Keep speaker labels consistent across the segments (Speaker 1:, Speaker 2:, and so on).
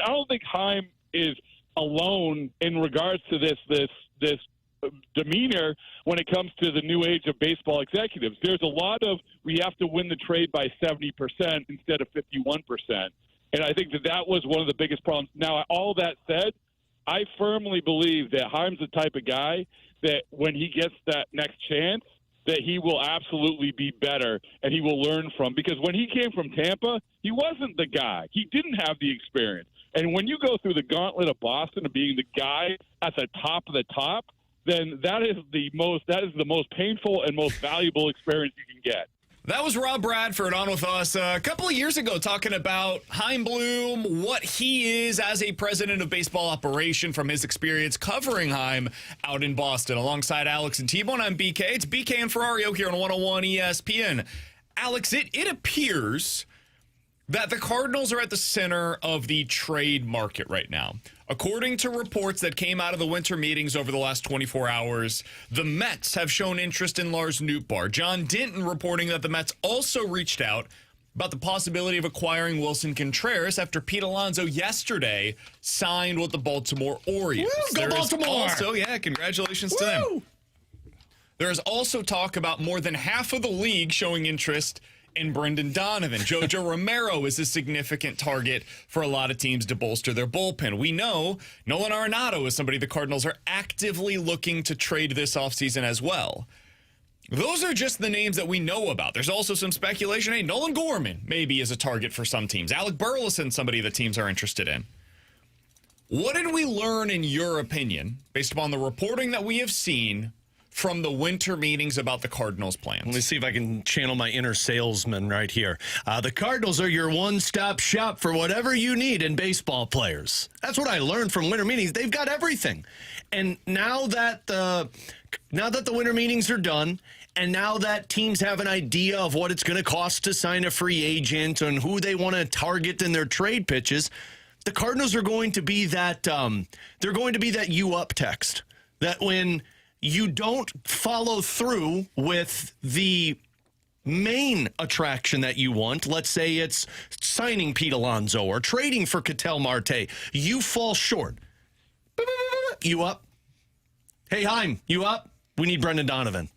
Speaker 1: I don't think Heim is alone in regards to this demeanor when it comes to the new age of baseball executives. There's a lot of we have to win the trade by 70% instead of 51%. And I think that was one of the biggest problems. Now, all that said, I firmly believe that Heim's the type of guy that when he gets that next chance, that he will absolutely be better and he will learn from. Because when he came from Tampa, he wasn't the guy. He didn't have the experience. And when you go through the gauntlet of Boston of being the guy at the top of the top, then that is the most painful and most valuable experience you can get.
Speaker 2: That was Rob Bradford on with us a couple of years ago talking about Chaim Bloom, what he is as a president of baseball operation from his experience covering Chaim out in Boston. Alongside Alex and T-Bone, I'm BK. It's BK and Ferrario here on 101 ESPN. Alex, it appears that the Cardinals are at the center of the trade market right now. According to reports that came out of the winter meetings over the last 24 hours, the Mets have shown interest in Lars Nootbaar. John Denton reporting that the Mets also reached out about the possibility of acquiring Wilson Contreras after Pete Alonso yesterday signed with the Baltimore Orioles.
Speaker 3: Woo, go Baltimore!
Speaker 2: Also, congratulations to them. There is also talk about more than half of the league showing interest in Brendan Donovan. Jojo Romero is a significant target for a lot of teams to bolster their bullpen. We know Nolan Arenado is somebody the Cardinals are actively looking to trade this offseason as well. Those are just the names that we know about. There's also some speculation. Hey, Nolan Gorman maybe is a target for some teams. Alec Burleson, somebody that teams are interested in. What did we learn, in your opinion, based upon the reporting that we have seen from the winter meetings about the Cardinals' plans?
Speaker 3: Let me see if I can channel my inner salesman right here. The Cardinals are your one-stop shop for whatever you need in baseball players. That's what I learned from winter meetings. They've got everything. And now that the winter meetings are done, and now that teams have an idea of what it's going to cost to sign a free agent and who they want to target in their trade pitches, the Cardinals are going to be that they're going to be that you up text. That when you don't follow through with the main attraction that you want, let's say it's signing Pete Alonso or trading for Ketel Marte, you fall short. You up? Hey, Heim, you up? We need Brendan Donovan.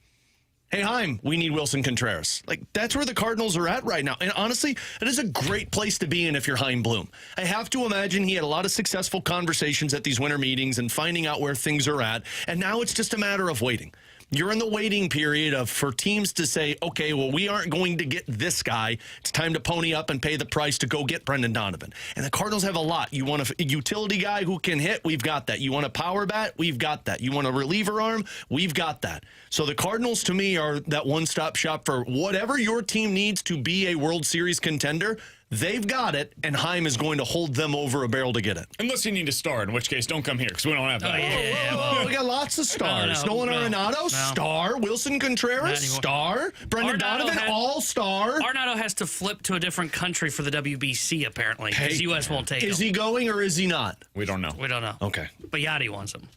Speaker 3: Hey, Heim, we need Wilson Contreras. Like, that's where the Cardinals are at right now. And honestly, it is a great place to be in if you're Chaim Bloom. I have to imagine he had a lot of successful conversations at these winter meetings and finding out where things are at. And now it's just a matter of waiting. You're in the waiting period for teams to say, okay, well, we aren't going to get this guy. It's time to pony up and pay the price to go get Brendan Donovan. And the Cardinals have a lot. You want a utility guy who can hit? We've got that. You want a power bat? We've got that. You want a reliever arm? We've got that. So the Cardinals, to me, are that one-stop shop for whatever your team needs to be a World Series contender. They've got it, and Chaim is going to hold them over a barrel to get it.
Speaker 2: Unless you need a star, in which case, don't come here, because we don't have that.
Speaker 3: We got lots of stars. Nolan Arenado, star. Wilson Contreras, star. Brendan Donovan, all-star.
Speaker 4: Arenado has to flip to a different country for the WBC, apparently, because U.S. won't take him.
Speaker 3: Is he going or is he not?
Speaker 2: We don't know.
Speaker 4: We don't know.
Speaker 3: Okay.
Speaker 4: But Yachty wants him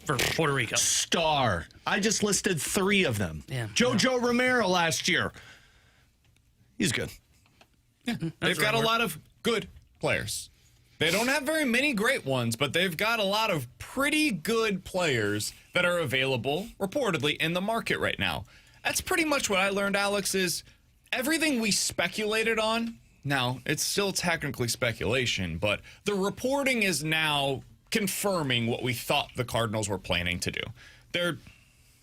Speaker 4: for Puerto Rico.
Speaker 3: Star. I just listed 3 of them.
Speaker 4: Yeah.
Speaker 3: Jojo Romero last year. He's good.
Speaker 2: Yeah, they've got a lot of good players. They don't have very many great ones, but they've got a lot of pretty good players that are available, reportedly, in the market right now. That's pretty much what I learned, Alex, is everything we speculated on. Now, it's still technically speculation, but the reporting is now confirming what we thought the Cardinals were planning to do. They're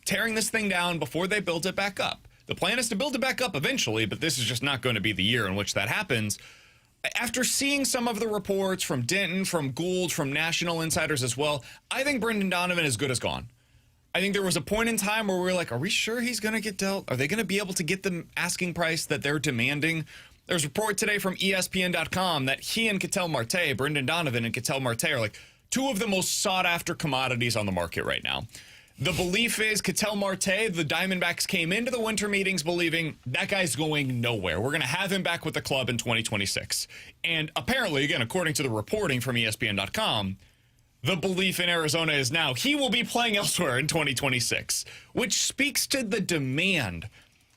Speaker 2: tearing this thing down before they build it back up. The plan is to build it back up eventually, but this is just not going to be the year in which that happens. After seeing some of the reports from Denton, from Gould, from national insiders as well, I think Brendan Donovan is good as gone. I think there was a point in time where we were like, are we sure he's going to get dealt? Are they going to be able to get the asking price that they're demanding? There's a report today from ESPN.com that he and Ketel Marte, Brendan Donovan and Ketel Marte, are like 2 of the most sought-after commodities on the market right now. The belief is Ketel Marte, the Diamondbacks came into the winter meetings believing that guy's going nowhere. We're going to have him back with the club in 2026. And apparently, again, according to the reporting from ESPN.com, the belief in Arizona is now he will be playing elsewhere in 2026, which speaks to the demand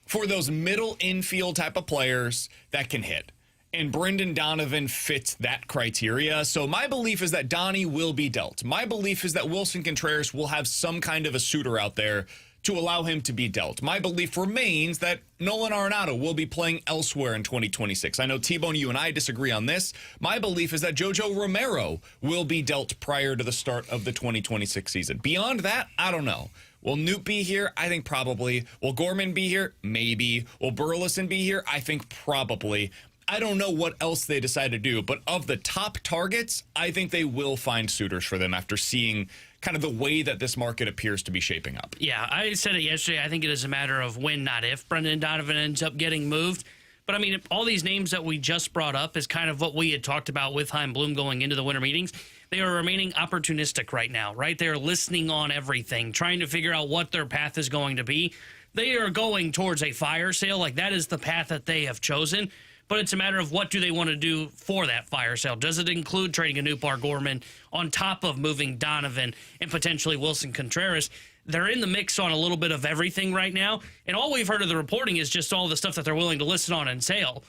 Speaker 2: for those middle infield type of players that can hit. And Brendan Donovan fits that criteria. So my belief is that Donnie will be dealt. My belief is that Wilson Contreras will have some kind of a suitor out there to allow him to be dealt. My belief remains that Nolan Arenado will be playing elsewhere in 2026. I know, T-Bone, you and I disagree on this. My belief is that Jojo Romero will be dealt prior to the start of the 2026 season. Beyond that, I don't know. Will Newt be here? I think probably. Will Gorman be here? Maybe. Will Burleson be here? I think probably. I don't know what else they decide to do, but of the top targets, I think they will find suitors for them after seeing kind of the way that this market appears to be shaping up.
Speaker 4: Yeah, I said it yesterday. I think it is a matter of when, not if, Brendan Donovan ends up getting moved. But, I mean, all these names that we just brought up is kind of what we had talked about with Chaim Bloom going into the winter meetings. They are remaining opportunistic right now, right? They are listening on everything, trying to figure out what their path is going to be. They are going towards a fire sale. Like, that is the path that they have chosen. But it's a matter of what do they want to do for that fire sale. Does it include trading a Newbar Gorman on top of moving Donovan and potentially Wilson Contreras? They're in the mix on a little bit of everything right now. And all we've heard of the reporting is just all the stuff that they're willing to list on and sell.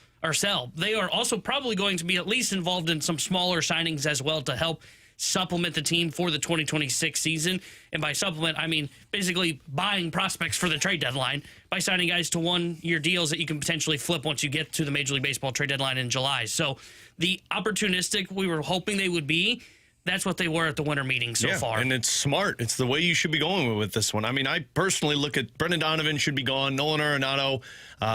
Speaker 4: They are also probably going to be at least involved in some smaller signings as well to help supplement the team for the 2026 season. And by supplement, I mean basically buying prospects for the trade deadline by signing guys to one-year deals that you can potentially flip once you get to the Major League Baseball trade deadline in July. So the opportunistic we were hoping they would be, that's what they were at the winter meeting so far.
Speaker 3: And it's smart. It's the way you should be going with this one. I mean, I personally look at Brendan Donovan should be gone. Nolan Arenado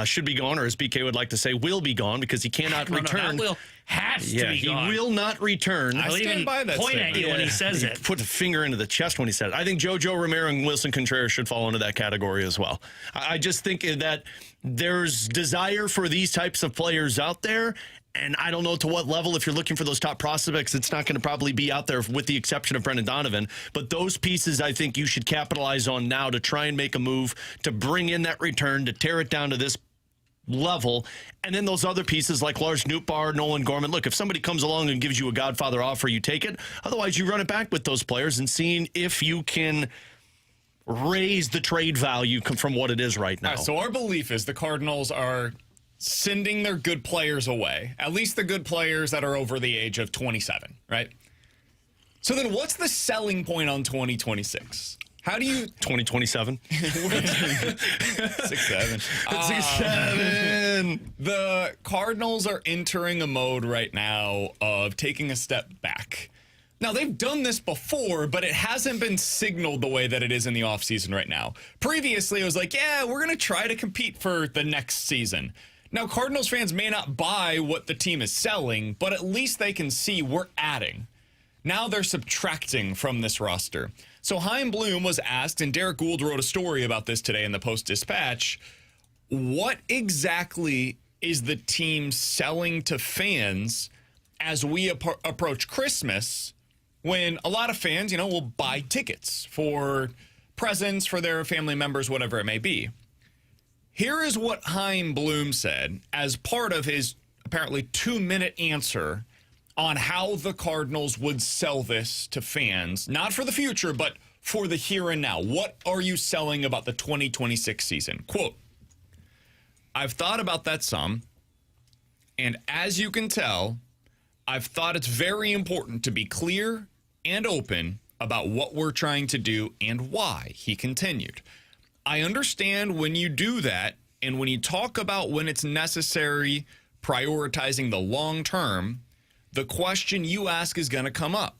Speaker 3: should be gone, or as BK would like to say, will be gone because he cannot return.
Speaker 4: Has to be gone.
Speaker 3: He will not return.
Speaker 2: I stand by that
Speaker 4: point
Speaker 2: statement.
Speaker 4: at you when he says it.
Speaker 3: Put the finger into the chest when he said it. I think Jojo Romero and Wilson Contreras should fall into that category as well. I just think that there's desire for these types of players out there. And I don't know to what level, if you're looking for those top prospects, it's not going to probably be out there with the exception of Brendan Donovan. But those pieces I think you should capitalize on now to try and make a move to bring in that return, to tear it down to this level. And then those other pieces like Lars Nootbaar, Nolan Gorman. Look, if somebody comes along and gives you a Godfather offer, you take it. Otherwise, you run it back with those players and seeing if you can raise the trade value from what it is right now.
Speaker 2: So our belief is the Cardinals are sending their good players away, at least the good players that are over the age of 27, right? So then what's the selling point on 2026? How do you...
Speaker 3: 2027?
Speaker 2: 6-7.
Speaker 3: 6-7.
Speaker 2: The Cardinals are entering a mode right now of taking a step back. Now, they've done this before, but it hasn't been signaled the way that it is in the offseason right now. Previously, it was like, yeah, we're going to try to compete for the next season. Now, Cardinals fans may not buy what the team is selling, but at least they can see we're adding. Now they're subtracting from this roster. So Chaim Bloom was asked, and Derek Gould wrote a story about this today in the Post-Dispatch, what exactly is the team selling to fans as we approach Christmas, when a lot of fans, will buy tickets for presents for their family members, whatever it may be. Here is what Chaim Bloom said as part of his apparently 2-minute answer on how the Cardinals would sell this to fans, not for the future, but for the here and now. What are you selling about the 2026 season? Quote, I've thought about that some, and as you can tell, I've thought it's very important to be clear and open about what we're trying to do and why, he continued. I understand when you do that, and when you talk about when it's necessary, prioritizing the long term, the question you ask is going to come up.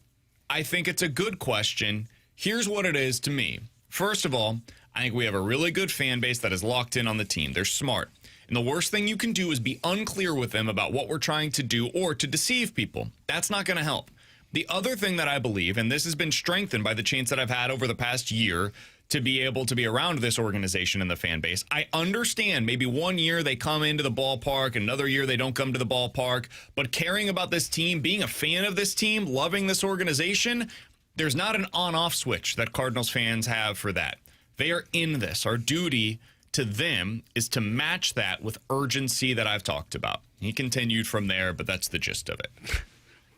Speaker 2: I think it's a good question. Here's what it is to me. First of all, I think we have a really good fan base that is locked in on the team. They're smart. And the worst thing you can do is be unclear with them about what we're trying to do or to deceive people. That's not going to help. The other thing that I believe, and this has been strengthened by the chance that I've had over the past year to be able to be around this organization and the fan base, I understand maybe one year they come into the ballpark, another year they don't come to the ballpark, but caring about this team, being a fan of this team, loving this organization, there's not an on-off switch that Cardinals fans have for that. They are in this. Our duty to them is to match that with urgency that I've talked about. He continued from there, but that's the gist of it.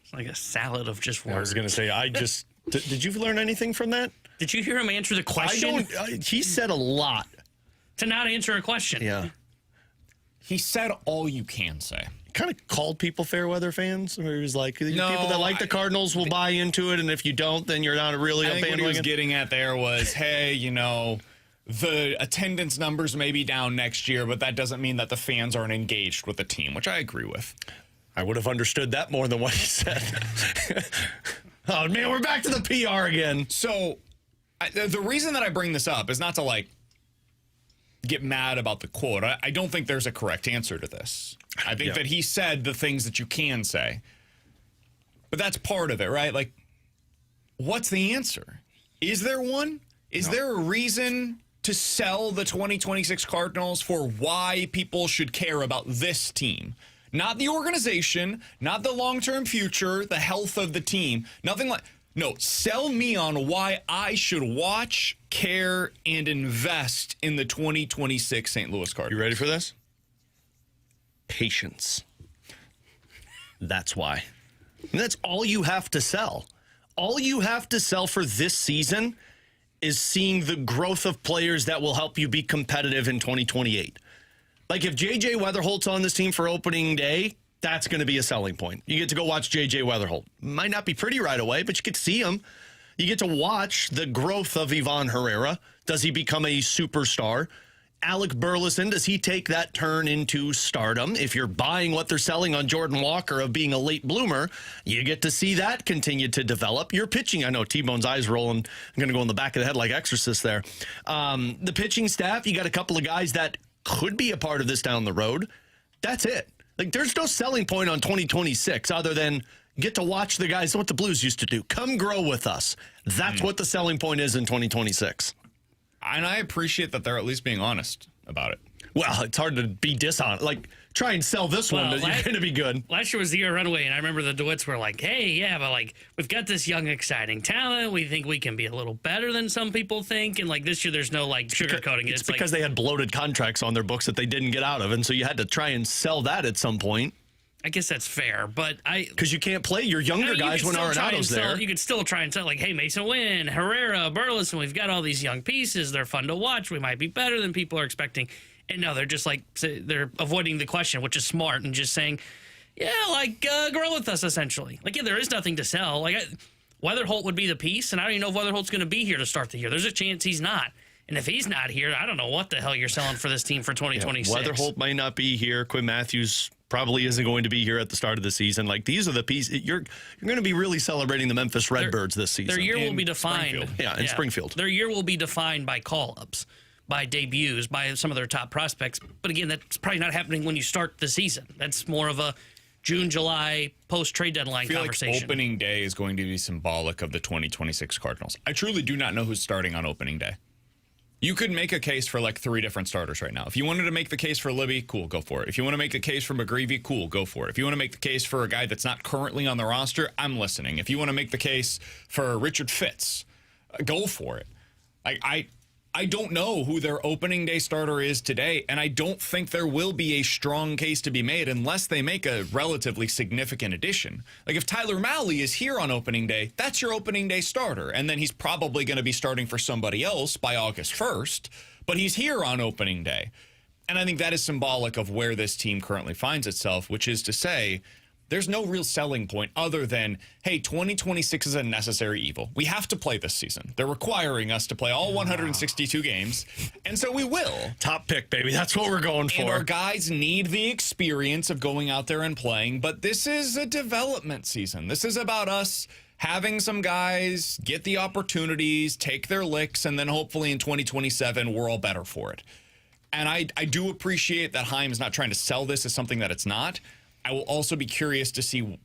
Speaker 4: It's like a salad of just words.
Speaker 3: I was going to say, did you learn anything from that?
Speaker 4: Did you hear him answer the question?
Speaker 3: He said a lot.
Speaker 4: To not answer a question.
Speaker 3: Yeah.
Speaker 2: He said all you can say.
Speaker 3: kind of called people fair weather fans? Or he was like, people that like the Cardinals will buy into it, and if you don't, then you're not really a bandwagon?
Speaker 2: What he was getting at there was, hey, the attendance numbers may be down next year, but that doesn't mean that the fans aren't engaged with the team, which I agree with.
Speaker 3: I would have understood that more than what he said. Oh, man, we're back to the PR again.
Speaker 2: So the reason that I bring this up is not to, get mad about the quote. I don't think there's a correct answer to this. I think that he said the things that you can say. But that's part of it, right? What's the answer? Is there one? Is there a reason to sell the 2026 Cardinals for why people should care about this team? Not the organization, not the long-term future, the health of the team. Nothing like... No, sell me on why I should watch, care, and invest in the 2026 St. Louis Cardinals.
Speaker 3: You ready for this? Patience. That's why. And that's all you have to sell. All you have to sell for this season is seeing the growth of players that will help you be competitive in 2028. If J.J. Weatherholt's on this team for opening day, that's going to be a selling point. You get to go watch J.J. Weatherholt. Might not be pretty right away, but you get to see him. You get to watch the growth of Ivan Herrera. Does he become a superstar? Alec Burleson, does he take that turn into stardom? If you're buying what they're selling on Jordan Walker of being a late bloomer, you get to see that continue to develop. Your pitching, I know T-Bone's eyes rolling. I'm going to go in the back of the head like Exorcist there. The pitching staff, you got a couple of guys that could be a part of this down the road. That's it. There's no selling point on 2026 other than get to watch the guys, what the Blues used to do. Come grow with us. That's what the selling point is in 2026.
Speaker 2: And I appreciate that they're at least being honest about it.
Speaker 3: Well, it's hard to be dishonest. Try and sell this one that you're going to be good.
Speaker 4: Last year was the year of runaway, and I remember the DeWitts were like, hey, yeah, but we've got this young, exciting talent. We think we can be a little better than some people think. And this year there's no sugarcoating it.
Speaker 3: It's because they had bloated contracts on their books that they didn't get out of. And so you had to try and sell that at some point.
Speaker 4: I guess that's fair, but
Speaker 3: because you can't play your younger guys when Arenado's there.
Speaker 4: You could still try and sell, hey, Mason Wynn, Herrera, Burleson, we've got all these young pieces. They're fun to watch. We might be better than people are expecting. And no, they're just they're avoiding the question, which is smart, and just saying, grow with us, essentially. There is nothing to sell. Weatherholt would be the piece, and I don't even know if Weatherholt's going to be here to start the year. There's a chance he's not. And if he's not here, I don't know what the hell you're selling for this team for 2026.
Speaker 3: Yeah, Weatherholt might not be here. Quinn Matthews probably isn't going to be here at the start of the season. These are the pieces. You're going to be really celebrating the Memphis Redbirds this season.
Speaker 4: Their year will be defined.
Speaker 3: In Springfield.
Speaker 4: Their year will be defined by call-ups, by debuts, by some of their top prospects. But again, that's probably not happening when you start the season. That's more of a June, July, post-trade deadline conversation.
Speaker 2: Like opening day is going to be symbolic of the 2026 Cardinals. I truly do not know who's starting on opening day. You could make a case for 3 different starters right now. If you wanted to make the case for Libby, cool, go for it. If you want to make the case for McGreevy, cool, go for it. If you want to make the case for a guy that's not currently on the roster, I'm listening. If you want to make the case for Richard Fitz, go for it. I don't know who their opening day starter is today, and I don't think there will be a strong case to be made unless they make a relatively significant addition. If Tyler Mahle is here on opening day, that's your opening day starter, and then he's probably going to be starting for somebody else by August 1st, but he's here on opening day. And I think that is symbolic of where this team currently finds itself, which is to say, there's no real selling point other than, hey, 2026 is a necessary evil. We have to play this season. They're requiring us to play all 162 games, and so we will.
Speaker 3: Top pick, baby. That's what we're going for.
Speaker 2: And our guys need the experience of going out there and playing, but this is a development season. This is about us having some guys get the opportunities, take their licks, and then hopefully in 2027, we're all better for it. And I do appreciate that Chaim is not trying to sell this as something that it's not. I will also be curious to see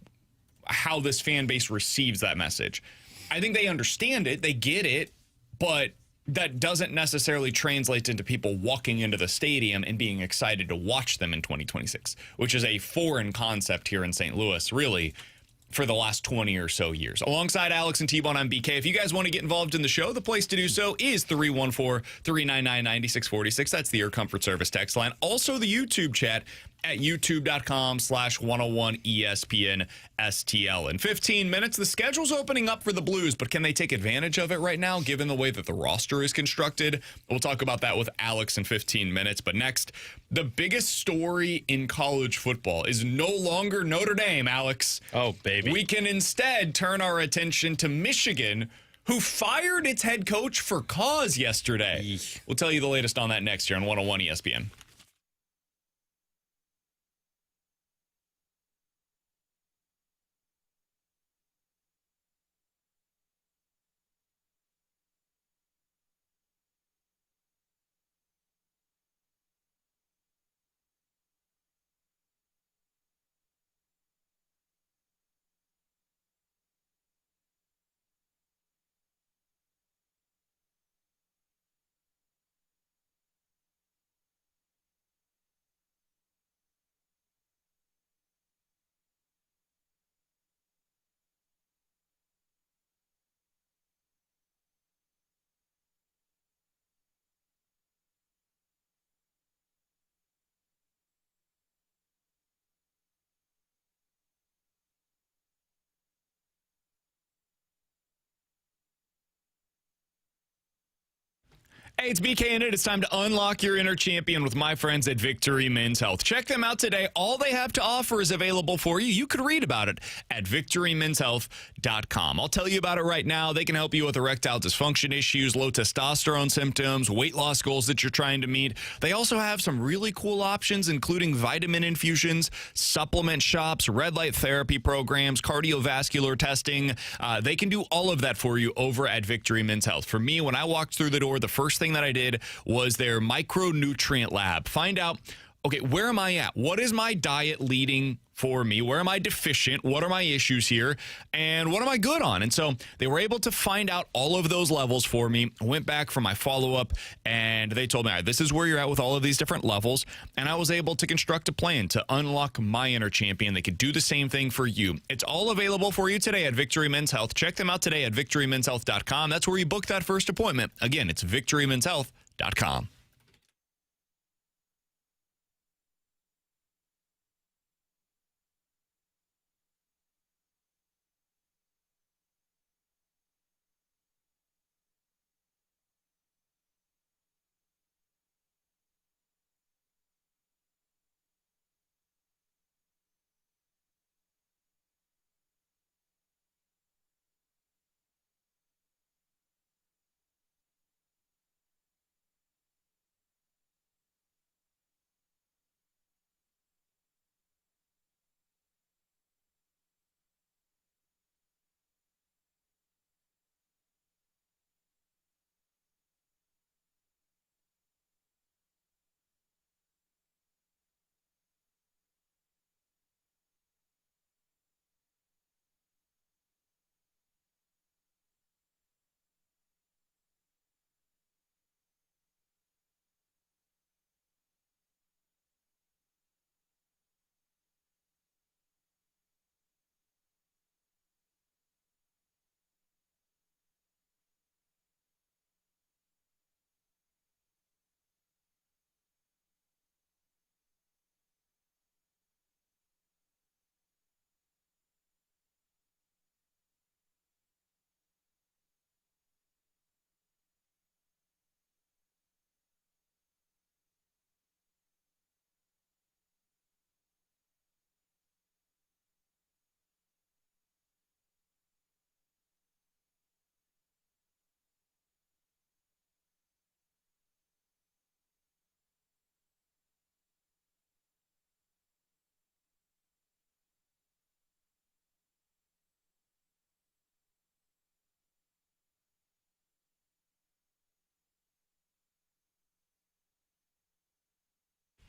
Speaker 2: how this fan base receives that message. I think they understand it, they get it, but that doesn't necessarily translate into people walking into the stadium and being excited to watch them in 2026, which is a foreign concept here in St. Louis, really, for the last 20 or so years. Alongside Alex and T-Bone, I'm BK. If you guys want to get involved in the show, the place to do so is 314-399-9646. That's the Air Comfort Service text line. Also, the YouTube chat at youtube.com/101 ESPN STL. In 15 minutes, the schedule's opening up for the Blues, but can they take advantage of it right now, given the way that the roster is constructed? We'll talk about that with Alex in 15 minutes. But next, the biggest story in college football is no longer Notre Dame, Alex.
Speaker 3: Oh, baby.
Speaker 2: We can instead turn our attention to Michigan, who fired its head coach for cause yesterday. We'll tell you the latest on that next year on 101 ESPN. Hey, it's BK in it. It's time to unlock your inner champion with my friends at Victory Men's Health. Check them out today. All they have to offer is available for you. You could read about it at victorymenshealth.com. I'll tell you about it right now. They can help you with erectile dysfunction issues, low testosterone symptoms, weight loss goals that you're trying to meet. They also have some really cool options, including vitamin infusions, supplement shops, red light therapy programs, cardiovascular testing. They can do all of that for you over at Victory Men's Health. For me, when I walked through the door, the first thing that I did was their micronutrient lab. Find out, okay, where am I at? What is my diet leading for me? Where am I deficient? What are my issues here? And what am I good on? And so they were able to find out all of those levels for me. I went back for my follow-up, and they told me, all right, this is where you're at with all of these different levels. And I was able to construct a plan to unlock my inner champion. They could do the same thing for you. It's all available for you today at Victory Men's Health. Check them out today at victorymenshealth.com. That's where you book that first appointment. Again, it's victorymenshealth.com.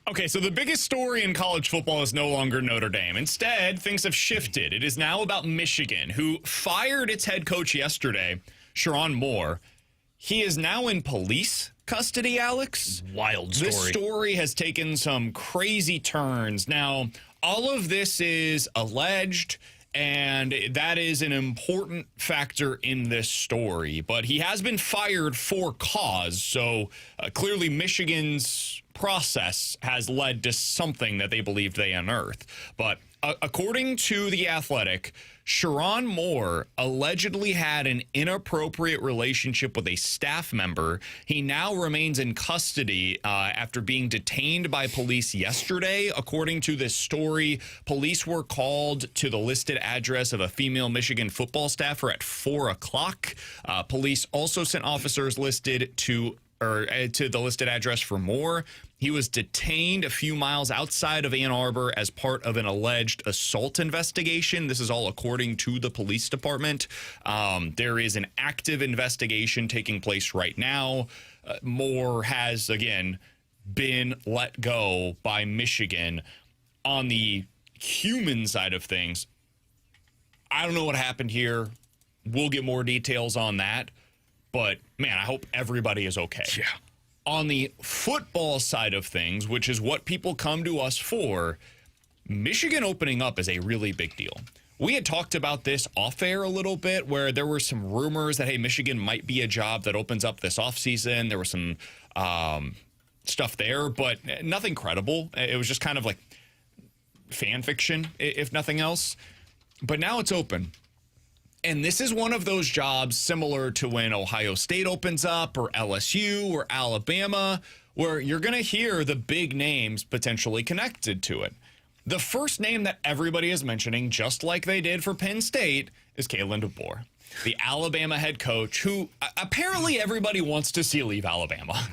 Speaker 2: Okay, so the biggest story in college football is no longer Notre Dame. Instead, things have shifted. It is now about Michigan, who fired its head coach yesterday, Sharon Moore. He is now in police custody, Alex.
Speaker 3: Wild story.
Speaker 2: This story has taken some crazy turns. Now, all of this is alleged, and that is an important factor in this story. But he has been fired for cause, so clearly Michigan's process has led to something that they believed they unearthed. But according to The Athletic, Sharon Moore allegedly had an inappropriate relationship with a staff member. He now remains in custody after being detained by police yesterday. According to this story, police were called to the listed address of a female Michigan football staffer at 4 o'clock. Police also sent officers listed to the listed address for Moore. He was detained a few miles outside of Ann Arbor as part of an alleged assault investigation. This is all according to the police department. There is an active investigation taking place right now. Moore has, again, been let go by Michigan. On the human side of things, I don't know what happened here. We'll get more details on that. But, man, I hope everybody is okay.
Speaker 3: Yeah.
Speaker 2: On the football side of things, which is what people come to us for, Michigan opening up is a really big deal. We had talked about this off air a little bit, where there were some rumors that, hey, Michigan might be a job that opens up this offseason. There was some stuff there, but nothing credible. It was just kind of like fan fiction, if nothing else. But now it's open. And this is one of those jobs similar to when Ohio State opens up, or LSU, or Alabama, where you're going to hear the big names potentially connected to it. The first name that everybody is mentioning, just like they did for Penn State, is Kalen DeBoer, the Alabama head coach, who apparently everybody wants to see leave Alabama.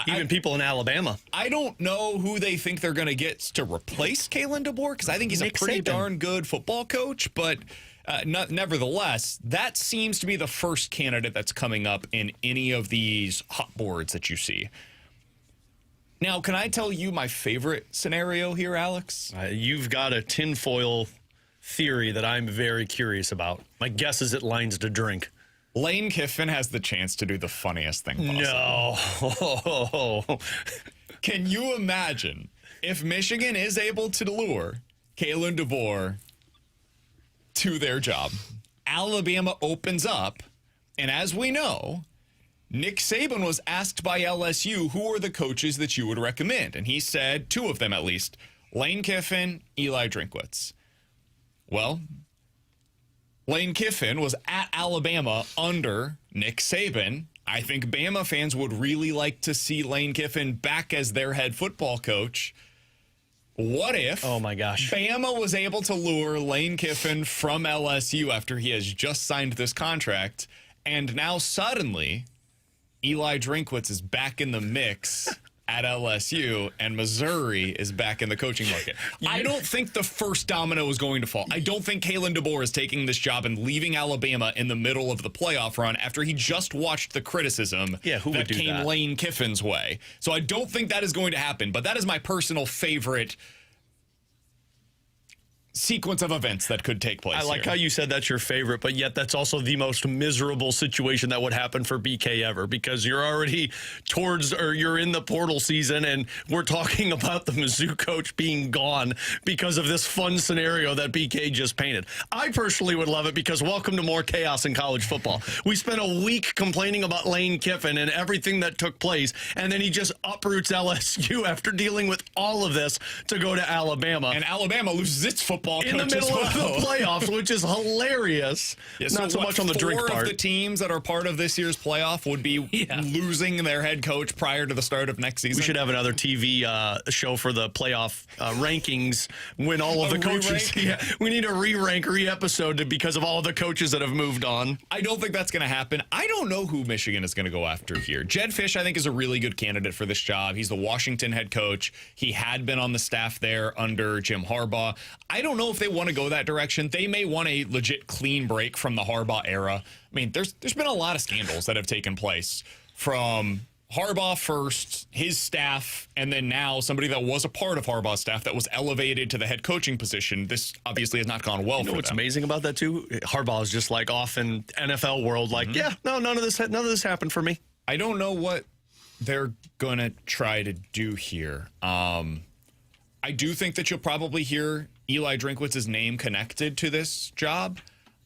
Speaker 3: Even people in Alabama.
Speaker 2: I don't know who they think they're going to get to replace Kalen DeBoer, because I think he's a pretty darn good football coach, but nevertheless, that seems to be the first candidate that's coming up in any of these hot boards that you see. Now, can I tell you my favorite scenario here, Alex?
Speaker 3: You've got a tinfoil theory that I'm very curious about. My guess is it lines to drink.
Speaker 2: Lane Kiffin has the chance to do the funniest thing possible.
Speaker 3: No.
Speaker 2: Can you imagine if Michigan is able to lure Kalen DeBoer to their job? Alabama opens up, and as we know, Nick Saban was asked by LSU, who are the coaches that you would recommend? And he said, two of them at least, Lane Kiffin, Eli Drinkwitz. Well, Lane Kiffin was at Alabama under Nick Saban. I think Bama fans would really like to see Lane Kiffin back as their head football coach. What if Bama was able to lure Lane Kiffin from LSU after he has just signed this contract, and now suddenly Eli Drinkwitz is back in the mix at LSU, and Missouri is back in the coaching market? I don't think the first domino is going to fall. I don't think Kalen DeBoer is taking this job and leaving Alabama in the middle of the playoff run after he just watched the criticism that came Lane Kiffin's way. So I don't think that is going to happen, but that is my personal favorite sequence of events that could take place.
Speaker 3: I like how you said that's your favorite, but yet that's also the most miserable situation that would happen for BK ever, because you're already you're in the portal season, and we're talking about the Mizzou coach being gone because of this fun scenario that BK just painted. I personally would love it, because welcome to more chaos in college football. We spent a week complaining about Lane Kiffin and everything that took place, and then he just uproots LSU after dealing with all of this to go to Alabama.
Speaker 2: And Alabama loses its football
Speaker 3: in the middle of the playoffs, which is hilarious.
Speaker 2: Yeah,
Speaker 3: Not so much on the drink part.
Speaker 2: 4 of the teams that are part of this year's playoff would be losing their head coach prior to the start of next season.
Speaker 3: We should have another TV show for the playoff rankings when all of the coaches. We need a re-rank episode because of all of the coaches that have moved on.
Speaker 2: I don't think that's going to happen. I don't know who Michigan is going to go after here. Jed Fish, I think, is a really good candidate for this job. He's the Washington head coach. He had been on the staff there under Jim Harbaugh. I don't know if they want to go that direction. They may want a legit clean break from the Harbaugh era. I mean, there's been a lot of scandals that have taken place, from Harbaugh first, his staff, and then now somebody that was a part of Harbaugh's staff that was elevated to the head coaching position. This obviously has not gone well for them.
Speaker 3: What's amazing about that too? Harbaugh is just like off in NFL world, like, none of this happened for me.
Speaker 2: I don't know what they're gonna try to do here. I do think that you'll probably hear Eli Drinkwitz's name connected to this job.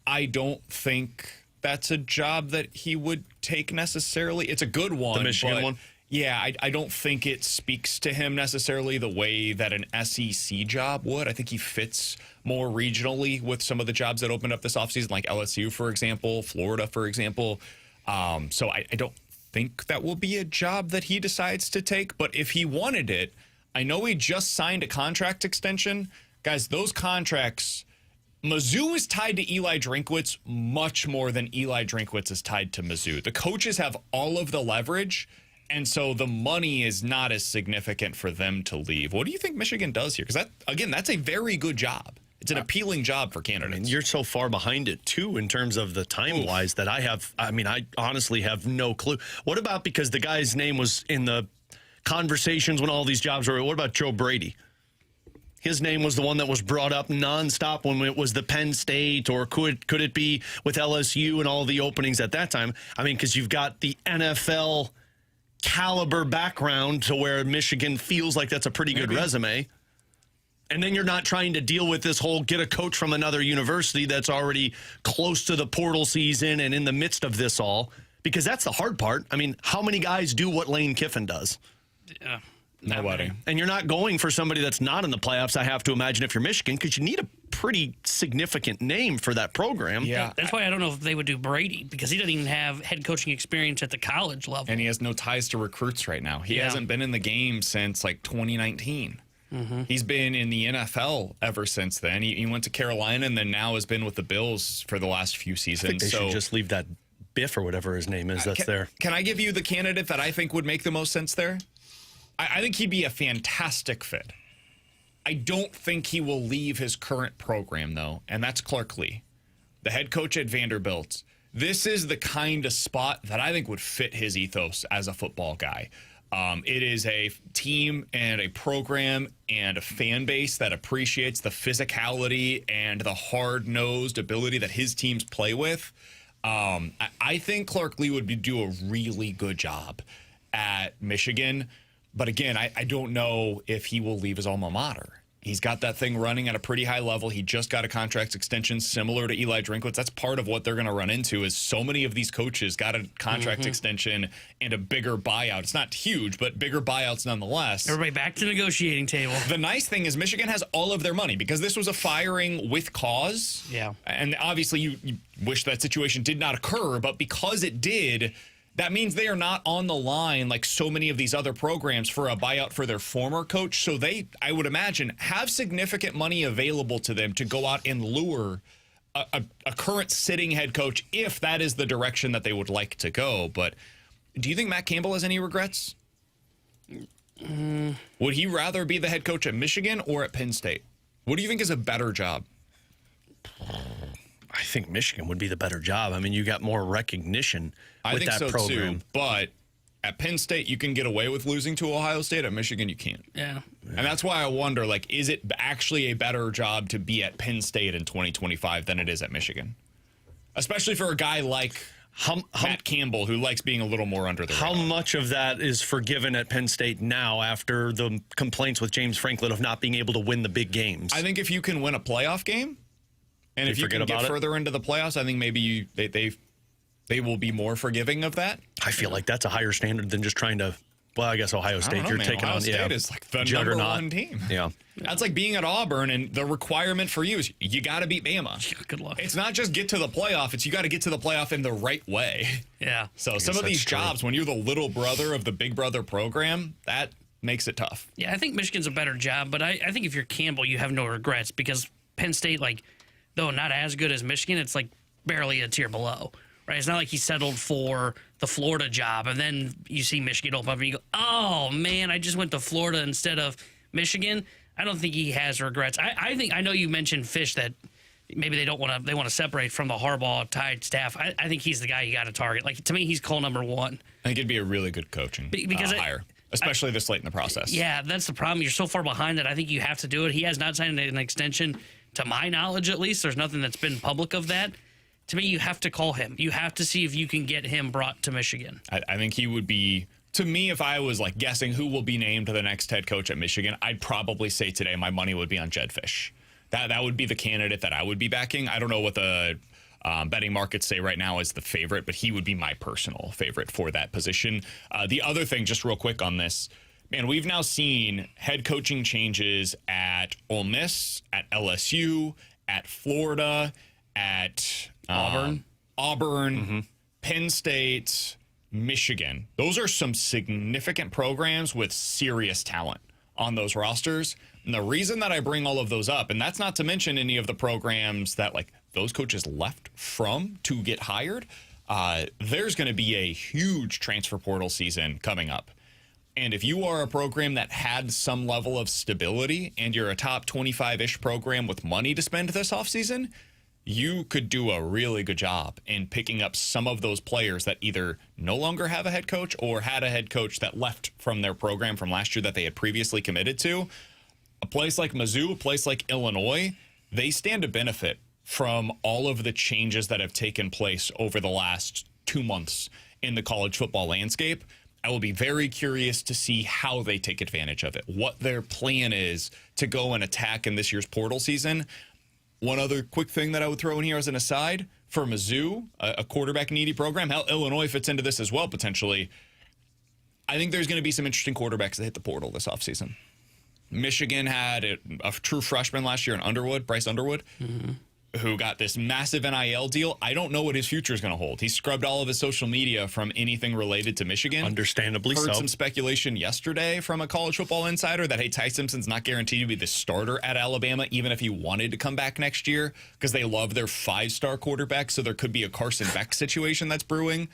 Speaker 2: I don't think that's a job that he would take necessarily. It's a good one.
Speaker 3: The Michigan one?
Speaker 2: Yeah, I don't think it speaks to him necessarily the way that an SEC job would. I think he fits more regionally with some of the jobs that opened up this offseason, like LSU, for example, Florida, for example. So I don't think that will be a job that he decides to take. But if he wanted it, I know he just signed a contract extension. Guys, those contracts, Mizzou is tied to Eli Drinkwitz much more than Eli Drinkwitz is tied to Mizzou. The coaches have all of the leverage. And so the money is not as significant for them to leave. What do you think Michigan does here? Because, that's a very good job. It's an appealing job for candidates.
Speaker 3: I mean, you're so far behind it, too, in terms of the time-wise that I honestly have no clue. What about, because the guy's name was in the conversations when all these jobs were, what about Joe Brady? His name was the one that was brought up nonstop when it was the Penn State, or could it be with LSU and all the openings at that time? I mean, because you've got the NFL caliber background to where Michigan feels like that's a pretty good resume. And then you're not trying to deal with this whole get a coach from another university that's already close to the portal season and in the midst of this all, because that's the hard part. I mean, how many guys do what Lane Kiffin does?
Speaker 4: Yeah.
Speaker 2: Nobody.
Speaker 3: And you're not going for somebody that's not in the playoffs, I have to imagine, if you're Michigan, because you need a pretty significant name for that program.
Speaker 2: Yeah.
Speaker 4: That's why I don't know if they would do Brady, because he doesn't even have head coaching experience at the college level.
Speaker 2: And he has no ties to recruits right now. He hasn't been in the game since like 2019. Mm-hmm. He's been in the NFL ever since then. He went to Carolina and then now has been with the Bills for the last few seasons.
Speaker 3: I think they should just leave that Biff or whatever his name is that's there.
Speaker 2: Can I give you the candidate that I think would make the most sense there? I think he'd be a fantastic fit. I don't think he will leave his current program, though, and that's Clark Lee, the head coach at Vanderbilt. This is the kind of spot that I think would fit his ethos as a football guy. It is a team and a program and a fan base that appreciates the physicality and the hard-nosed ability that his teams play with. I think Clark Lee would do a really good job at Michigan. But again, I don't know if he will leave his alma mater. He's got that thing running at a pretty high level. He just got a contract extension similar to Eli Drinkwitz. That's part of what they're going to run into is so many of these coaches got a contract extension and a bigger buyout. It's not huge, but bigger buyouts nonetheless.
Speaker 4: Everybody back to the negotiating table.
Speaker 2: The nice thing is Michigan has all of their money because this was a firing with cause.
Speaker 4: Yeah.
Speaker 2: And obviously you wish that situation did not occur, but because it did, that means they are not on the line like so many of these other programs for a buyout for their former coach. So they, I would imagine, have significant money available to them to go out and lure a current sitting head coach if that is the direction that they would like to go. But do you think Matt Campbell has any regrets? Would he rather be the head coach at Michigan or at Penn State? What do you think is a better job?
Speaker 3: I think Michigan would be the better job. I mean, you got more recognition with that program.
Speaker 2: Too, but at Penn State, you can get away with losing to Ohio State. At Michigan, you can't.
Speaker 4: Yeah.
Speaker 2: And that's why I wonder, like, is it actually a better job to be at Penn State in 2025 than it is at Michigan? Especially for a guy like Matt Campbell, who likes being a little more under the radar.
Speaker 3: How much of that is forgiven at Penn State now after the complaints with James Franklin of not being able to win the big games?
Speaker 2: I think if you can win a playoff game, and if you can get further into the playoffs, I think maybe they will be more forgiving of that.
Speaker 3: I feel like that's a higher standard than just trying to. Well, I guess Ohio State you're taking
Speaker 2: Ohio
Speaker 3: on.
Speaker 2: State is like the number one team.
Speaker 3: Yeah,
Speaker 2: that's like being at Auburn, and the requirement for you is you got to beat Bama.
Speaker 4: Yeah, good luck.
Speaker 2: It's not just get to the playoff; it's you got to get to the playoff in the right way.
Speaker 4: Yeah.
Speaker 2: So some of these jobs, when you're the little brother of the big brother program, that makes it tough.
Speaker 4: Yeah, I think Michigan's a better job, but I think if you're Campbell, you have no regrets because Penn State, like, though not as good as Michigan, it's like barely a tier below, right? It's not like he settled for the Florida job, and then you see Michigan open up and you go, oh, man, I just went to Florida instead of Michigan. I don't think he has regrets. I know you mentioned Fish that maybe they want to separate from the Harbaugh-tied staff. I think he's the guy you got to target. Like, to me, he's call number one.
Speaker 2: I think it'd be a really good coaching hire, especially this late in the process.
Speaker 4: Yeah, that's the problem. You're so far behind that I think you have to do it. He has not signed an extension. To my knowledge, at least, there's nothing that's been public of that. To me, you have to call him. You have to see if you can get him brought to Michigan.
Speaker 2: I think he would be, to me, if I was like guessing who will be named to the next head coach at Michigan, I'd probably say today my money would be on Jed Fish. That would be the candidate that I would be backing. I don't know what the Betting markets say right now is the favorite, but he would be my personal favorite for that position. The other thing, just real quick on this, man, we've now seen head coaching changes at Ole Miss, at LSU, at Florida, at Auburn, Penn State, Michigan. Those are some significant programs with serious talent on those rosters. And the reason that I bring all of those up, and that's not to mention any of the programs that like those coaches left from to get hired, there's going to be a huge transfer portal season coming up. And if you are a program that had some level of stability and you're a top 25-ish program with money to spend this offseason, you could do a really good job in picking up some of those players that either no longer have a head coach or had a head coach that left from their program from last year that they had previously committed to. A place like Mizzou, a place like Illinois, they stand to benefit from all of the changes that have taken place over the last 2 months in the college football landscape. I will be very curious to see how they take advantage of it, what their plan is to go and attack in this year's portal season. One other quick thing that I would throw in here as an aside, for Mizzou, a quarterback-needy program, hell, Illinois fits into this as well, potentially. I think there's going to be some interesting quarterbacks that hit the portal this offseason. Michigan had a true freshman last year in Bryce Underwood, who got this massive NIL deal. I don't know what his future is going to hold. He scrubbed all of his social media from anything related to Michigan.
Speaker 3: Understandably so.
Speaker 2: Heard some speculation yesterday from a college football insider that, hey, Ty Simpson's not guaranteed to be the starter at Alabama, even if he wanted to come back next year, because they love their 5-star quarterback, so there could be a Carson Beck situation that's brewing.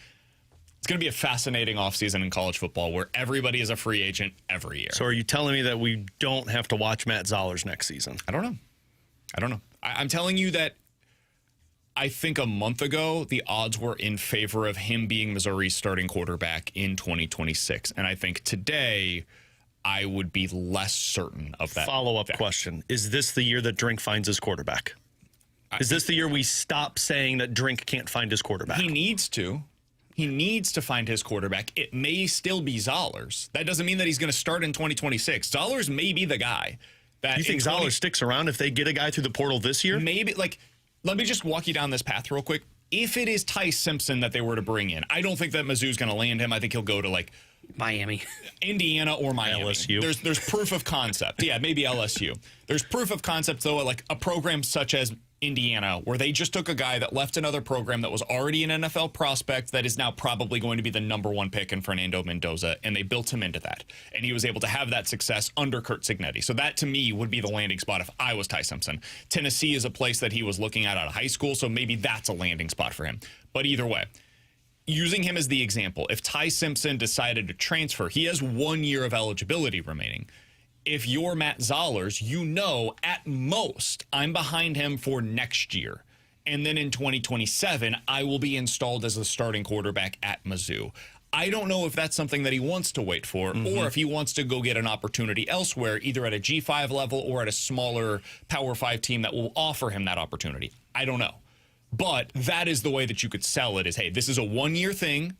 Speaker 2: It's going to be a fascinating offseason in college football where everybody is a free agent every year.
Speaker 3: So are you telling me that we don't have to watch Matt Zollers next season?
Speaker 2: I don't know. I'm telling you that I think a month ago, the odds were in favor of him being Missouri's starting quarterback in 2026. And I think today, I would be less certain of that.
Speaker 3: Follow-up question. Is this the year that Drink finds his quarterback? Is this the year we stop saying that Drink can't find his quarterback?
Speaker 2: He needs to. He needs to find his quarterback. It may still be Zollers. That doesn't mean that he's going to start in 2026. Zollers may be the guy.
Speaker 3: You think Zollers sticks around if they get a guy through the portal this year?
Speaker 2: Maybe. Let me just walk you down this path real quick. If it is Ty Simpson that they were to bring in, I don't think that Mizzou's going to land him. I think he'll go to
Speaker 4: Miami,
Speaker 2: Indiana, or Miami.
Speaker 3: LSU.
Speaker 2: There's proof of concept. Yeah, maybe LSU. There's proof of concept, though, like a program such as Indiana, where they just took a guy that left another program that was already an NFL prospect that is now probably going to be the number 1 pick in Fernando Mendoza, and they built him into that. And he was able to have that success under Kurt Cignetti. So that, to me, would be the landing spot if I was Ty Simpson. Tennessee is a place that he was looking at out of high school, so maybe that's a landing spot for him. But either way, using him as the example, if Ty Simpson decided to transfer, he has 1 year of eligibility remaining. If you're Matt Zollers, at most, I'm behind him for next year. And then in 2027, I will be installed as the starting quarterback at Mizzou. I don't know if that's something that he wants to wait for, or if he wants to go get an opportunity elsewhere, either at a G5 level or at a smaller Power 5 team that will offer him that opportunity. I don't know. But that is the way that you could sell it is, hey, this is a 1-year thing.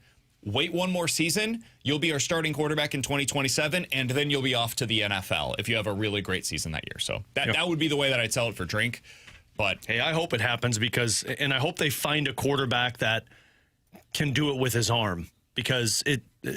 Speaker 2: Wait 1 more season, you'll be our starting quarterback in 2027, and then you'll be off to the NFL if you have a really great season that year. So that would be the way that I'd sell it for Drink. But
Speaker 3: hey, I hope it happens and I hope they find a quarterback that can do it with his arm, because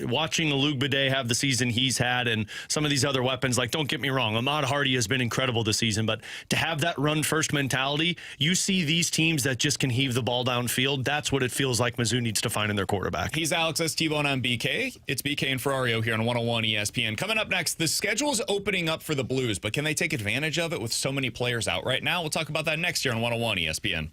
Speaker 3: watching Luke Bidet have the season he's had and some of these other weapons, don't get me wrong, Ahmad Hardy has been incredible this season, but to have that run-first mentality, you see these teams that just can heave the ball downfield, that's what it feels like Mizzou needs to find in their quarterback.
Speaker 2: He's Alex Estevon, I'm BK. It's BK and Ferrario here on 101 ESPN. Coming up next, the schedule is opening up for the Blues, but can they take advantage of it with so many players out right now? We'll talk about that next year on 101 ESPN.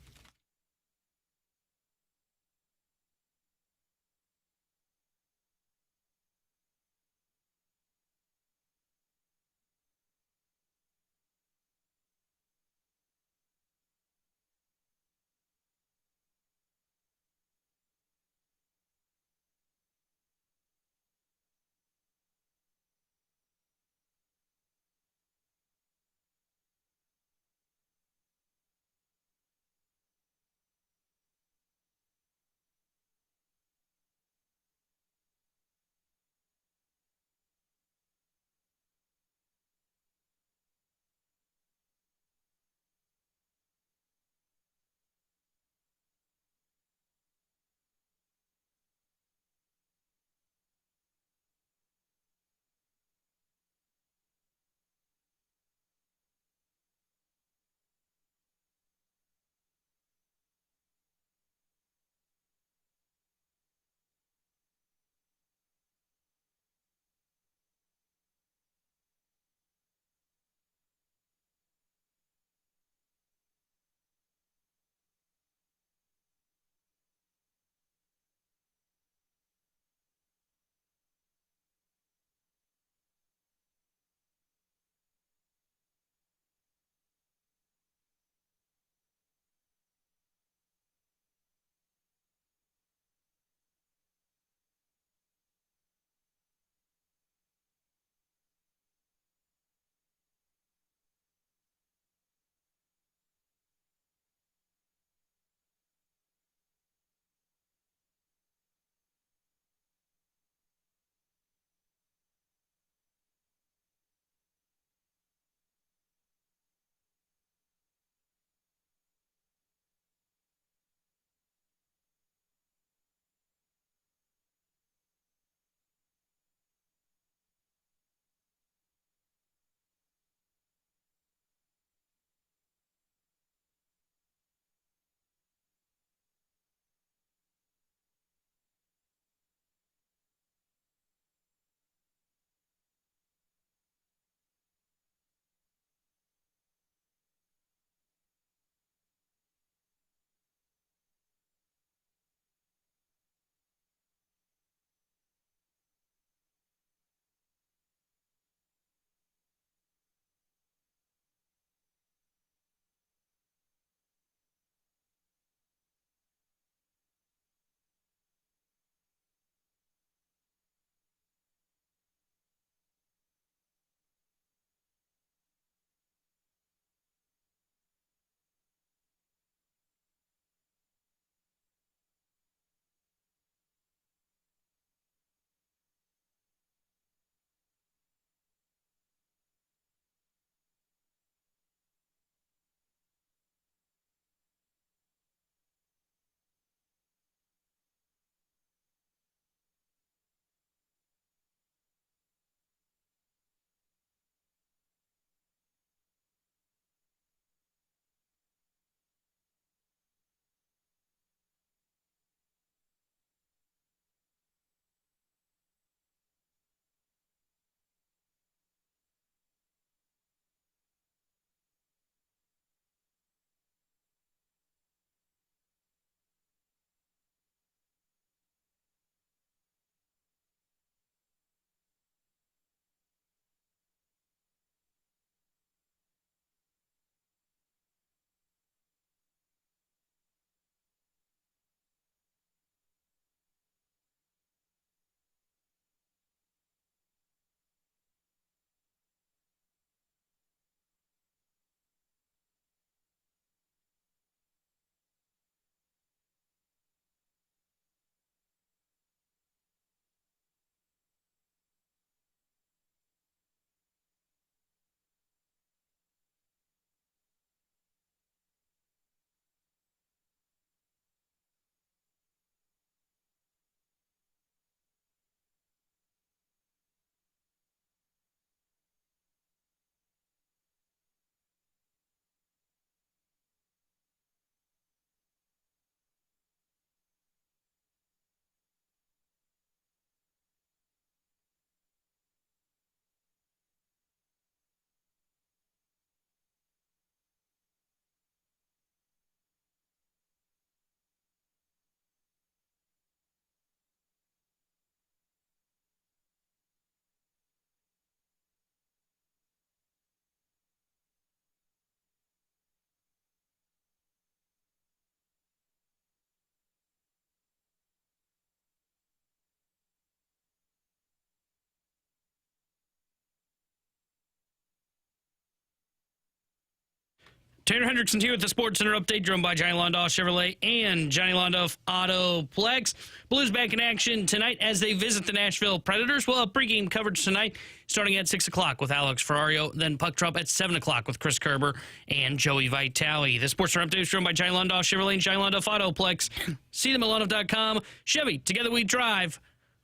Speaker 4: Tanner Hendrickson here with the Sports Center update, driven by Johnny Londoff Chevrolet and Johnny Londoff Autoplex. Blues back in action tonight as they visit the Nashville Predators. We'll have pregame coverage tonight starting at 6 o'clock with Alex Ferrario, then puck drop at 7 o'clock with Chris Kerber and Joey Vitale. The Sports Center update is driven by Johnny Londoff Chevrolet and Johnny Londoff Autoplex. See them at londoff.com. Chevy, together we drive.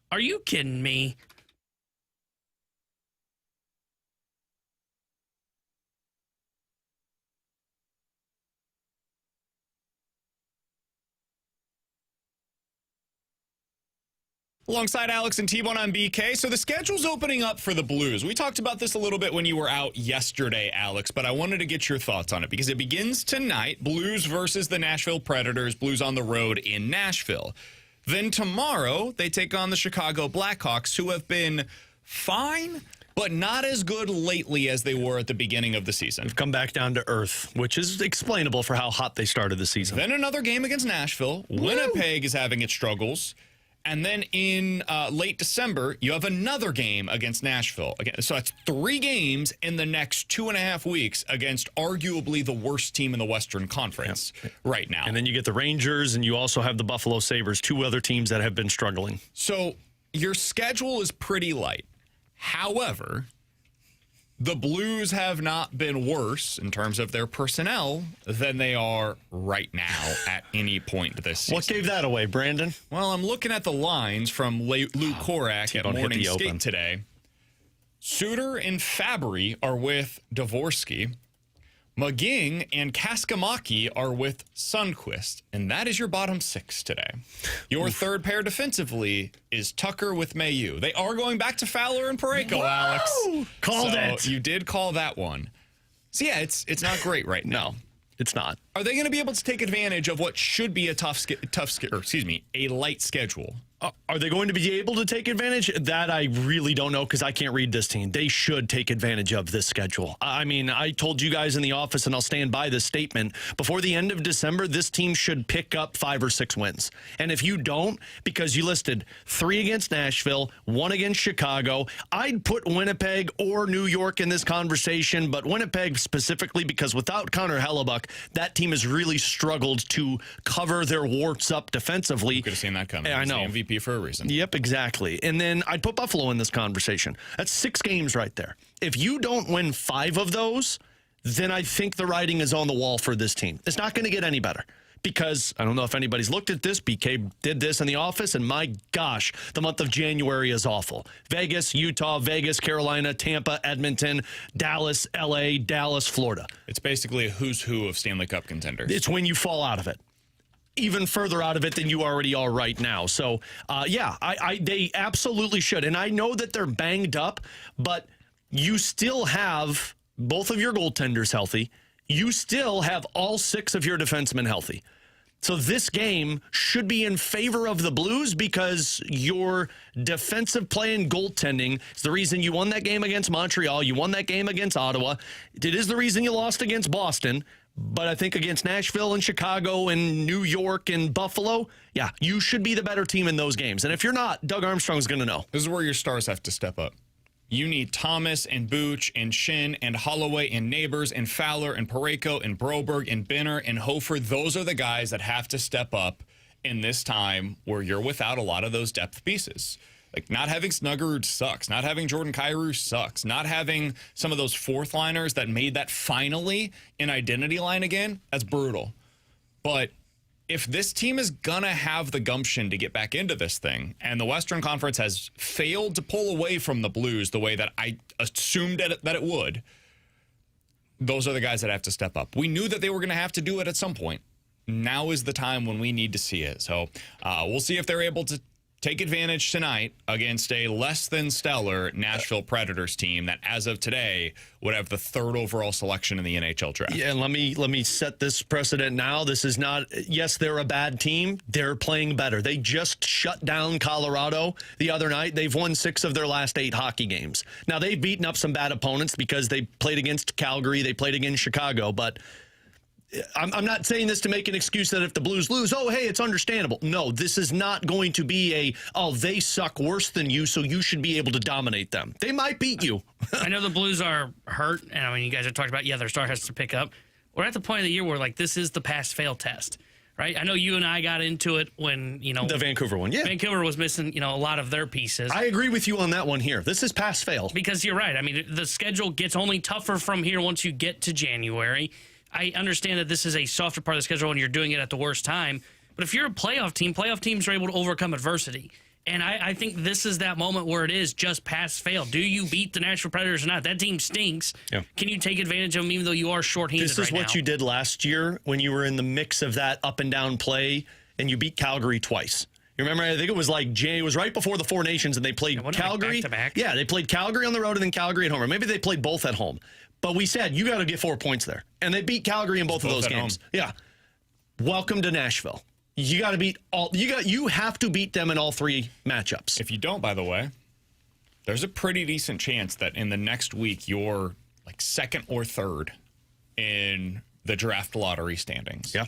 Speaker 4: Are you kidding me?
Speaker 2: Alongside Alex and T-Bone on BK. So the schedule's opening up for the Blues. We talked about this a little bit when you were out yesterday, Alex, but I wanted to get your thoughts on it because it begins tonight. Blues versus the Nashville Predators. Blues on the road in Nashville. Then tomorrow, they take on the Chicago Blackhawks, who have been fine, but not as good lately as they were at the beginning of the season.
Speaker 3: They've come back down to earth, which is explainable for how hot they started the season.
Speaker 2: Then another game against Nashville. Woo! Winnipeg is having its struggles. And then in late December, you have another game against Nashville. Again, so that's 3 games in the next 2.5 weeks against arguably the worst team in the Western Conference right now.
Speaker 3: And then you get the Rangers, and you also have the Buffalo Sabres, 2 other teams that have been struggling.
Speaker 2: So your schedule is pretty light. However, the Blues have not been worse in terms of their personnel than they are right now at any point this season.
Speaker 3: What gave that away, Brandon?
Speaker 2: Well, I'm looking at the lines from Luke Korak at Morning Skate today. Suter and Fabry are with Dvorsky. McGing and Kaskamaki are with Sundqvist. And that is your bottom 6 today. Your third pair defensively is Tucker with Mayu. They are going back to Fowler and Parayko, Alex.
Speaker 3: Called it.
Speaker 2: You did call that one. So, yeah, it's not great right now.
Speaker 3: No, it's not.
Speaker 2: Are they going to be able to take advantage of what should be a a light schedule?
Speaker 3: Are they going to be able to take advantage? That I really don't know because I can't read this team. They should take advantage of this schedule. I mean, I told you guys in the office, and I'll stand by this statement, before the end of December, this team should pick up 5 or 6 wins. And if you don't, because you listed 3 against Nashville, 1 against Chicago, I'd put Winnipeg or New York in this conversation, but Winnipeg specifically because without Connor Hellebuck, that team has really struggled to cover their warts up defensively.
Speaker 2: You could have seen that coming.
Speaker 3: I know.
Speaker 2: The MVP for a reason.
Speaker 3: Yep, exactly. And then I'd put Buffalo in this conversation. That's 6 games right there. If you don't win 5 of those, then I think the writing is on the wall for this team. It's not going to get any better because I don't know if anybody's looked at this. BK did this in the office, and my gosh, the month of January is awful. Vegas, Utah, Vegas, Carolina, Tampa, Edmonton, Dallas, LA, Dallas, Florida.
Speaker 2: It's basically a who's who of Stanley Cup contenders.
Speaker 3: It's when you fall out of it. Even further out of it than you already are right now. So, they absolutely should. And I know that they're banged up, but you still have both of your goaltenders healthy. You still have all 6 of your defensemen healthy. So this game should be in favor of the Blues because your defensive play and goaltending is the reason you won that game against Montreal. You won that game against Ottawa. It is the reason you lost against Boston. But I think against Nashville and Chicago and New York and Buffalo, yeah, you should be the better team in those games. And if you're not, Doug Armstrong's going to know.
Speaker 2: This is where your stars have to step up. You need Thomas and Booch and Shin and Holloway and Neighbors and Fowler and Parayko and Broberg and Binner and Hofer. Those are the guys that have to step up in this time where you're without a lot of those depth pieces. Like, not having Snuggerud sucks. Not having Jordan Kyrou sucks. Not having some of those 4th liners that made that finally an identity line again, that's brutal. But if this team is going to have the gumption to get back into this thing, and the Western Conference has failed to pull away from the Blues the way that I assumed that it would, those are the guys that have to step up. We knew that they were going to have to do it at some point. Now is the time when we need to see it. So we'll see if they're able to take advantage tonight against a less than stellar Nashville Predators team that, as of today, would have the 3rd overall selection in the NHL draft.
Speaker 3: Yeah, and let me set this precedent now. This is not, yes, they're a bad team. They're playing better. They just shut down Colorado the other night. They've won 6 of their last 8 hockey games. Now, they've beaten up some bad opponents because they played against Calgary, they played against Chicago, but I'm not saying this to make an excuse that if the Blues lose, oh, hey, it's understandable. No, this is not going to be they suck worse than you, so you should be able to dominate them. They might beat you.
Speaker 4: I know the Blues are hurt, and I mean, you guys have talked about, their star has to pick up. we're at the point of the year where, like, this is the pass-fail test, right? I know you and I got into it when,
Speaker 3: the Vancouver one, yeah.
Speaker 4: Vancouver was missing, a lot of their pieces.
Speaker 3: I agree with you on that one here. This is pass-fail.
Speaker 4: Because you're right. I mean, the schedule gets only tougher from here once you get to January. I understand that this is a softer part of the schedule and you're doing it at the worst time. But if you're a playoff teams are able to overcome adversity. And I think this is that moment where it is just pass-fail. Do you beat the Nashville Predators or not? That team stinks.
Speaker 3: Yeah.
Speaker 4: Can you take advantage of them even though you are shorthanded
Speaker 3: This is
Speaker 4: right
Speaker 3: what
Speaker 4: now?
Speaker 3: you did last year when you were in the mix of that up-and-down play and you beat Calgary twice. You remember, I think it was it was right before the Four Nations and they played Calgary.
Speaker 4: Back-to-back?
Speaker 3: Yeah, they played Calgary on the road and then Calgary at home. Or maybe they played both at home. But we said, you got to get 4 points there. And they beat Calgary in both of those games.
Speaker 2: Home.
Speaker 3: Yeah. Welcome to Nashville. You got to beat you have to beat them in all three matchups.
Speaker 2: If you don't, by the way, there's a pretty decent chance that in the next week you're like second or third in the draft lottery standings.
Speaker 3: Yeah.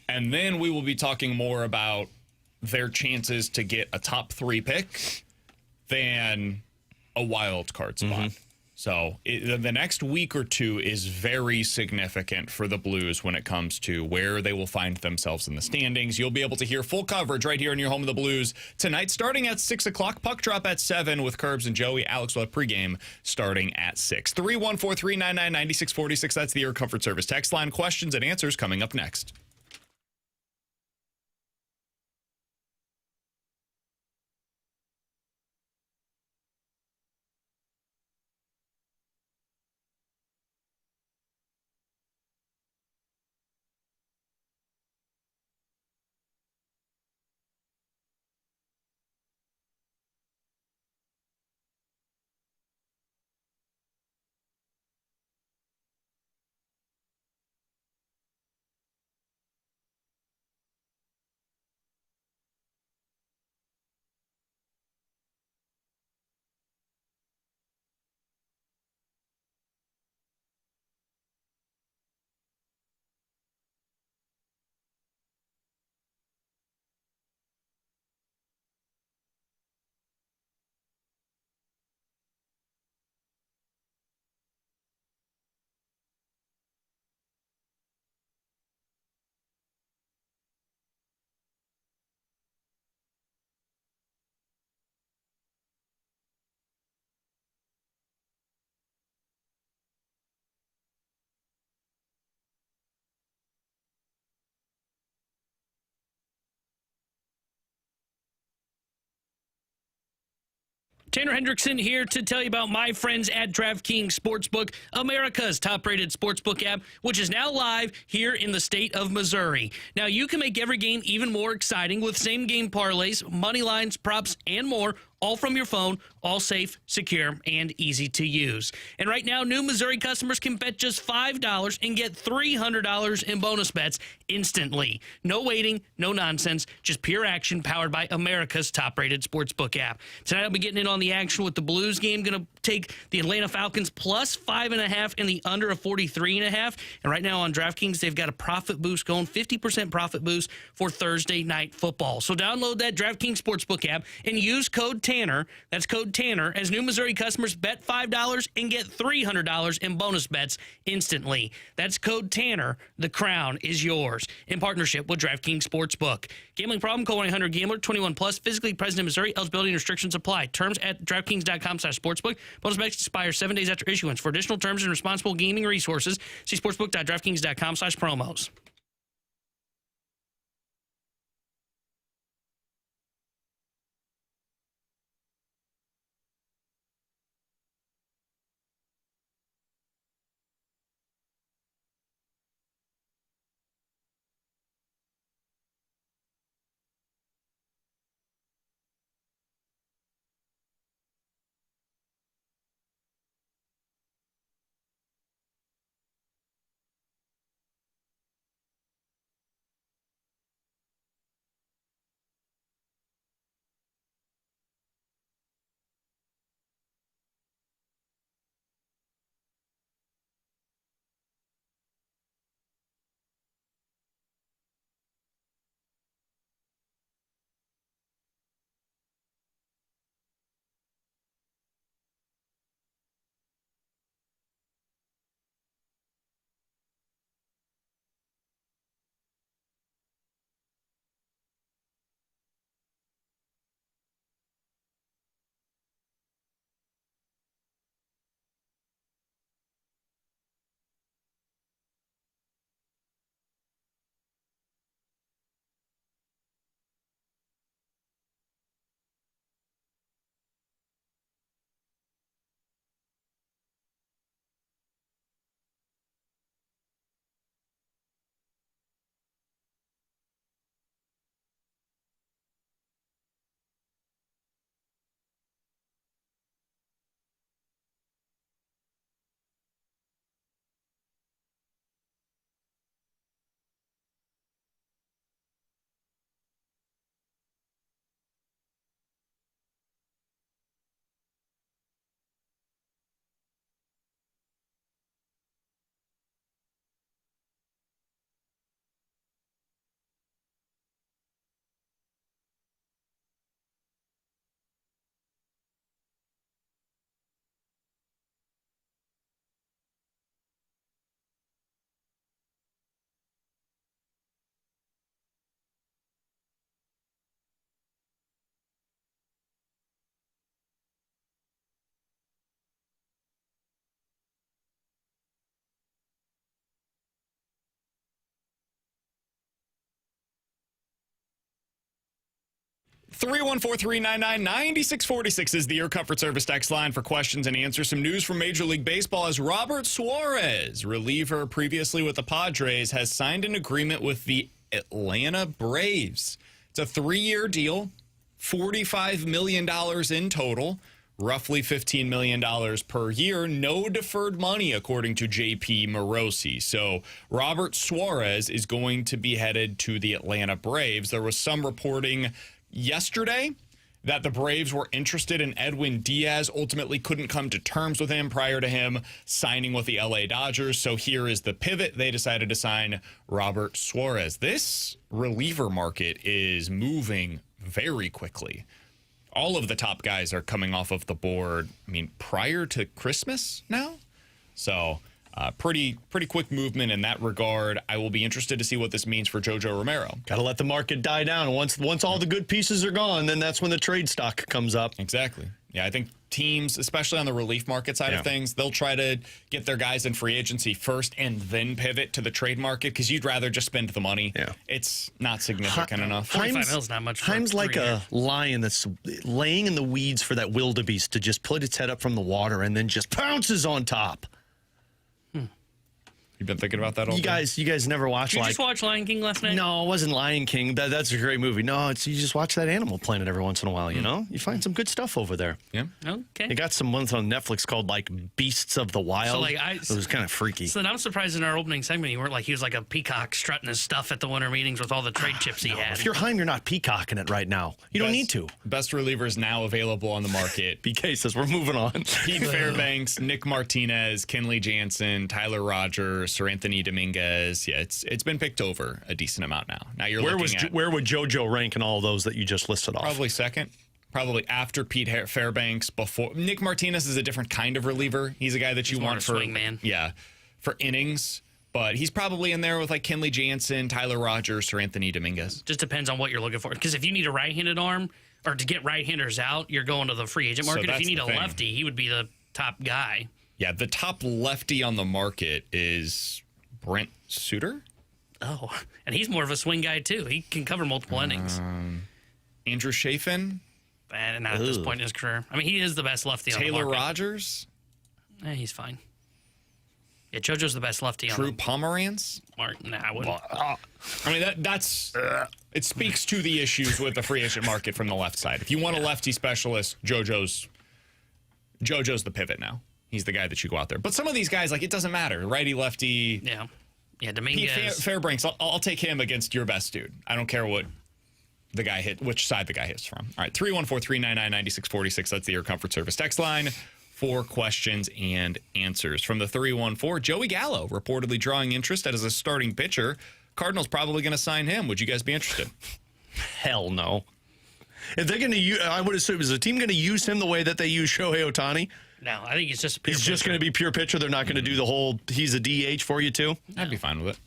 Speaker 2: And then we will be talking more about their chances to get a top 3 pick than a wild card spot.
Speaker 3: Mm-hmm.
Speaker 2: So the next week or two is very significant for the Blues when it comes to where they will find themselves in the standings. You'll be able to hear full coverage right here in your home of the Blues tonight, starting at 6 o'clock. Puck drop at 7 with Curbs and Joey. Alex will have pregame starting at 6. 314-399-9646. That's the Air Comfort Service text line. Questions and answers coming up next.
Speaker 4: Tanner Hendrickson here to tell you about my friends at DraftKings Sportsbook, America's top-rated sportsbook app, which is now live here in the state of Missouri. Now, you can make every game even more exciting with same-game parlays, money lines, props, and more, all from your phone, all safe, secure, and easy to use. And right now, new Missouri customers can bet just $5 and get $300 in bonus bets instantly. No waiting, no nonsense, just pure action powered by America's top-rated sportsbook app. Tonight, I'll be getting in on the action with the Blues game. Going to take the Atlanta Falcons plus 5.5 in the under of 43.5. And right now on DraftKings, they've got a profit boost going, 50% profit boost for Thursday night football. So download that DraftKings Sportsbook app and use code Tanner. That's code Tanner as new Missouri customers bet $5 and get $300 in bonus bets instantly. That's code Tanner. The crown is yours in partnership with DraftKings Sportsbook. Gambling problem? Call 1-800-GAMBLER. 21 plus. Physically present in Missouri. Eligibility and restrictions apply. Terms at DraftKings.com/sportsbook. Bonus bets expire 7 days after issuance. For additional terms and responsible gaming resources, see sportsbook.draftkings.com/promos.
Speaker 2: 314-399-9646 is the Your Comfort Service text line for questions and answers. Some news from Major League Baseball as Robert Suarez, reliever previously with the Padres, has signed an agreement with the Atlanta Braves. It's a 3-year deal, $45 million in total, roughly $15 million per year. No deferred money, according to JP Morosi. So Robert Suarez is going to be headed to the Atlanta Braves. There was some reporting yesterday that the Braves were interested in Edwin Diaz, ultimately couldn't come to terms with him prior to him signing with the LA Dodgers. So here is the pivot. They decided to sign Robert Suarez. This reliever market is moving very quickly. All of the top guys are coming off of the board, I mean, prior to Christmas now. So pretty quick movement in that regard. I will be interested to see what this means for Jojo Romero.
Speaker 3: Got to let the market die down. Once all the good pieces are gone, then that's when the trade stock comes up.
Speaker 2: Exactly. Yeah, I think teams, especially on the relief market side of things, they'll try to get their guys in free agency first and then pivot to the trade market because you'd rather just spend the money.
Speaker 3: Yeah.
Speaker 2: It's not significant enough.
Speaker 4: 45 mil is not much.
Speaker 3: Time's like a lion that's laying in the weeds for that wildebeest to just put its head up from the water and then just pounces on top.
Speaker 2: You've been thinking about that all day?
Speaker 3: You guys never watched
Speaker 4: Did you just watch Lion King last night?
Speaker 3: No, it wasn't Lion King. That's a great movie. No, you just watch that Animal Planet every once in a while, you know? You find some good stuff over there.
Speaker 2: Yeah.
Speaker 4: Okay.
Speaker 3: They got some ones on Netflix called like Beasts of the Wild.
Speaker 4: So, like,
Speaker 3: it was kind of freaky.
Speaker 4: So then I'm surprised in our opening segment he was like a peacock strutting his stuff at the winter meetings with all the trade chips he had.
Speaker 3: If you're Heim, you're not peacocking it right now. You don't need to.
Speaker 2: Best relievers now available on the market.
Speaker 3: BK says we're moving on.
Speaker 2: Pete Fairbanks, Nick Martinez, Kenley Jansen, Tyler Rogers, Sir Anthony Dominguez. Yeah, it's been picked over a decent amount now. Now you're
Speaker 3: where would JoJo rank in all of those that you just listed off?
Speaker 2: Probably second. Probably after Pete Fairbanks. Before Nick Martinez is a different kind of reliever. He's a guy that you want for
Speaker 4: swing man.
Speaker 2: Yeah, for innings. But he's probably in there with like Kenley Jansen, Tyler Rogers, Sir Anthony Dominguez.
Speaker 4: Just depends on what you're looking for. Because if you need a right-handed arm or to get right-handers out, you're going to the free agent market. If you need a lefty, he would be the top guy.
Speaker 2: Yeah, the top lefty on the market is Brent Suter.
Speaker 4: Oh, and he's more of a swing guy, too. He can cover multiple innings.
Speaker 2: Andrew Chafin.
Speaker 4: And not at this point in his career. I mean, he is the best lefty on the market.
Speaker 2: Taylor Rogers.
Speaker 4: He's fine. Yeah, JoJo's the best lefty
Speaker 2: Drew
Speaker 4: on the
Speaker 2: Pomeranz.
Speaker 4: market. Nah, I wouldn't.
Speaker 2: I mean, that's it speaks to the issues with the free agent market from the left side. If you want a lefty specialist, JoJo's the pivot now. He's the guy that you go out there. But some of these guys, like, it doesn't matter. Righty, lefty.
Speaker 4: Yeah, Dominguez.
Speaker 2: Pete Fairbanks, I'll take him against your best dude. I don't care what the guy which side the guy hits from. All right, 314-399-9646. That's the Your Comfort Service text line for questions and answers. From the 314, Joey Gallo reportedly drawing interest as a starting pitcher. Cardinals probably going to sign him. Would you guys be interested?
Speaker 3: Hell no. If they're going to, I would assume, is the team going to use him the way that they use Shohei Ohtani?
Speaker 4: No, I think it's just
Speaker 3: He's just going to be pure pitcher. They're not going to do the whole, he's a DH for you too?
Speaker 2: I'd be fine with it.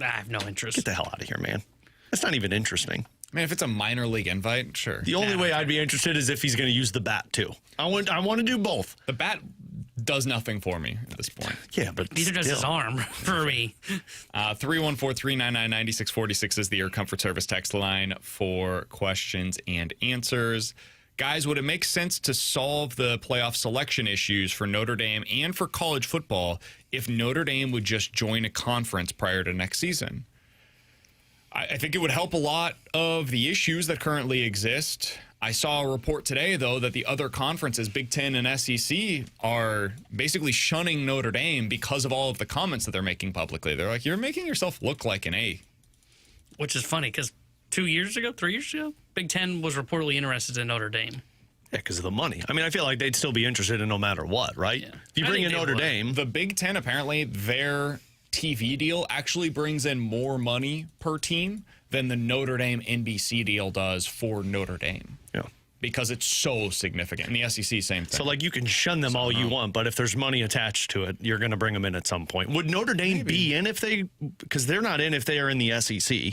Speaker 4: I have no interest.
Speaker 3: Get the hell out of here, man. That's not even interesting.
Speaker 2: I mean, if it's a minor league invite, sure.
Speaker 3: The only way I'd be interested is if he's going to use the bat too. I want to do both.
Speaker 2: The bat does nothing for me at this point.
Speaker 3: Yeah, but
Speaker 4: Neither does his arm for me.
Speaker 2: 314-399-9646 is the Your Comfort Service text line for questions and answers. Guys, would it make sense to solve the playoff selection issues for Notre Dame and for college football if Notre Dame would just join a conference prior to next season? I think it would help a lot of the issues that currently exist. I saw a report today, though, that the other conferences, Big Ten and SEC, are basically shunning Notre Dame because of all of the comments that they're making publicly. They're like, you're making yourself look like an A.
Speaker 4: Which is funny because 3 years ago, Big Ten was reportedly interested in Notre Dame.
Speaker 3: Yeah, because of the money. I mean, I feel like they'd still be interested in no matter what, right? Yeah. If you bring in Notre Dame.
Speaker 2: The Big Ten, apparently, their TV deal actually brings in more money per team than the Notre Dame NBC deal does for Notre Dame.
Speaker 3: Yeah.
Speaker 2: Because it's so significant. And the SEC, same thing.
Speaker 3: So, like, you can shun them all you want, but if there's money attached to it, you're going to bring them in at some point. Would Notre Dame be in because they're not in if they are in the SEC?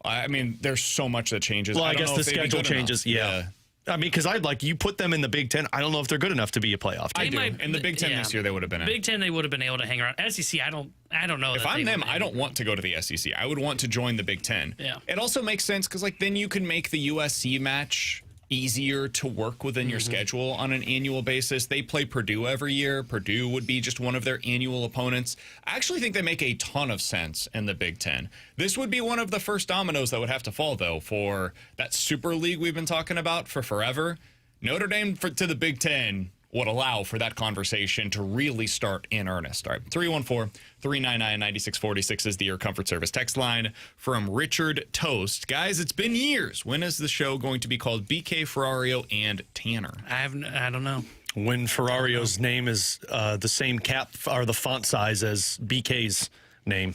Speaker 2: I mean, there's so much that changes.
Speaker 3: Well, I guess the schedule changes. Yeah. I mean, because I'd like you put them in the Big Ten. I don't know if they're good enough to be a playoff team.
Speaker 2: I do. In the Big Ten this year, they would have been in.
Speaker 4: Big Ten, they would have been able to hang around. SEC, I don't know.
Speaker 2: If I'm them, I don't want to go to the SEC. I would want to join the Big Ten.
Speaker 4: Yeah.
Speaker 2: It also makes sense because then you can make the USC match easier to work within your schedule on an annual basis. They play Purdue every year. Purdue would be just one of their annual opponents. I actually think they make a ton of sense in the Big Ten. This would be one of the first dominoes that would have to fall, though, for that Super League we've been talking about for forever. Notre Dame to the Big Ten would allow for that conversation to really start in earnest. All right, 314-399-9646 is the Your Comfort Service text line from Richard Toast. Guys, it's been years. When is the show going to be called BK, Ferrario, and Tanner?
Speaker 4: I don't know.
Speaker 3: When Ferrario's name is the same cap or the font size as BK's name.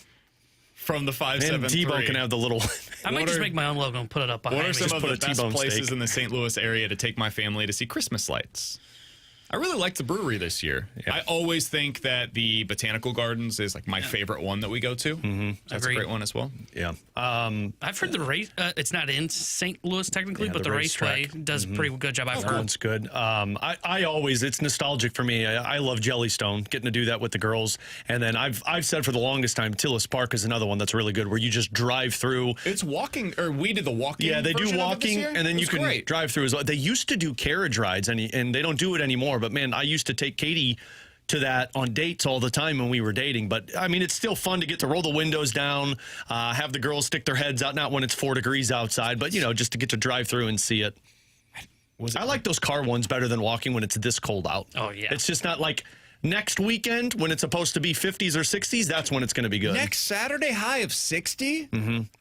Speaker 2: From the 573.
Speaker 3: And T-Bone can have the little...
Speaker 4: I might just make my own logo and put it up behind me.
Speaker 2: What are some of the best
Speaker 3: T-bone
Speaker 2: places
Speaker 3: steak
Speaker 2: in the St. Louis area to take my family to see Christmas lights? I really liked the brewery this year. Yeah. I always think that the Botanical Gardens is my favorite one that we go to. That's
Speaker 4: Agreed.
Speaker 2: a great one as well.
Speaker 3: Yeah.
Speaker 4: I've heard the race. It's not in St. Louis technically, but the Raceway does a pretty good job. I've heard.
Speaker 3: That's good. I always, it's nostalgic for me. I love Jellystone, getting to do that with the girls. And then I've said for the longest time, Tillis Park is another one that's really good, where you just drive through.
Speaker 2: It's walking, or we did the walking.
Speaker 3: Yeah, they do walking, and then you can drive through as well. They used to do carriage rides, and they don't do it anymore. But man, I used to take Katie to that on dates all the time when we were dating. But I mean, it's still fun to get to roll the windows down, have the girls stick their heads out, not when it's 4 degrees outside, but just to get to drive through and see it. I like those car ones better than walking when it's this cold out.
Speaker 4: Oh, yeah.
Speaker 3: It's just not like next weekend when it's supposed to be 50s or 60s. That's when it's going to be good.
Speaker 2: Next Saturday, high of 60?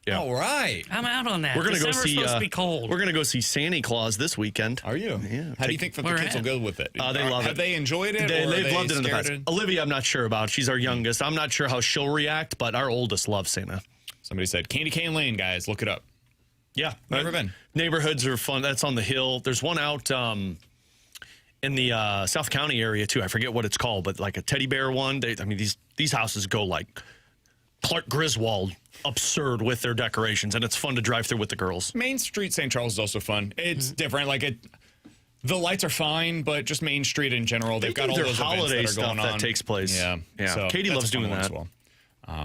Speaker 3: Yeah.
Speaker 2: All right.
Speaker 4: I'm out on that.
Speaker 3: We're going to go see.
Speaker 4: Supposed to be cold.
Speaker 3: We're going to go see Santa Claus this weekend.
Speaker 2: Are you?
Speaker 3: Yeah.
Speaker 2: How do you think that the kids will go with it?
Speaker 3: They love it.
Speaker 2: Have they enjoyed it?
Speaker 3: They've loved it in the past. Olivia, I'm not sure about. She's our youngest. I'm not sure how she'll react, but our oldest loves Santa.
Speaker 2: Somebody said Candy Cane Lane, guys. Look it up.
Speaker 3: Yeah.
Speaker 2: Never been. Neighborhoods
Speaker 3: are fun. That's on the hill. There's one out in the South County area, too. I forget what it's called, but like a teddy bear one. These houses go like Clark Griswold absurd with their decorations, and it's fun to drive through with the girls.
Speaker 2: Main Street St. Charles is also fun. It's different. The lights are fine, but just Main Street in general, they've got all those
Speaker 3: holiday
Speaker 2: events that are
Speaker 3: stuff
Speaker 2: going on.
Speaker 3: that takes place.
Speaker 2: Yeah.
Speaker 3: So Katie loves doing that.
Speaker 2: As well.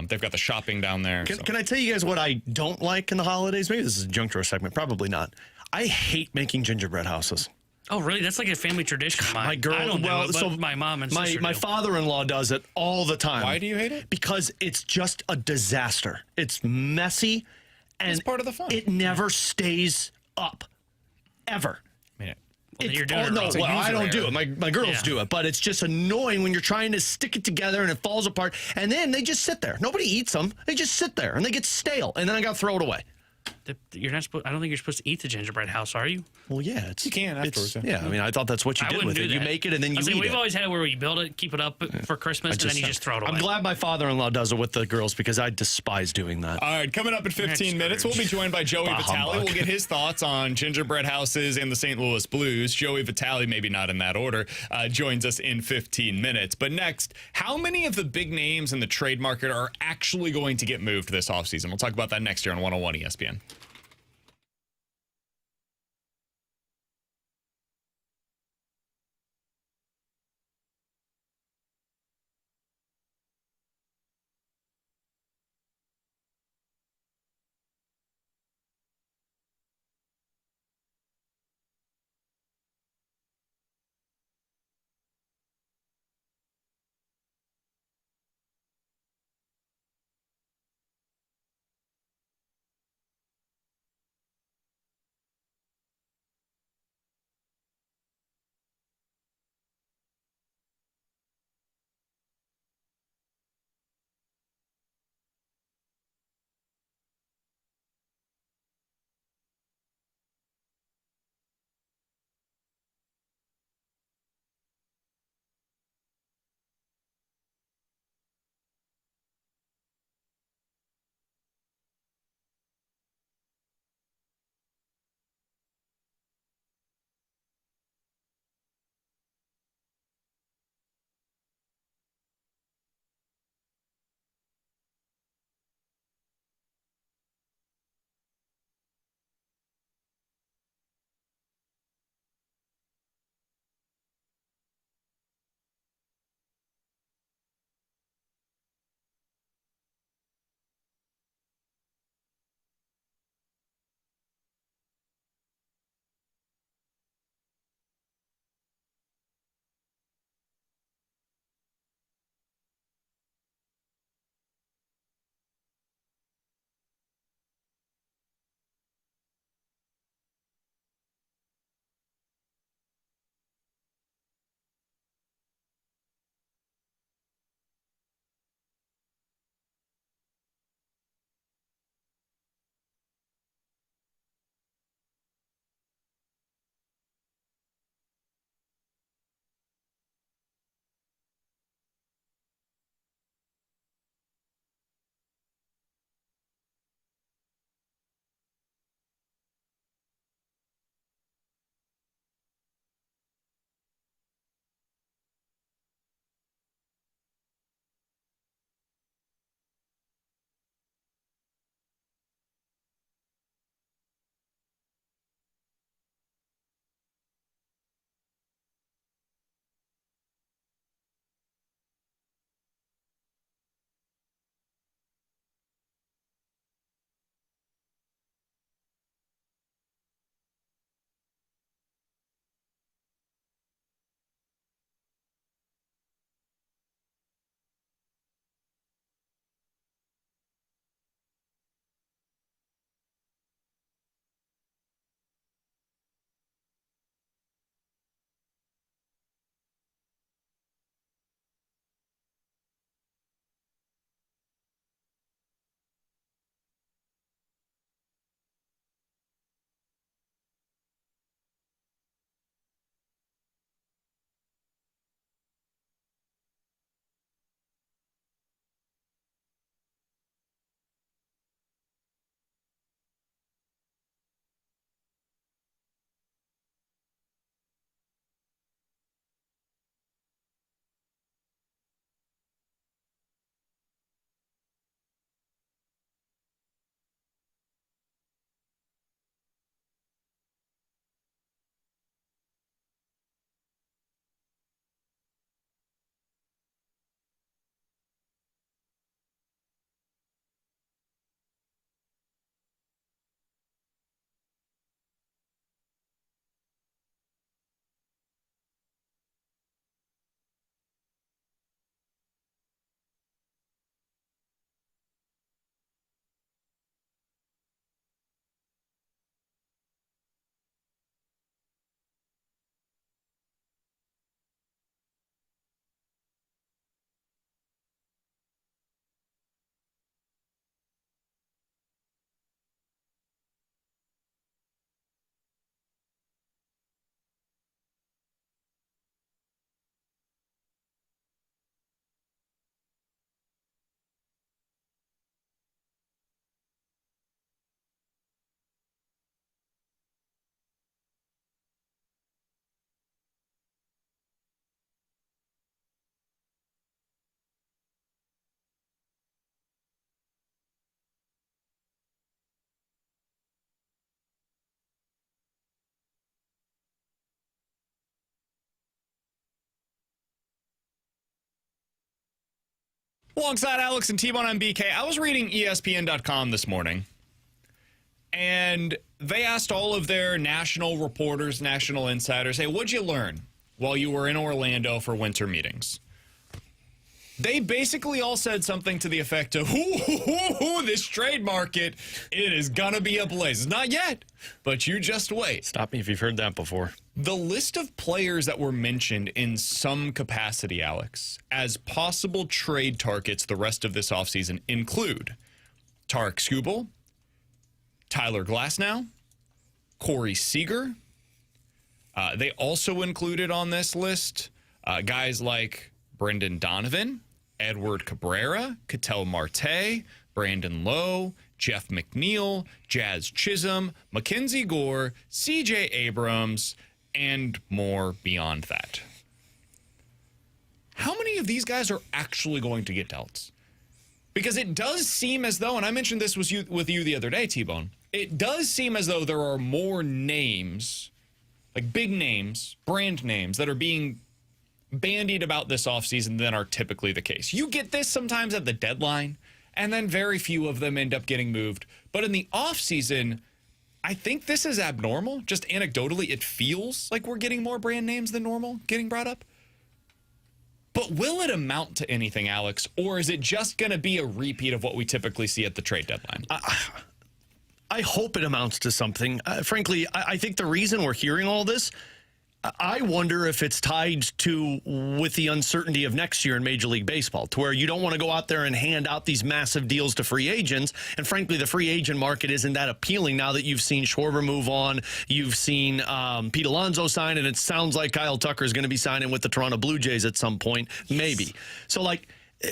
Speaker 2: They've got the shopping down there.
Speaker 3: Can I tell you guys what I don't like in the holidays? Maybe this is a junk drawer segment. Probably not. I hate making gingerbread houses.
Speaker 4: Oh, really? That's like a family tradition of mine.
Speaker 3: My girl,
Speaker 4: I don't do it, but my mom and sister
Speaker 3: my
Speaker 4: do.
Speaker 3: father-in-law does it all the time.
Speaker 2: Why do you hate it?
Speaker 3: Because it's just a disaster. It's messy, and
Speaker 2: it's part of the fun.
Speaker 3: It never stays up, ever.
Speaker 4: Well, you're doing it wrong.
Speaker 3: Well, I don't do it. My girls do it, but it's just annoying when you're trying to stick it together and it falls apart, and then they just sit there. Nobody eats them. They just sit there, and they get stale, and then I got to throw it away.
Speaker 4: You're not supposed. I don't think you're supposed to eat the gingerbread house, are you?
Speaker 3: Well, yeah,
Speaker 2: you can afterwards.
Speaker 3: Yeah, I mean, I thought that's what you did with it. You make it and then you eat it.
Speaker 4: We've always had it where we build it, keep it up for Christmas, and then you just throw it away.
Speaker 3: I'm glad my father-in-law does it with the girls because I despise doing that.
Speaker 2: All right, coming up in 15 minutes, we'll be joined by Joey Vitale. We'll get his thoughts on gingerbread houses and the St. Louis Blues. Joey Vitale, maybe not in that order, joins us in 15 minutes. But next, how many of the big names in the trade market are actually going to get moved this offseason? We'll talk about that next year on 101 ESPN. Alongside Alex and T-Bone, I'm BK. I was reading ESPN.com this morning, and they asked all of their national reporters, national insiders, hey, what'd you learn while you were in Orlando for winter meetings? They basically all said something to the effect of, this trade market, it is going to be ablaze. Not yet, but you just wait.
Speaker 3: Stop me if you've heard that before.
Speaker 2: The list of players that were mentioned in some capacity, Alex, as possible trade targets the rest of this offseason include Tarek Skubal, Tyler Glasnow, Corey Seager. They also included on this list guys like Brendan Donovan, Edward Cabrera, Ketel Marte, Brandon Lowe, Jeff McNeil, Jazz Chisholm, Mackenzie Gore, C.J. Abrams, and more beyond that. How many of these guys are actually going to get dealt? Because it does seem as though, and I mentioned this with you the other day, T-Bone, it does seem as though there are more names, like big names, brand names, that are being bandied about this offseason than are typically the case. You get this sometimes at the deadline, and then very few of them end up getting moved. But in the offseason, I think this is abnormal. Just anecdotally, it feels like we're getting more brand names than normal getting brought up. But will it amount to anything, Alex, or is it just going to be a repeat of what we typically see at the trade deadline?
Speaker 3: I hope it amounts to something. Frankly, I think the reason we're hearing all this, I wonder if it's tied to with the uncertainty of next year in Major League Baseball, to where you don't want to go out there and hand out these massive deals to free agents. And frankly, the free agent market isn't that appealing now that you've seen Schwarber move on. You've seen Pete Alonso sign, and it sounds like Kyle Tucker is going to be signing with the Toronto Blue Jays at some point, maybe. So, like,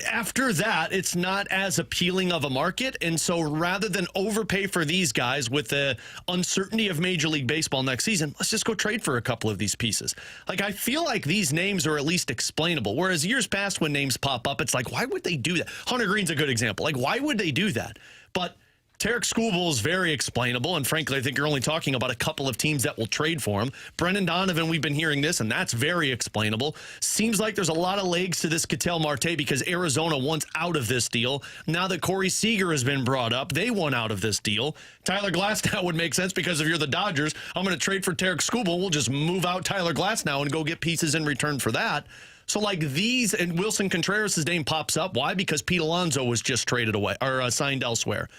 Speaker 3: after that, it's not as appealing of a market. And so rather than overpay for these guys with the uncertainty of Major League Baseball next season, let's just go trade for a couple of these pieces. Like, I feel like these names are at least explainable. Whereas years past when names pop up, it's like, why would they do that? Hunter Green's a good example. Like, why would they do that? But Tarek Skubal is very explainable, and frankly, I think you're only talking about a couple of teams that will trade for him. Brendan Donovan, we've been hearing this, and that's very explainable. Seems like there's a lot of legs to this Ketel Marte because Arizona wants out of this deal. Now that Corey Seager has been brought up, they want out of this deal. Tyler Glasnow would make sense because if you're the Dodgers, I'm going to trade for Tarek Skubal. We'll just move out Tyler Glasnow and go get pieces in return for that. So like these, and Wilson Contreras' name pops up. Why? Because Pete Alonso was just traded away or signed elsewhere.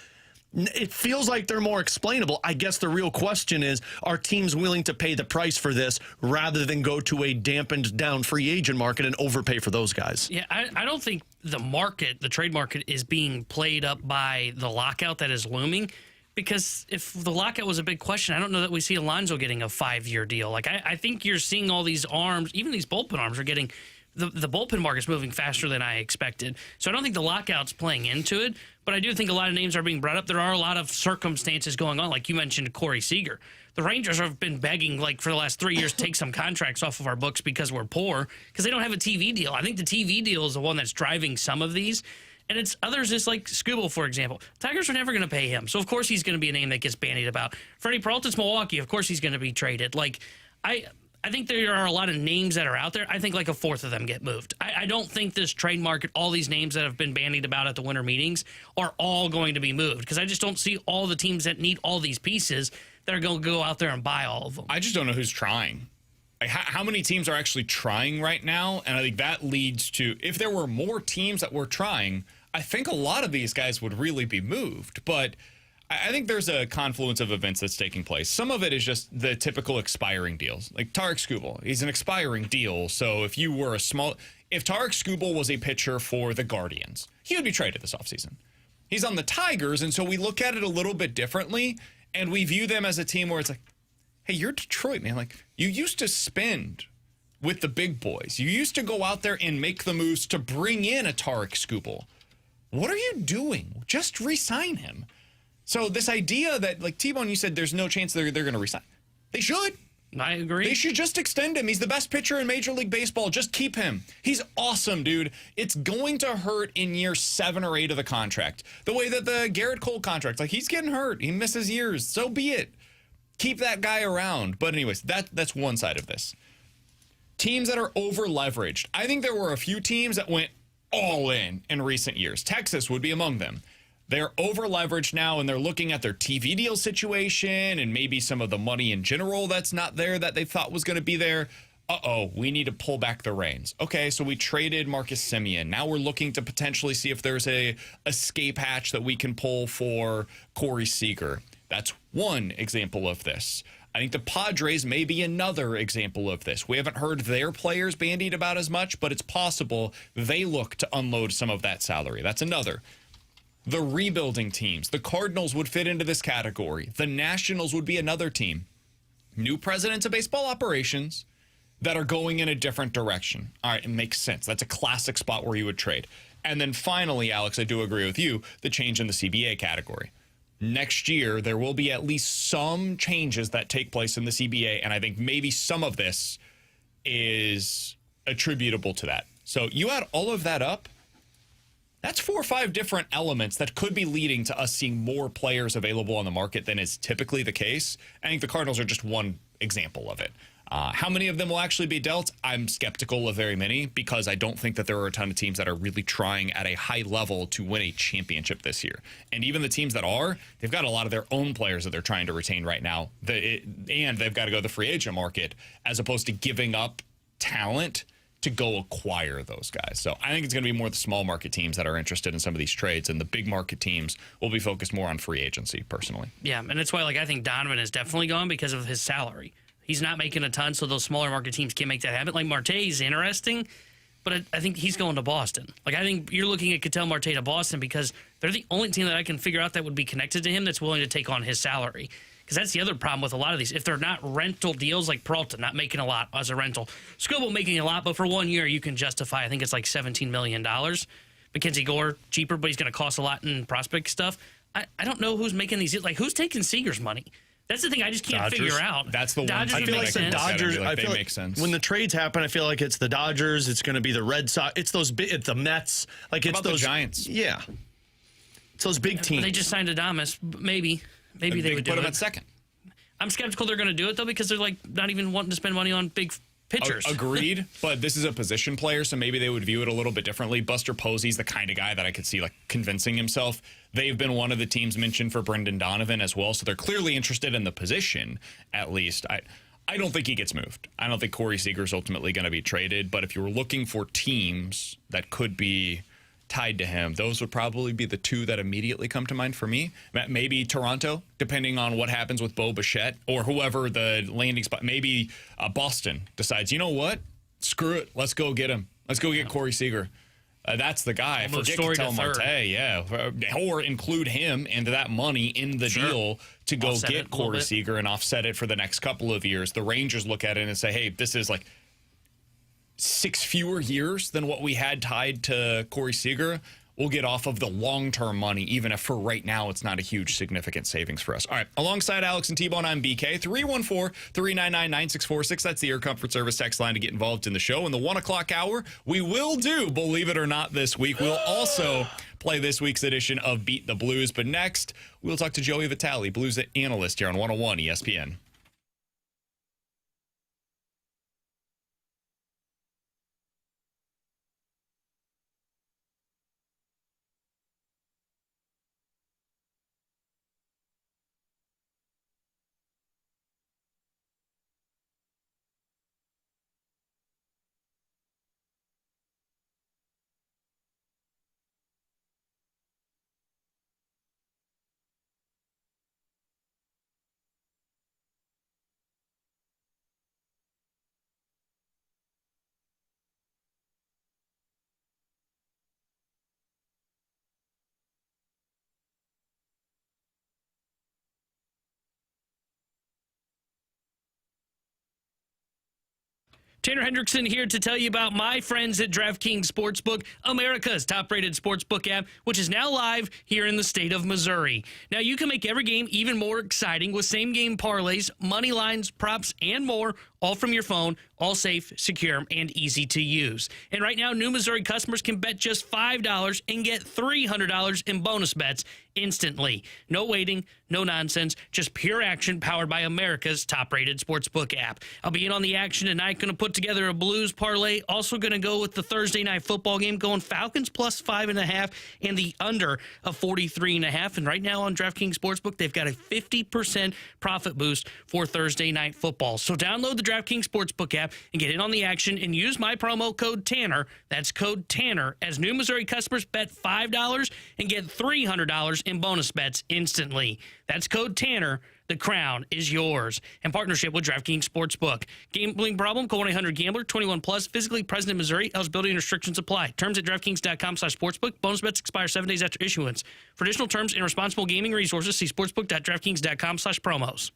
Speaker 3: It feels like they're more explainable. I guess the real question is, are teams willing to pay the price for this rather than go to a dampened down free agent market and overpay for those guys?
Speaker 4: Yeah, I don't think the market, the trade market, is being played up by the lockout that is looming. Because if the lockout was a big question, I don't know that we see Alonso getting a 5-year deal. Like, I think you're seeing all these arms, even these bullpen arms are getting... The bullpen market's moving faster than I expected. So I don't think the lockout's playing into it, but I do think a lot of names are being brought up. There are a lot of circumstances going on, like you mentioned Corey Seager. The Rangers have been begging, like, for the last 3 years, take some contracts off of our books because we're poor, because they don't have a TV deal. I think the TV deal is the one that's driving some of these. And it's others, just like Skubal, for example. Tigers are never going to pay him, so of course he's going to be a name that gets bandied about. Freddie Peralta's Milwaukee, of course he's going to be traded. Like, I think there are a lot of names that are out there. I think like a fourth of them get moved. I don't think this trade market, all these names that have been bandied about at the winter meetings, are all going to be moved, because I just don't see all the teams that need all these pieces that are going to go out there and buy all of them.
Speaker 2: I just don't know who's trying. Like, how many teams are actually trying right now? And I think that leads to, if there were more teams that were trying, I think a lot of these guys would really be moved. But I think there's a confluence of events that's taking place. Some of it is just the typical expiring deals. Like Tarek Skubal, he's an expiring deal. So if Tarek Skubal was a pitcher for the Guardians, he would be traded this offseason. He's on the Tigers, and so we look at it a little bit differently, and we view them as a team where it's like, hey, you're Detroit, man. Like, you used to spend with the big boys. You used to go out there and make the moves to bring in a Tarek Skubal. What are you doing? Just re-sign him. So this idea that, like, T-Bone, you said there's no chance they're going to resign. They should.
Speaker 4: I agree.
Speaker 2: They should just extend him. He's the best pitcher in Major League Baseball. Just keep him. He's awesome, dude. It's going to hurt in year 7 or 8 of the contract. The way that the Garrett Cole contract, like, he's getting hurt. He misses years. So be it. Keep that guy around. But anyways, that's one side of this. Teams that are over-leveraged. I think there were a few teams that went all in recent years. Texas would be among them. They're over-leveraged now, and they're looking at their TV deal situation and maybe some of the money in general that's not there that they thought was going to be there. We need to pull back the reins. Okay, so we traded Marcus Semien. Now we're looking to potentially see if there's a escape hatch that we can pull for Corey Seager. That's one example of this. I think the Padres may be another example of this. We haven't heard their players bandied about as much, but it's possible they look to unload some of that salary. That's another. The rebuilding teams, the Cardinals would fit into this category. The Nationals would be another team. New presidents of baseball operations that are going in a different direction. All right, it makes sense. That's a classic spot where you would trade. And then finally, Alex, I do agree with you, the change in the CBA category. Next year, there will be at least some changes that take place in the CBA, and I think maybe some of this is attributable to that. So you add all of that up, that's 4 or 5 different elements that could be leading to us seeing more players available on the market than is typically the case. I think the Cardinals are just one example of it. How many of them will actually be dealt? I'm skeptical of very many because I don't think that there are a ton of teams that are really trying at a high level to win a championship this year. And even the teams that are, they've got a lot of their own players that they're trying to retain right now. And they've got to go to the free agent market as opposed to giving up talent to go acquire those guys. So I think it's going to be more the small market teams that are interested in some of these trades, and the big market teams will be focused more on free agency, personally.
Speaker 4: Yeah, and that's why I think Donovan is definitely gone because of his salary. He's not making a ton, so those smaller market teams can't make that happen. Like Marte is interesting, but I think he's going to Boston. I think you're looking at Ketel Marte to Boston because they're the only team that I can figure out that would be connected to him that's willing to take on his salary. Because that's the other problem with a lot of these. If they're not rental deals, like Peralta not making a lot as a rental, Scobo making a lot, but for 1 year you can justify, I think it's like $17 million. Mackenzie Gore, cheaper, but he's going to cost a lot in prospect stuff. I don't know who's making these. Who's taking Seager's money? That's the thing I just can't figure out.
Speaker 2: That's the one.
Speaker 4: Dodgers
Speaker 3: I feel like the Dodgers.
Speaker 2: I feel like make sense.
Speaker 3: When the trades happen, I feel like it's the Dodgers. It's going to be the Red Sox. It's the Mets. It's those
Speaker 2: the Giants.
Speaker 3: Yeah, it's those big teams.
Speaker 4: They just signed Adames. Maybe they would do
Speaker 2: put him
Speaker 4: it.
Speaker 2: at second.
Speaker 4: I'm skeptical they're going to do it though because they're not even wanting to spend money on big pitchers.
Speaker 2: Agreed, but this is a position player, so maybe they would view it a little bit differently. Buster Posey's the kind of guy that I could see convincing himself. They've been one of the teams mentioned for Brendan Donovan as well, so they're clearly interested in the position, at least. I don't think he gets moved. I don't think Corey Seager's ultimately going to be traded, but if you were looking for teams that could be tied to him, those would probably be the two that immediately come to mind for me. Maybe Toronto, depending on what happens with Bo Bichette or whoever the landing spot. Maybe Boston decides, you know what? Screw it. Let's go get him. Let's go get Corey Seager. That's the guy. Forget Ketel Marte, yeah. Or include him into that money in the deal to go get Corey Seager and offset it for the next couple of years. The Rangers look at it and say, hey, this is 6 fewer years than what we had tied to Corey Seager. We'll get off of the long-term money, even if for right now it's not a huge significant savings for us. All right, alongside Alex and T-Bone, I'm BK. 314-399-9646. That's the Air Comfort Service text line to get involved in the show. In the 1 o'clock hour, we will do Believe It or Not this week. We'll also play this week's edition of Beat the Blues. But next, we'll talk to Joey Vitale, Blues analyst here on 101 ESPN.
Speaker 4: Tanner Hendrickson here to tell you about my friends at DraftKings Sportsbook, America's top-rated sportsbook app, which is now live here in the state of Missouri. Now, you can make every game even more exciting with same-game parlays, money lines, props, and more, all from your phone, All safe, secure, and easy to use. And right now, new Missouri customers can bet just $5 and get $300 in bonus bets instantly. No waiting, no nonsense, just pure action powered by America's top-rated sportsbook app. I'll be in on the action tonight, going to put together a Blues parlay. Also going to go with the Thursday night football game, going Falcons plus 5.5 and the under of 43.5. And right now on DraftKings Sportsbook, they've got a 50% profit boost for Thursday night football. So download the DraftKings Sportsbook app and get in on the action and use my promo code Tanner. That's code Tanner as new Missouri customers bet $5 and get $300 in bonus bets instantly. That's code Tanner. The crown is yours. In partnership with DraftKings Sportsbook. Gambling problem? Call 1-800-GAMBLER. 21 plus. Physically present in Missouri. Eligibility and restrictions apply. Terms at DraftKings.com/sportsbook. Bonus bets expire 7 days after issuance. For additional terms and responsible gaming resources, see sportsbook.draftkings.com/promos.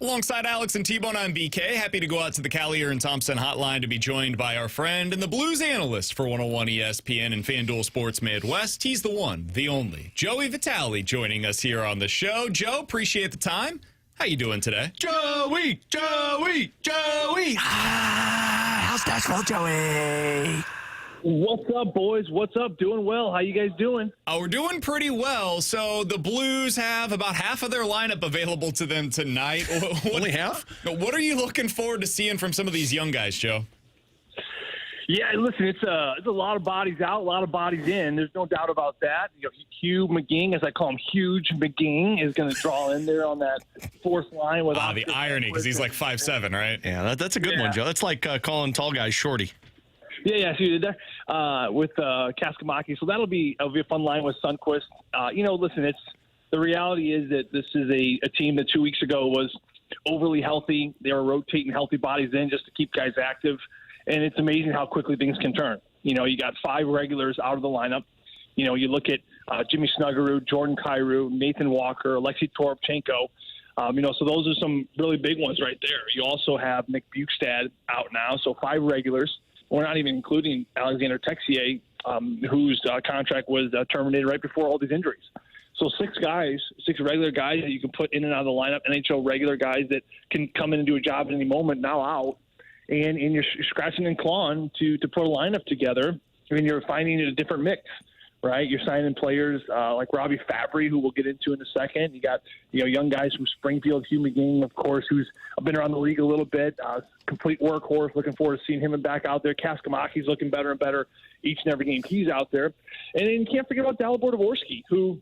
Speaker 2: Alongside Alex and T-Bone, I'm BK. Happy to go out to the Callier and Thompson hotline to be joined by our friend and the Blues analyst for 101 ESPN and FanDuel Sports Midwest. He's the one, the only, Joey Vitale, joining us here on the show. Joe, appreciate the time. How you doing today?
Speaker 3: Joey! How's that for Joey?
Speaker 5: What's up, boys? What's up? Doing well. How you guys doing?
Speaker 2: We're doing pretty well. So the Blues have about half of their lineup available to them tonight.
Speaker 3: Only half?
Speaker 2: What are you looking forward to seeing from some of these young guys, Joe?
Speaker 5: Yeah, listen, it's a lot of bodies out, a lot of bodies in. There's no doubt about that. You know, Hugh McGing, as I call him, Huge McGing, is going to draw in there on that fourth line with
Speaker 2: the irony, because he's like 5'7", right?
Speaker 3: Yeah, that's a good one, Joe. That's like calling tall guys shorty.
Speaker 5: Yeah, so you did that with Kaskamaki. So that'll be a fun line with Sundqvist. Listen, the reality is that this is a team that 2 weeks ago was overly healthy. They were rotating healthy bodies in just to keep guys active. And it's amazing how quickly things can turn. You know, you got 5 regulars out of the lineup. You know, you look at Jimmy Snuggerud, Jordan Kyrou, Nathan Walker, Alexei Toropchenko. So those are some really big ones right there. You also have Nick Bukestad out now, so 5 regulars. We're not even including Alexander Texier, whose contract was terminated right before all these injuries. So 6 regular guys that you can put in and out of the lineup, NHL regular guys that can come in and do a job at any moment, now out. And you're scratching and clawing to put a lineup together, and you're finding a different mix, right? You're signing players like Robbie Fabry, who we'll get into in a second. You got young guys from Springfield, Hugh McGing, of course, who's been around the league a little bit, complete workhorse. Looking forward to seeing him back out there. Kaskamaki's looking better and better each and every game he's out there. And then you can't forget about Dalibor Dvorsky, who,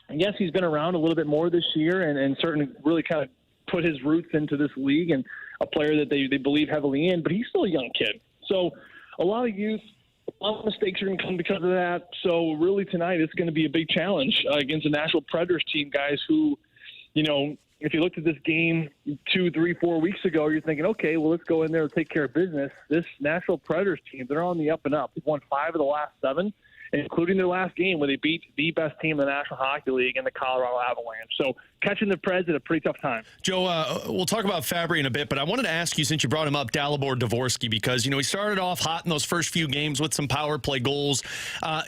Speaker 5: yes, he's been around a little bit more this year and certainly really kind of put his roots into this league and a player that they believe heavily in, but he's still a young kid. So a lot of youth, a lot of mistakes are going to come because of that. So really tonight it's going to be a big challenge against the Nashville Predators team, guys who, if you looked at this game 2, 3, 4 weeks ago, you're thinking, okay, well, let's go in there and take care of business. This Nashville Predators team, they're on the up and up. They've won 5 of the last 7. Including their last game where they beat the best team in the National Hockey League in the Colorado Avalanche. So catching the Preds at a pretty tough time.
Speaker 3: Joe, we'll talk about Fabry in a bit, but I wanted to ask you, since you brought him up, Dalibor Dvorsky, because, he started off hot in those first few games with some power play goals. I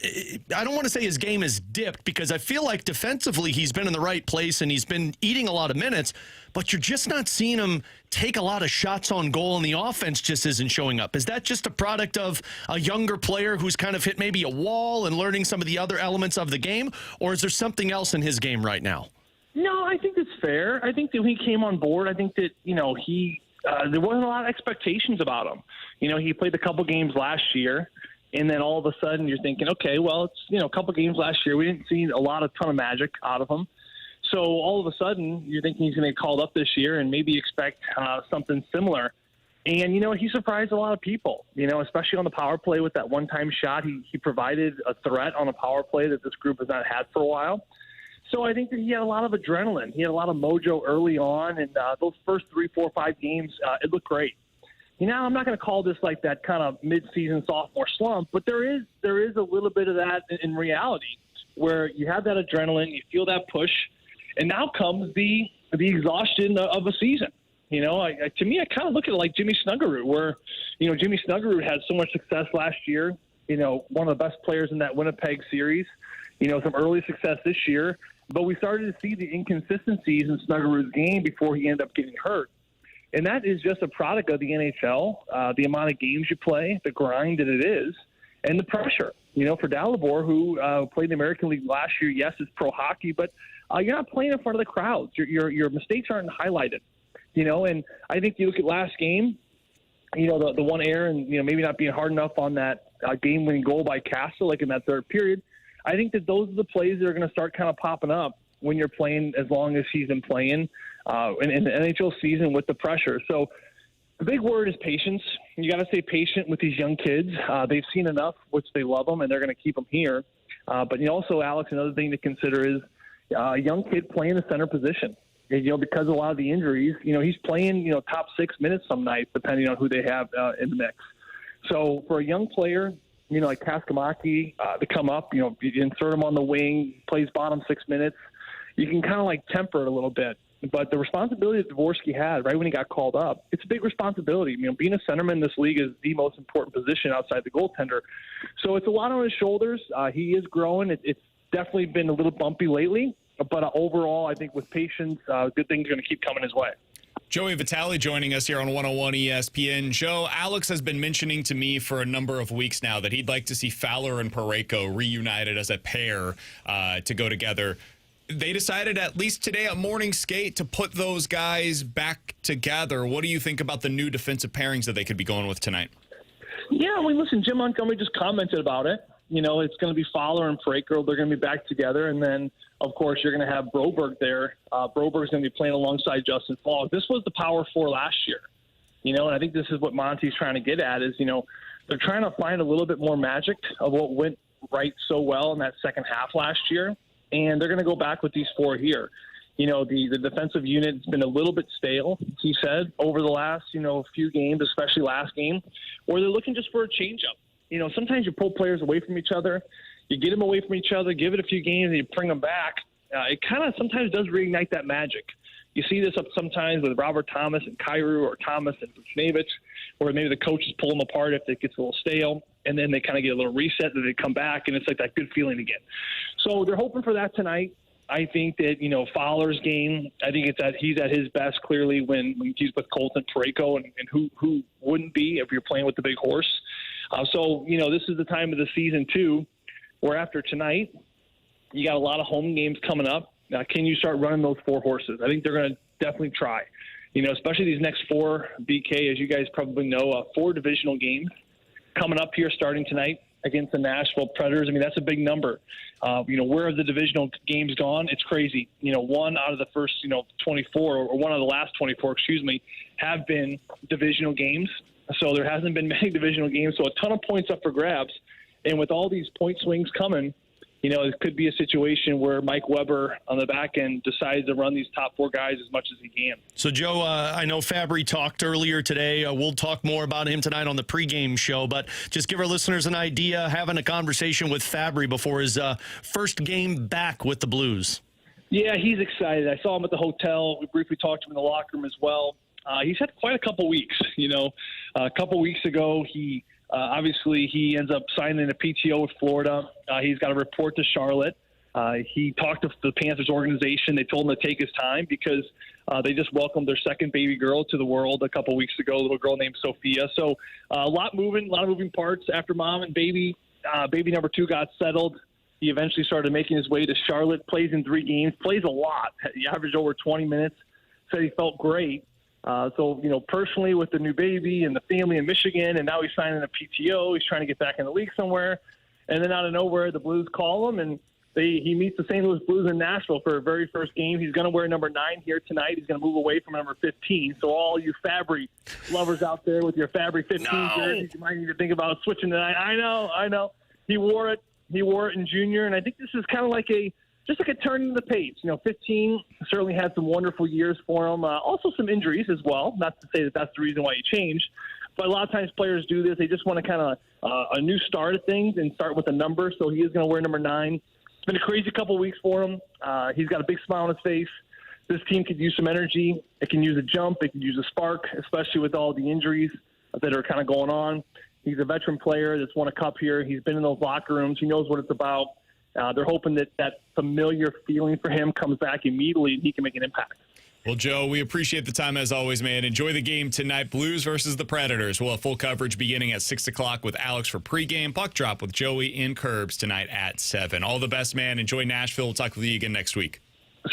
Speaker 3: don't want to say his game has dipped, because I feel like defensively he's been in the right place and he's been eating a lot of minutes, but you're just not seeing him take a lot of shots on goal, and the offense just isn't showing up. Is that just a product of a younger player who's kind of hit maybe a wall and learning some of the other elements of the game, or is there something else in his game right now?
Speaker 5: No, I think it's fair. I think that when he came on board, I think that, there wasn't a lot of expectations about him. He played a couple games last year, and then all of a sudden you're thinking, okay, well, it's, a couple games last year. We didn't see a ton of magic out of him. So all of a sudden, you're thinking he's going to get called up this year and maybe expect something similar. And, he surprised a lot of people, especially on the power play with that one-time shot. He provided a threat on a power play that this group has not had for a while. So I think that he had a lot of adrenaline. He had a lot of mojo early on, and those first 3, 4, 5 games, it looked great. I'm not going to call this like that kind of mid-season sophomore slump, but there is a little bit of that in reality where you have that adrenaline, you feel that push, and now comes the exhaustion of a season. To me, I kind of look at it like Jimmy Snuggerud, where, Jimmy Snuggerud had so much success last year, one of the best players in that Winnipeg series, some early success this year, but we started to see the inconsistencies in Snuggerud's game before he ended up getting hurt. And that is just a product of the NHL, the amount of games you play, the grind that it is, and the pressure. For Dalibor, who played in the American League last year, yes, it's pro hockey, but you're not playing in front of the crowds. Your mistakes aren't highlighted, and I think you look at last game, the one error and, maybe not being hard enough on that game-winning goal by Castle, like in that third period. I think that those are the plays that are going to start kind of popping up when you're playing as long as he's been playing in the NHL season with the pressure. So the big word is patience. You got to stay patient with these young kids. They've seen enough, which they love them, and they're going to keep them here. But also, Alex, another thing to consider is a young kid playing the center position. And, because of a lot of the injuries, he's playing, top 6 minutes some nights, depending on who they have in the mix. So for a young player, like Kaskamaki, to come up, you insert him on the wing, plays bottom 6 minutes, you can kind of temper it a little bit. But the responsibility that Dvorsky had right when he got called up, it's a big responsibility. Being a centerman in this league is the most important position outside the goaltender. So it's a lot on his shoulders. He is growing. It's definitely been a little bumpy lately. But overall, I think with patience, good things are going to keep coming his way.
Speaker 2: Joey Vitale joining us here on 101 ESPN. Joe, Alex has been mentioning to me for a number of weeks now that he'd like to see Fowler and Parayko reunited as a pair to go together. They decided, at least today at morning skate, to put those guys back together. What do you think about the new defensive pairings that they could be going with tonight?
Speaker 5: Yeah, listen, Jim Montgomery just commented about it. It's going to be Fowler and Parayko. They're going to be back together. And then, of course, you're going to have Broberg there. Broberg's going to be playing alongside Justin Falk. This was the Power Four last year. And I think this is what Monty's trying to get at is, they're trying to find a little bit more magic of what went right so well in that second half last year. And they're going to go back with these 4 here. The defensive unit's been a little bit stale, he said, over the last, few games, especially last game, where they're looking just for a changeup. Sometimes you pull players away from each other, you get them away from each other, give it a few games, and you bring them back. It kind of sometimes does reignite that magic. You see this up sometimes with Robert Thomas and Kyrou, or Thomas and Buchnevich, where maybe the coaches pull them apart if it gets a little stale, and then they kind of get a little reset, and they come back, and it's like that good feeling again. So they're hoping for that tonight. I think that, Fowler's game, I think it's that he's at his best clearly when he's with Colton Parayko, and who wouldn't be if you're playing with the big horse. So this is the time of the season, too, where after tonight, you got a lot of home games coming up. Now, can you start running those 4 horses? I think they're going to definitely try. Especially these next 4, BK, as you guys probably know, 4 divisional games coming up here starting tonight against the Nashville Predators. I mean, that's a big number. Where have the divisional games gone? It's crazy. 1 out of the first, 24, or 1 out of the last 24, have been divisional games. So there hasn't been many divisional games. So a ton of points up for grabs. And with all these point swings coming, it could be a situation where Mike Weber on the back end decides to run these top 4 guys as much as he can.
Speaker 3: So, Joe, I know Fabry talked earlier today. We'll talk more about him tonight on the pregame show, but just give our listeners an idea, having a conversation with Fabry before his first game back with the Blues. Yeah,
Speaker 5: he's excited. I saw him at the hotel. We briefly talked to him in the locker room as well. He's had quite a couple weeks. A couple weeks ago, obviously, he ends up signing a PTO with Florida. He's got to report to Charlotte. He talked to the Panthers organization. They told him to take his time because they just welcomed their second baby girl to the world a couple weeks ago, a little girl named Sophia. So a lot of moving parts after mom and baby. Baby number 2 got settled. He eventually started making his way to Charlotte, plays in 3 games, plays a lot. He averaged over 20 minutes, said he felt great. So, personally with the new baby and the family in Michigan, and now he's signing a PTO, he's trying to get back in the league somewhere. And then out of nowhere, the Blues call him, and he meets the St. Louis Blues in Nashville for a very first game. He's going to wear number 9 here tonight. He's going to move away from number 15. So all you Fabry lovers out there with your Fabry 15 jerseys, you might need to think about switching to 9. I know. He wore it in junior, and I think this is kind of like just like a turn in the page. 15 certainly had some wonderful years for him. Also some injuries as well. Not to say that that's the reason why he changed. But a lot of times players do this. They just want to kind of a new start at things and start with a number. So he is going to wear number 9. It's been a crazy couple of weeks for him. He's got a big smile on his face. This team could use some energy. It can use a jump. It can use a spark, especially with all the injuries that are kind of going on. He's a veteran player that's won a cup here. He's been in those locker rooms. He knows what it's about. They're hoping that familiar feeling for him comes back immediately and he can make an impact.
Speaker 2: Well, Joe, we appreciate the time as always, man. Enjoy the game tonight. Blues versus the Predators. We'll have full coverage beginning at 6 o'clock with Alex for pregame. Puck drop with Joey in Curbs tonight at 7. All the best, man. Enjoy Nashville. We'll talk with you again next week.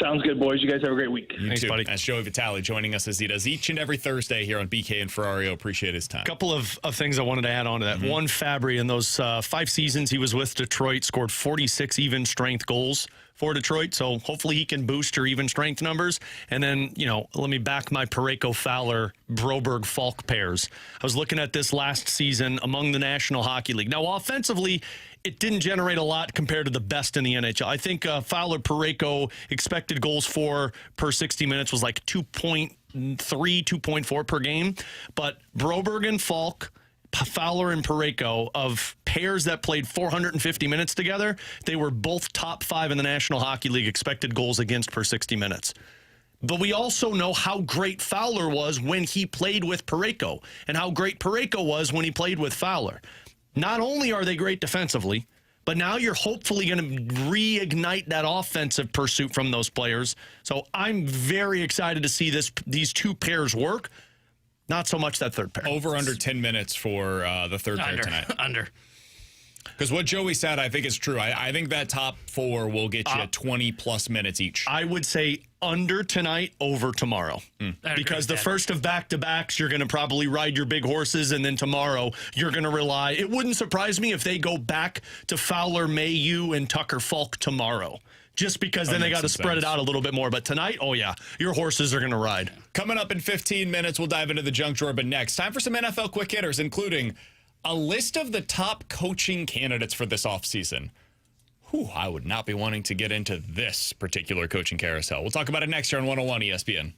Speaker 5: Sounds good, boys. You guys have a great week.
Speaker 3: Thanks, buddy.
Speaker 2: That's Joey Vitale joining us as he does each and every Thursday here on BK and Ferrario. Appreciate his time.
Speaker 3: A couple of things I wanted to add on to that. Mm-hmm. One, Fabry, in those 5 seasons he was with Detroit, scored 46 even strength goals for Detroit. So hopefully he can boost your even strength numbers. And then, let me back my Parayko Fowler Broberg Falk pairs. I was looking at this last season among the National Hockey League. Now, offensively, it didn't generate a lot compared to the best in the NHL. I think Fowler Parayko expected goals for per 60 minutes was like 2.3, 2.4 per game. But Broberg and Falk, Fowler and Parayko, of pairs that played 450 minutes together, they were both top 5 in the National Hockey League expected goals against per 60 minutes. But we also know how great Fowler was when he played with Parayko and how great Parayko was when he played with Fowler. Not only are they great defensively, but now you're hopefully going to reignite that offensive pursuit from those players. So I'm very excited to see these 2 pairs work. Not so much that third pair.
Speaker 2: Over under 10 minutes for the third pair tonight.
Speaker 4: Under.
Speaker 2: Because what Joey said, I think is true. I think that top 4 will get you 20-plus minutes each.
Speaker 3: I would say under tonight, over tomorrow. Because the first of back-to-backs, you're going to probably ride your big horses, and then tomorrow you're going to rely. It wouldn't surprise me if they go back to Fowler, Mayu, and Tucker Falk tomorrow. Just because then they got to spread it out a little bit more. But tonight, oh yeah, your horses are going to ride.
Speaker 2: Coming up in 15 minutes, we'll dive into the junk drawer. But next, time for some NFL quick hitters, including a list of the top coaching candidates for this offseason. I would not be wanting to get into this particular coaching carousel. We'll talk about it next year on 101 ESPN.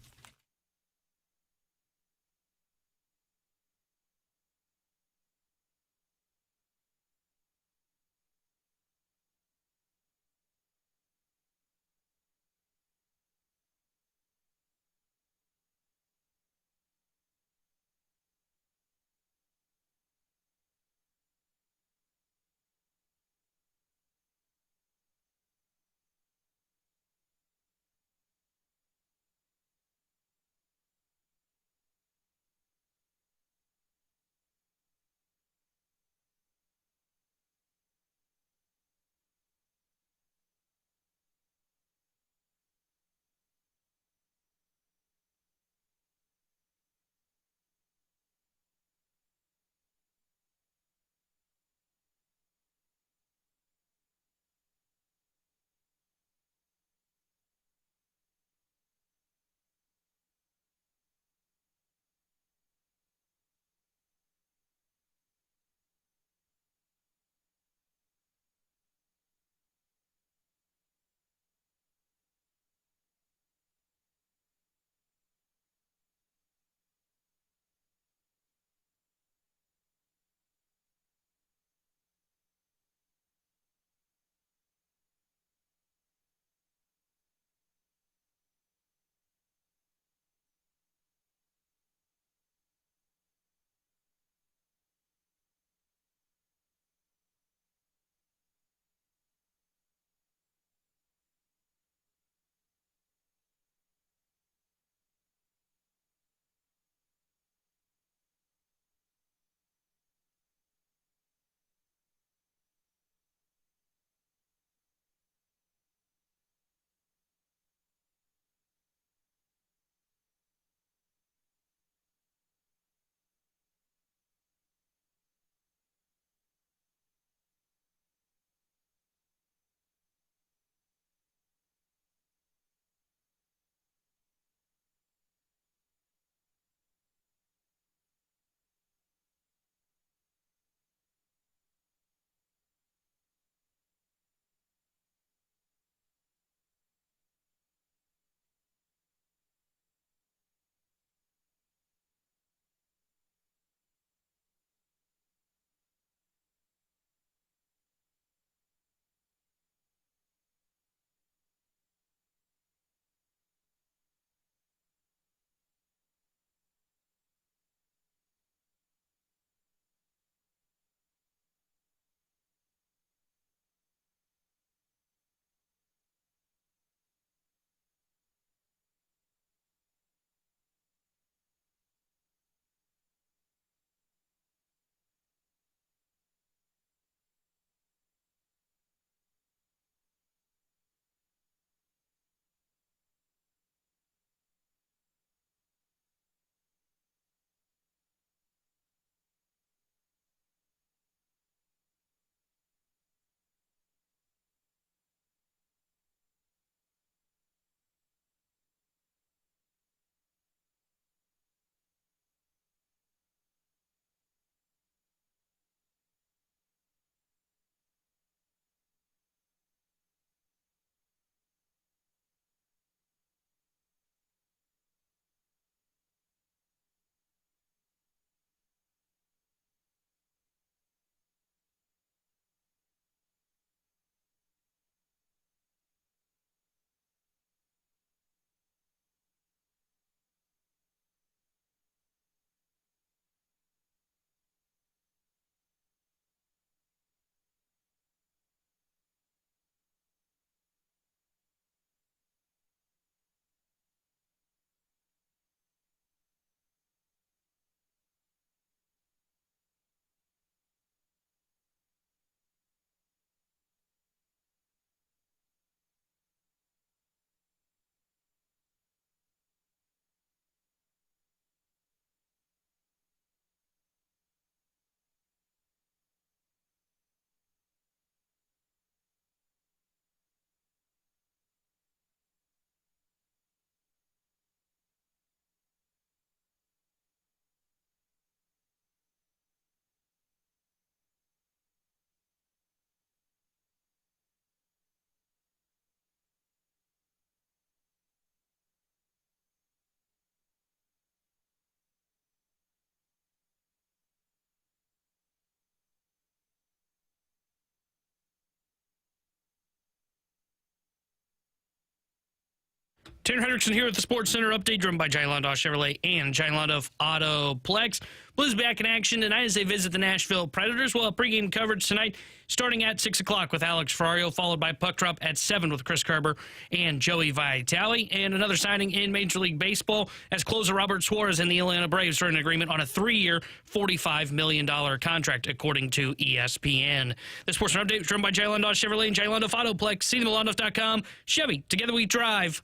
Speaker 4: Tanner Hendrickson here with the Sports Center update, driven by Giant Landau Chevrolet and Giant Landau Autoplex. Blues back in action tonight as they visit the Nashville Predators. We'll have pregame coverage tonight starting at 6 o'clock with Alex Ferrario, followed by Puck Drop at 7 with Chris Kerber and Joey Vitale. And another signing in Major League Baseball as closer Robert Suarez and the Atlanta Braves are in agreement on a 3-year, $45 million contract, according to ESPN. The Sports Center update is driven by Giant Landau Chevrolet and Giant Landau Autoplex. See them at Landau.com. Chevy, together we drive.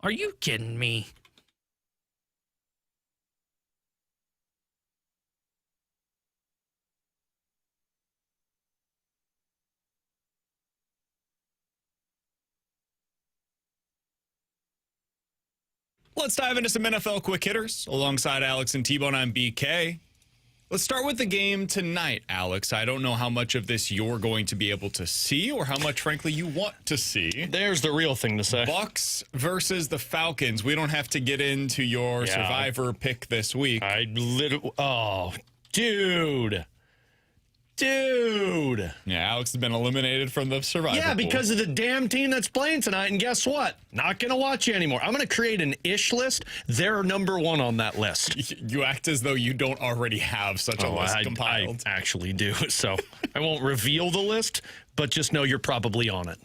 Speaker 4: Are you kidding me?
Speaker 2: Let's dive into some NFL quick hitters. Alongside Alex and T-Bone, I'm BK. Let's start with the game tonight, Alex. I don't know how much of this you're going to be able to see or how much, frankly, you want to see.
Speaker 3: There's the real thing to say.
Speaker 2: Bucks versus the Falcons. We don't have to get into your Survivor pick this week.
Speaker 3: Oh, dude. Dude.
Speaker 2: Yeah, Alex has been eliminated from the Survivor
Speaker 3: Yeah, because of the damn team that's playing tonight. And guess what? Not going to watch you anymore. I'm going to create an ish list. They're number one on that list.
Speaker 2: You act as though you don't already have such a list compiled.
Speaker 3: I actually do. So I won't reveal the list, but just know you're probably on it.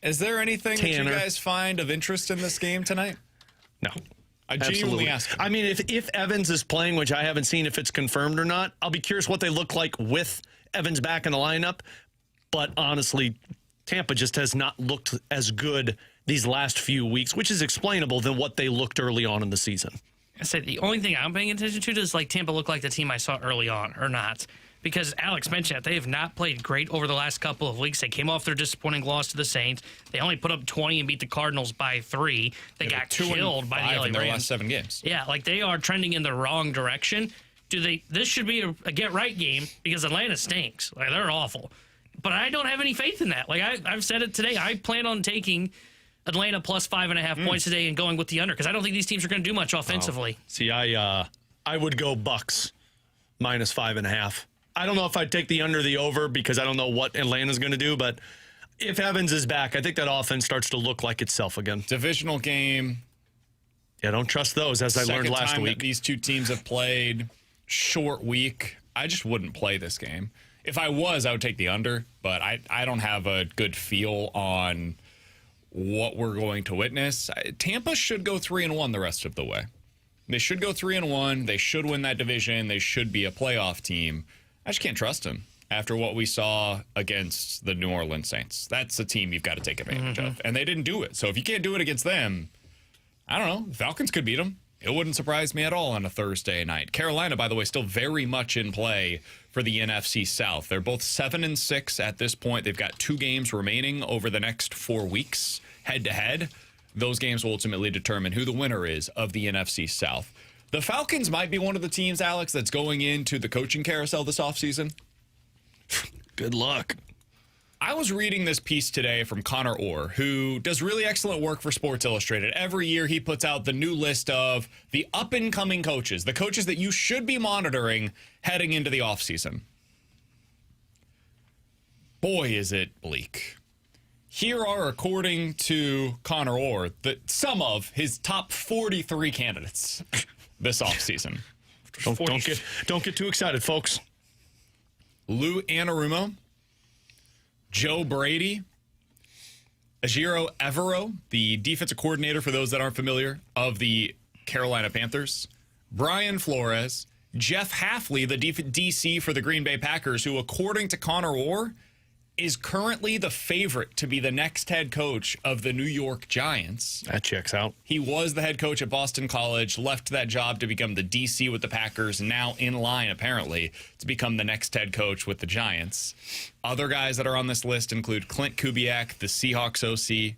Speaker 2: Is there anything that you guys find of interest in this game tonight?
Speaker 3: No.
Speaker 2: I genuinely ask.
Speaker 3: I mean, if Evans is playing, which I haven't seen if it's confirmed or not, I'll be curious what they look like with Evans back in the lineup. But honestly, Tampa just has not looked as good these last few weeks, which is explainable than what they looked early on in the season.
Speaker 4: I said the only thing I'm paying attention to is like Tampa look like the team I saw early on or not. Because Alex mentioned that they have not played great over the last couple of weeks. They came off their disappointing loss to the Saints. They only put up 20 and beat the Cardinals by 3. They got killed by the LA
Speaker 2: in their
Speaker 4: Rams.
Speaker 2: last 7 games.
Speaker 4: Yeah, like they are trending in the wrong direction. This should be a get-right game because Atlanta stinks. Like, they're awful. But I don't have any faith in that. Like, I've said it today. I plan on taking Atlanta plus 5.5 points today and going with the under because I don't think these teams are going to do much offensively.
Speaker 3: See, I would go Bucks minus 5.5. I don't know if I'd take the under the over because I don't know what Atlanta's going to do, but if Evans is back, I think that offense starts to look like itself again.
Speaker 2: Divisional game.
Speaker 3: Yeah, don't trust those, as I learned last
Speaker 2: Second time
Speaker 3: week.
Speaker 2: that these two teams have played. Short week. I just wouldn't play this game. If I was, I would take the under, but I don't have a good feel on what we're going to witness. Tampa should go 3-1 the rest of the way. They should go 3-1. They should win that division. They should be a playoff team. I just can't trust them after what we saw against the New Orleans Saints. That's a team you've got to take advantage of. And they didn't do it. So if you can't do it against them, I don't know. The Falcons could beat them. It wouldn't surprise me at all on a Thursday night. Carolina, by the way, still very much in play for the NFC South. They're both 7-6 at this point. They've got 2 games remaining over the next 4 weeks head-to-head. Those games will ultimately determine who the winner is of the NFC South. The Falcons might be one of the teams, Alex, that's going into the coaching carousel this offseason.
Speaker 3: Good luck.
Speaker 2: I was reading this piece today from Connor Orr, who does really excellent work for Sports Illustrated. Every year he puts out the new list of the up-and-coming coaches, the coaches that you should be monitoring heading into the offseason. Boy, is it bleak. Here are, according to Connor Orr, some of his top 43 candidates this offseason.
Speaker 3: Don't get too excited, folks.
Speaker 2: Lou Anarumo, Joe Brady, Ejiro Evero, the defensive coordinator, for those that aren't familiar, of the Carolina Panthers, Brian Flores, Jeff Hafley, the DC for the Green Bay Packers, who, according to Connor Orr, is currently the favorite to be the next head coach of the New York Giants.
Speaker 3: That checks out.
Speaker 2: He was the head coach at Boston College, left that job to become the DC with the Packers, now in line, apparently, to become the next head coach with the Giants. Other guys that are on this list include Clint Kubiak, the Seahawks OC,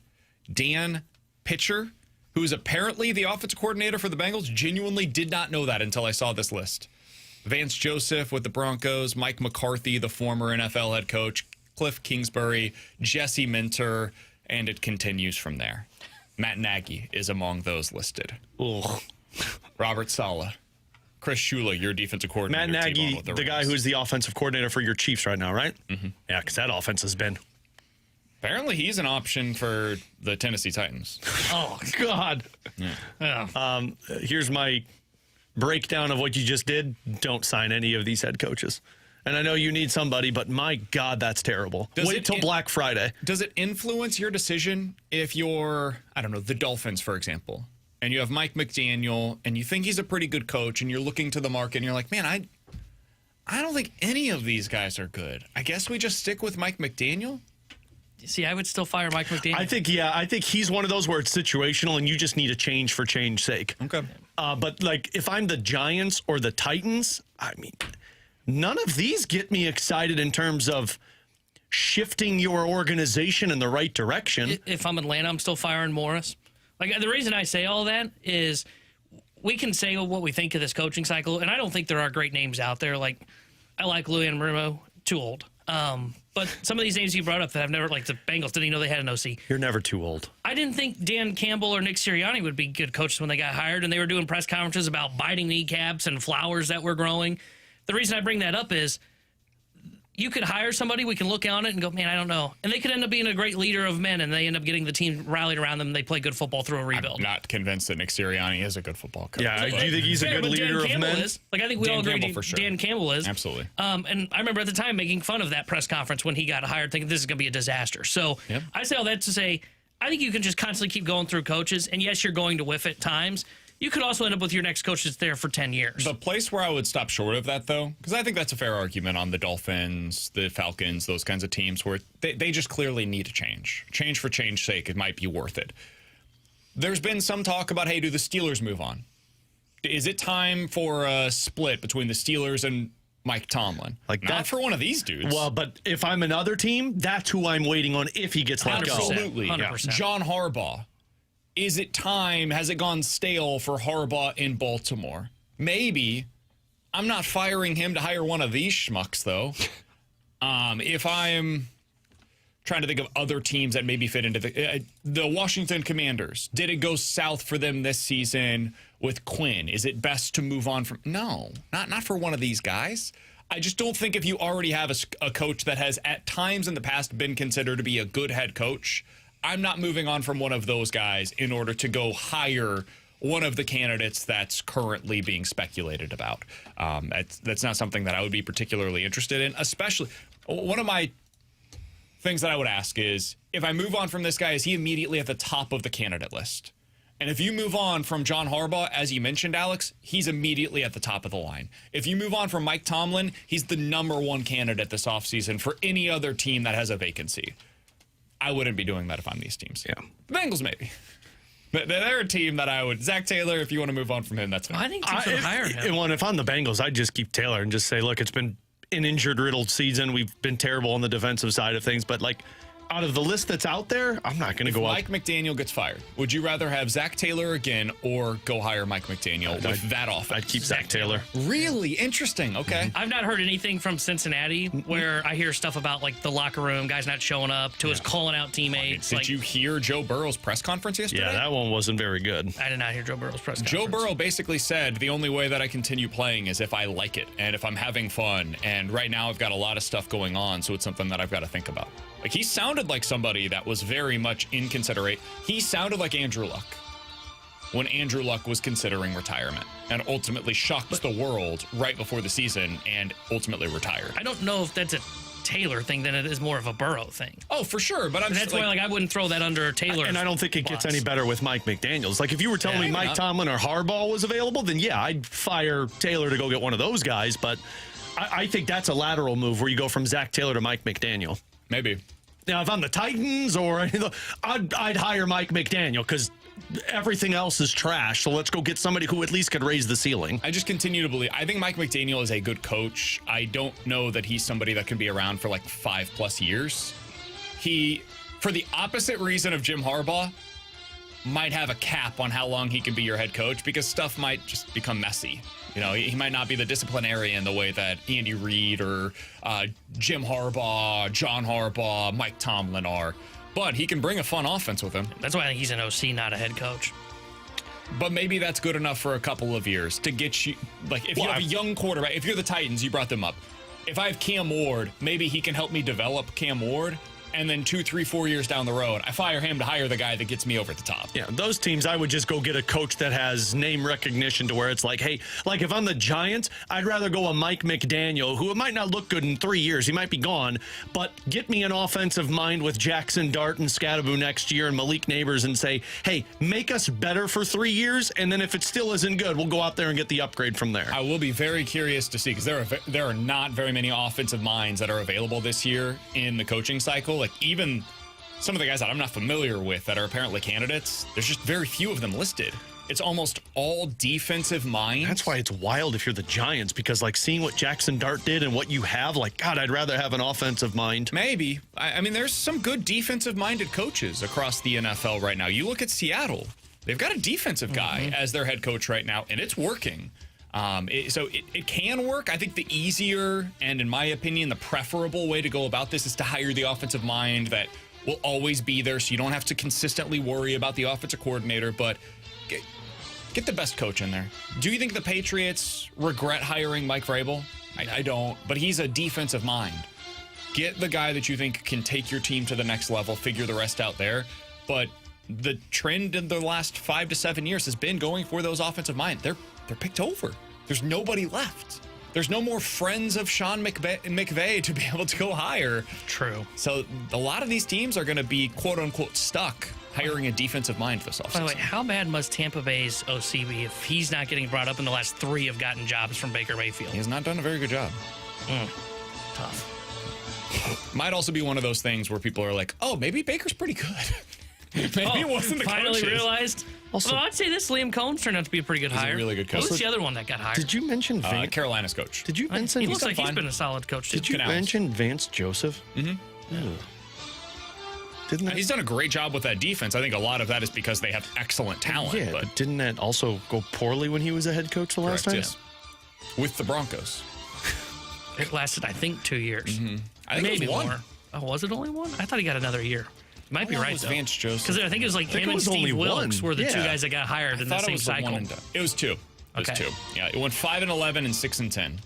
Speaker 2: Dan Pitcher, who is apparently the offensive coordinator for the Bengals. Genuinely did not know that until I saw this list. Vance Joseph with the Broncos, Mike McCarthy, the former NFL head coach, Cliff Kingsbury, Jesse Minter, and it continues from there. Matt Nagy is among those listed.
Speaker 3: Ugh.
Speaker 2: Robert Saleh, Chris Shula, your defensive coordinator.
Speaker 3: Matt Nagy, the guy who's the offensive coordinator for your Chiefs right now, right? Mm-hmm. Yeah, because that offense has been
Speaker 2: Apparently, he's an option for the Tennessee Titans.
Speaker 3: Oh, God.
Speaker 4: Yeah.
Speaker 3: Here's my breakdown of what you just did. Don't sign any of these head coaches. And I know you need somebody, but my God, that's terrible. Wait till Black Friday.
Speaker 2: Does it influence your decision if you're, I don't know, the Dolphins, for example, and you have Mike McDaniel, and you think he's a pretty good coach, and you're looking to the market, and you're like, man, I don't think any of these guys are good. I guess we just stick with Mike McDaniel?
Speaker 4: See, I would still fire Mike McDaniel.
Speaker 3: I think he's one of those where it's situational and you just need a change for change's sake.
Speaker 2: Okay.
Speaker 3: But like if I'm the Giants or the Titans, I mean, none of these get me excited in terms of shifting your organization in the right direction.
Speaker 4: If I'm Atlanta, I'm still firing Morris. Like the reason I say all that is we can say what we think of this coaching cycle, and I don't think there are great names out there. Like I like Lou Anarumo, too old. But some of these names you brought up that I've never, like the Bengals, didn't even know they had an OC.
Speaker 3: You're never too old.
Speaker 4: I didn't think Dan Campbell or Nick Sirianni would be good coaches when they got hired, and they were doing press conferences about biting kneecaps and flowers that were growing. The reason I bring that up is you could hire somebody, we can look on it and go, man, I don't know. And they could end up being a great leader of men, and they end up getting the team rallied around them, and they play good football through a rebuild.
Speaker 2: I'm not convinced that Nick Sirianni is a good football coach.
Speaker 3: Yeah, do you think he's a good leader of men?
Speaker 4: Is. Like, I think we
Speaker 2: Dan
Speaker 4: all agree
Speaker 2: Campbell, for sure.
Speaker 4: Dan Campbell is.
Speaker 2: Absolutely.
Speaker 4: And I remember at the time making fun of that press conference when he got hired, thinking this is going to be a disaster. So
Speaker 2: Yep.
Speaker 4: I say all that to say, I think you can just constantly keep going through coaches, and yes, you're going to whiff at times. You could also end up with your next coach that's there for 10 years.
Speaker 2: The place where I would stop short of that, though, because I think that's a fair argument on the Dolphins, the Falcons, those kinds of teams where they just clearly need a change. Change for change's sake, it might be worth it. There's been some talk about, hey, do the Steelers move on? Is it time for a split between the Steelers and Mike Tomlin?
Speaker 3: Like
Speaker 2: Not
Speaker 3: that-
Speaker 2: for one of these dudes.
Speaker 3: Well, but if I'm another team, that's who I'm waiting on if he gets let go.
Speaker 2: Absolutely.
Speaker 4: 100%.
Speaker 2: John Harbaugh. Is it time? Has it gone stale for Harbaugh in Baltimore? Maybe. I'm not firing him to hire one of these schmucks, though. If I'm trying to think of other teams that maybe fit into the Washington Commanders, did it go south for them this season with Quinn? Is it best to move on from? No, not for one of these guys. I just don't think if you already have a coach that has at times in the past been considered to be a good head coach, I'm not moving on from one of those guys in order to go hire one of the candidates that's currently being speculated about. That's not something that I would be particularly interested in, especially one of my things that I would ask is, if I move on from this guy, is he immediately at the top of the candidate list? And if you move on from John Harbaugh, as you mentioned, Alex, he's immediately at the top of the line. If you move on from Mike Tomlin, he's the #1 candidate this offseason for any other team that has a vacancy. I wouldn't be doing that if I'm these teams.
Speaker 3: Yeah.
Speaker 2: The Bengals, maybe. But they're a team that I would. Zach Taylor, if you want to move on from him, that's fine.
Speaker 4: I think teams would hire him.
Speaker 3: Well, if I'm the Bengals, I'd just keep Taylor and just say, look, it's been an injured-riddled season. We've been terrible on the defensive side of things. But, like, out of the list that's out there, I'm not going to go up.
Speaker 2: Mike McDaniel gets fired, would you rather have Zach Taylor again or go hire Mike McDaniel with that offense?
Speaker 3: I'd keep Zach Taylor.
Speaker 2: Really? Interesting. Okay.
Speaker 4: I've not heard anything from Cincinnati where I hear stuff about like the locker room, guys not showing up, to his calling out teammates.
Speaker 2: Did you hear Joe Burrow's press conference yesterday?
Speaker 3: Yeah, that one wasn't very good.
Speaker 4: I did not hear Joe Burrow's press conference.
Speaker 2: Joe Burrow basically said the only way that I continue playing is if I like it and if I'm having fun. And right now I've got a lot of stuff going on, so it's something that I've got to think about. Like, he sounded like somebody that was very much inconsiderate. He sounded like Andrew Luck when Andrew Luck was considering retirement and ultimately shocked the world right before the season and ultimately retired.
Speaker 4: I don't know if that's a Taylor thing than it is more of a Burrow thing.
Speaker 2: Oh, for sure. But
Speaker 4: That's why I wouldn't throw that under Taylor.
Speaker 3: And I don't think it gets any better with Mike McDaniels. Like, if you were telling me Mike Tomlin or Harbaugh was available, then yeah, I'd fire Taylor to go get one of those guys. But I think that's a lateral move where you go from Zach Taylor to Mike McDaniel.
Speaker 2: Maybe.
Speaker 3: Now, if I'm the Titans or anything, I'd hire Mike McDaniel because everything else is trash. So let's go get somebody who at least could raise the ceiling.
Speaker 2: I just continue to believe. I think Mike McDaniel is a good coach. I don't know that he's somebody that can be around for like 5+ years. He, for the opposite reason of Jim Harbaugh, might have a cap on how long he can be your head coach because stuff might just become messy. You know, he might not be the disciplinarian in the way that Andy Reid or Jim Harbaugh, John Harbaugh, Mike Tomlin are. But he can bring a fun offense with him.
Speaker 4: That's why I think he's an OC, not a head coach.
Speaker 2: But maybe that's good enough for a couple of years to get you, like, if you have a young quarterback, if you're the Titans, you brought them up. If I have Cam Ward, maybe he can help me develop Cam Ward. and then 2, 3, 4 years down the road, I fire him to hire the guy that gets me over the top.
Speaker 3: Yeah, those teams, I would just go get a coach that has name recognition to where it's like, hey, like if I'm the Giants, I'd rather go a Mike McDaniel, who it might not look good in 3 years. He might be gone, but get me an offensive mind with Jackson Dart and Scatteroo next year and Malik Neighbors and say, hey, make us better for 3 years, and then if it still isn't good, we'll go out there and get the upgrade from there.
Speaker 2: I will be very curious to see, because there are not very many offensive minds that are available this year in the coaching cycle. Like, even some of the guys that I'm not familiar with that are apparently candidates, there's just very few of them listed. It's almost all defensive minds.
Speaker 3: That's why it's wild if you're the Giants, because like seeing what Jackson Dart did and what you have, like, God, I'd rather have an offensive mind.
Speaker 2: Maybe. I mean, there's some good defensive-minded coaches across the NFL right now. You look at Seattle. They've got a defensive guy as their head coach right now, and it's working. So it can work. I think the easier and, in my opinion, the preferable way to go about this is to hire the offensive mind that will always be there, so you don't have to consistently worry about the offensive coordinator, but get the best coach in there. Do you think the Patriots regret hiring Mike Vrabel? I don't, but he's a defensive mind. Get the guy that you think can take your team to the next level, figure the rest out there, but the trend in the last 5 to 7 years has been going for those offensive minds. They're picked over. There's nobody left. There's no more friends of Sean McVay to be able to go hire.
Speaker 4: True.
Speaker 2: So a lot of these teams are going to be, quote unquote, stuck hiring a defensive mind this offseason.
Speaker 4: By the way, how bad must Tampa Bay's OC be if he's not getting brought up and the last 3 have gotten jobs from Baker Mayfield?
Speaker 2: He has not done a very good job.
Speaker 4: Tough.
Speaker 2: Might also be one of those things where people are like, oh, maybe Baker's pretty good. Maybe it wasn't the
Speaker 4: finally
Speaker 2: coaches.
Speaker 4: realized.
Speaker 3: Also,
Speaker 4: I'd say this Liam Combs turned out to be a pretty good hire.
Speaker 2: a really good coach.
Speaker 4: Who's the other one that got hired?
Speaker 3: did you mention Vance?
Speaker 2: Carolina's coach.
Speaker 3: Did you mention?
Speaker 4: He looks like he's
Speaker 2: fine.
Speaker 4: been a solid coach, too.
Speaker 3: Did you
Speaker 2: Canals.
Speaker 3: mention Vance Joseph?
Speaker 2: Mm-hmm.
Speaker 3: Didn't that,
Speaker 2: He's done a great job with that defense. I think a lot of that is because they have excellent talent.
Speaker 3: yeah,
Speaker 2: but
Speaker 3: didn't that also go poorly when he was a head coach the last
Speaker 2: correct,
Speaker 3: time?
Speaker 2: yes. With the Broncos.
Speaker 4: It lasted, I think, 2 years.
Speaker 2: I think
Speaker 4: Maybe
Speaker 2: it was one.
Speaker 4: more. Oh, was it only one? I thought he got another year. You might be
Speaker 2: How long
Speaker 4: right,
Speaker 2: was
Speaker 4: though.
Speaker 2: Vance Joseph?
Speaker 4: Because I think it was like
Speaker 3: think
Speaker 4: him
Speaker 3: it
Speaker 4: and
Speaker 3: was only
Speaker 4: Steve Wilkes
Speaker 3: one.
Speaker 4: were the 2
Speaker 3: Yeah.
Speaker 4: guys that got hired in the
Speaker 2: thought it
Speaker 4: same
Speaker 2: was the one
Speaker 4: cycle.
Speaker 2: and done. It was 2. It was
Speaker 4: Okay.
Speaker 2: 2. Yeah, it went 5-11 and 6-10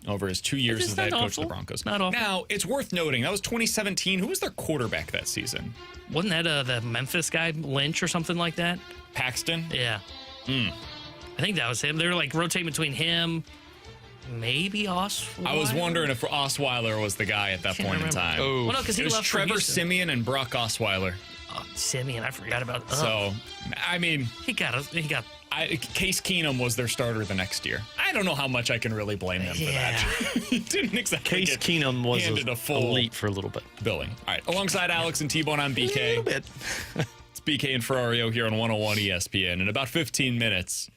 Speaker 2: over his 2 years
Speaker 4: It's
Speaker 2: as the head
Speaker 4: not
Speaker 2: coach of the
Speaker 4: awful.
Speaker 2: Broncos.
Speaker 4: Not awful.
Speaker 2: Now, it's worth noting, that was 2017. Who was their quarterback that season?
Speaker 4: Wasn't that the Memphis guy, Lynch or something like that?
Speaker 2: Paxton?
Speaker 4: Yeah. I think that was him. They were like rotating between him, maybe Osweiler.
Speaker 2: I was wondering if Osweiler was the guy at that
Speaker 4: Can't
Speaker 2: point
Speaker 4: remember.
Speaker 2: in time.
Speaker 3: Oh.
Speaker 4: Well, no, because he
Speaker 2: It was
Speaker 4: left for
Speaker 2: Trevor
Speaker 4: Houston.
Speaker 2: Simeon and Brock Osweiler.
Speaker 4: Oh, Simeon, I forgot about.
Speaker 2: So, I mean,
Speaker 4: he got.
Speaker 2: Case Keenum was their starter the next year. I don't know how much I can really blame him for that. He didn't exactly
Speaker 3: Case
Speaker 2: get
Speaker 3: Keenum was
Speaker 2: handed a full
Speaker 3: elite for a little bit.
Speaker 2: billing. All right, alongside Alex and T-Bone, I'm BK.
Speaker 3: A little bit.
Speaker 2: It's BK and Ferrario here on 101 ESPN. In about 15 minutes,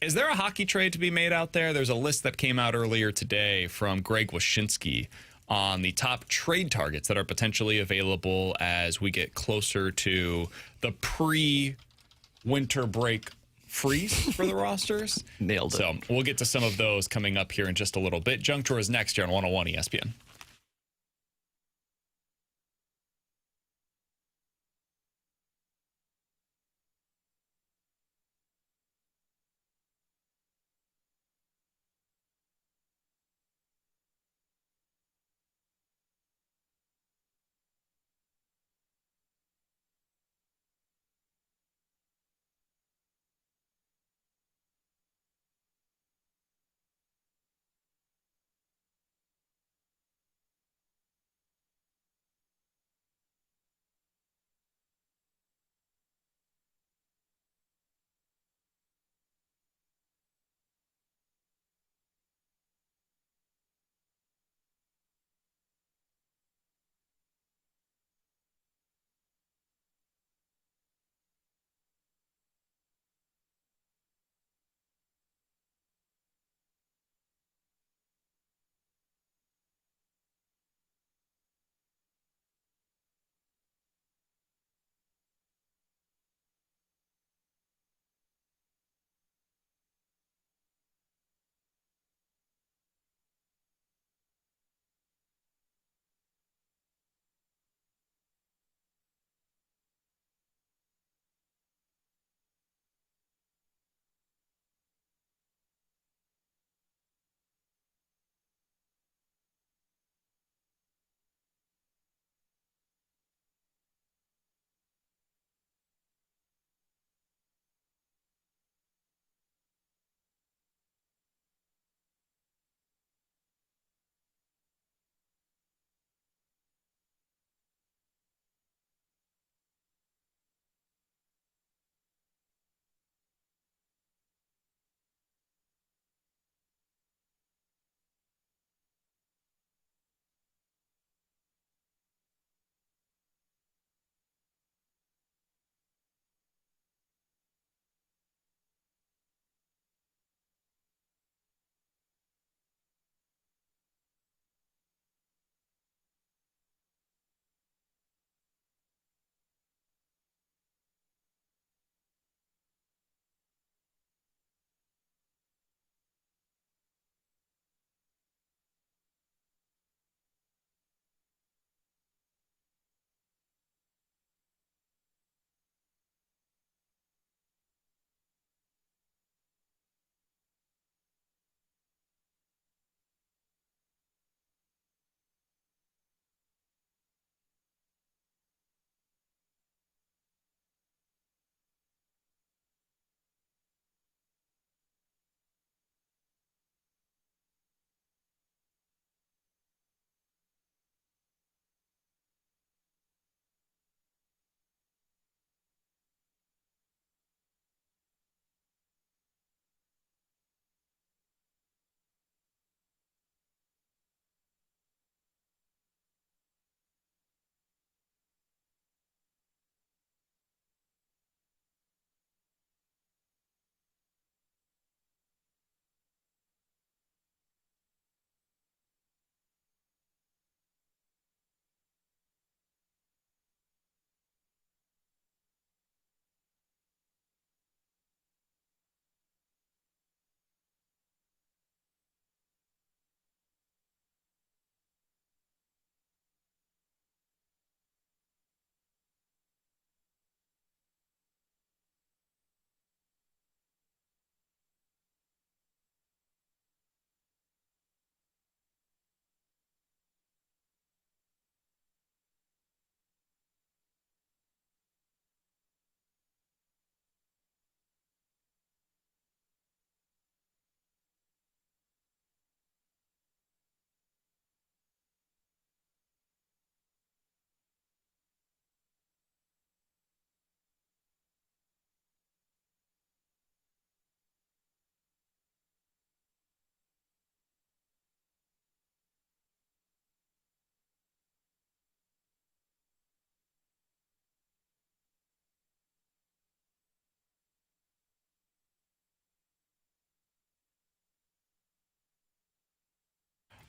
Speaker 2: is there a hockey trade to be made out there? There's a list that came out earlier today from Greg Wyshynski on the top trade targets that are potentially available as we get closer to the pre-winter break freeze for the rosters.
Speaker 3: Nailed it.
Speaker 2: So we'll get to some of those coming up here in just a little bit. Junk Drawer is next here on 101 ESPN.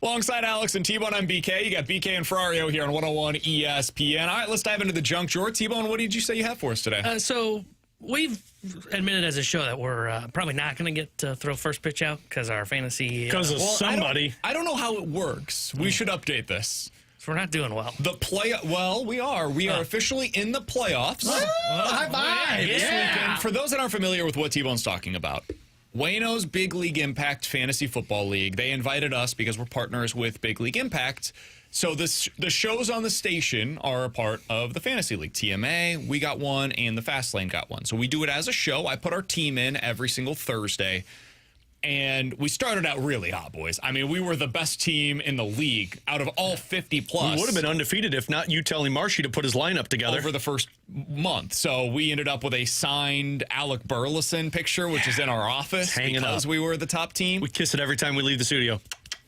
Speaker 2: Alongside Alex and T-Bone, I'm BK. You got BK and Ferrario here on 101 ESPN. All right, let's dive into the junk drawer. T-Bone, what did you say you have for us today?
Speaker 4: So we've admitted as a show that we're probably not going to get to throw first pitch out because our fantasy...
Speaker 3: Because of somebody.
Speaker 2: I don't know how it works. We should update this.
Speaker 4: So we're not doing well.
Speaker 2: We are. We are officially in the playoffs.
Speaker 3: High five.
Speaker 2: This weekend. For those that aren't familiar with what T-Bone's talking about, Wayno's Big League Impact Fantasy Football League, they invited us because we're partners with Big League Impact. So the shows on the station are a part of the Fantasy League. TMA, we got one, and the Fast Lane got one. So we do it as a show. I put our team in every single Thursday. And we started out really hot, boys. I mean, we were the best team in the league out of all 50 plus.
Speaker 3: We would have been undefeated if not you telling Marshy to put his lineup together.
Speaker 2: Over the first month. So we ended up with a signed Alec Burleson picture, which is in our office
Speaker 3: hanging
Speaker 2: because
Speaker 3: up.
Speaker 2: We were the top team.
Speaker 3: We kiss it every time we leave the studio.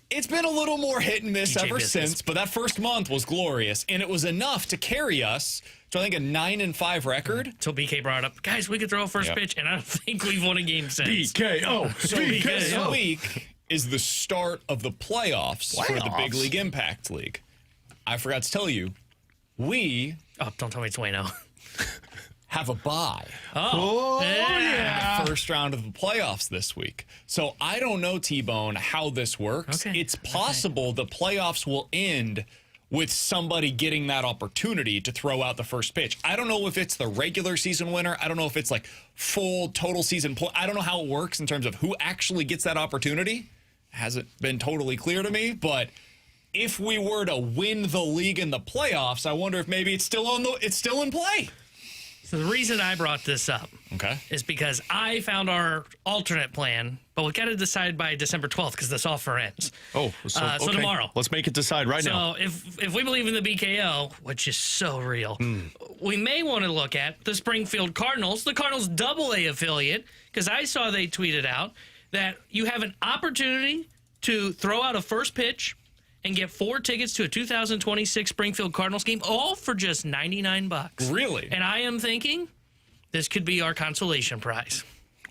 Speaker 2: It's been a little more hit and miss ever
Speaker 4: business.
Speaker 2: since, but that first month was glorious, and it was enough to carry us to, I think, a 9-5 record.
Speaker 4: Until BK brought up, guys, we could throw a first pitch, and I don't think we've won a game since.
Speaker 3: BKO.
Speaker 2: So this week is the start of the playoffs for the Big League Impact League. I forgot to tell you, we...
Speaker 4: Oh, don't tell me it's Wayno.
Speaker 2: have a bye.
Speaker 3: Oh, yeah.
Speaker 2: The first round of the playoffs this week. So I don't know, T-Bone, how this works.
Speaker 4: Okay.
Speaker 2: It's possible the playoffs will end with somebody getting that opportunity to throw out the first pitch. I don't know if it's the regular season winner. I don't know if it's like full total season. I don't know how it works in terms of who actually gets that opportunity. Hasn't been totally clear to me, but if we were to win the league in the playoffs, I wonder if maybe it's still in play.
Speaker 4: So the reason I brought this up is because I found our alternate plan, but we got to decide by December 12th because this offer ends.
Speaker 3: Oh, so okay.
Speaker 4: Tomorrow.
Speaker 3: Let's make it decide right now.
Speaker 4: So if we believe in the BKO, which is so real, we may want to look at the Springfield Cardinals, the Cardinals AA affiliate, because I saw they tweeted out that you have an opportunity to throw out a first pitch and get 4 tickets to a 2026 Springfield Cardinals game, all for just $99.
Speaker 2: Really?
Speaker 4: And I am thinking this could be our consolation prize.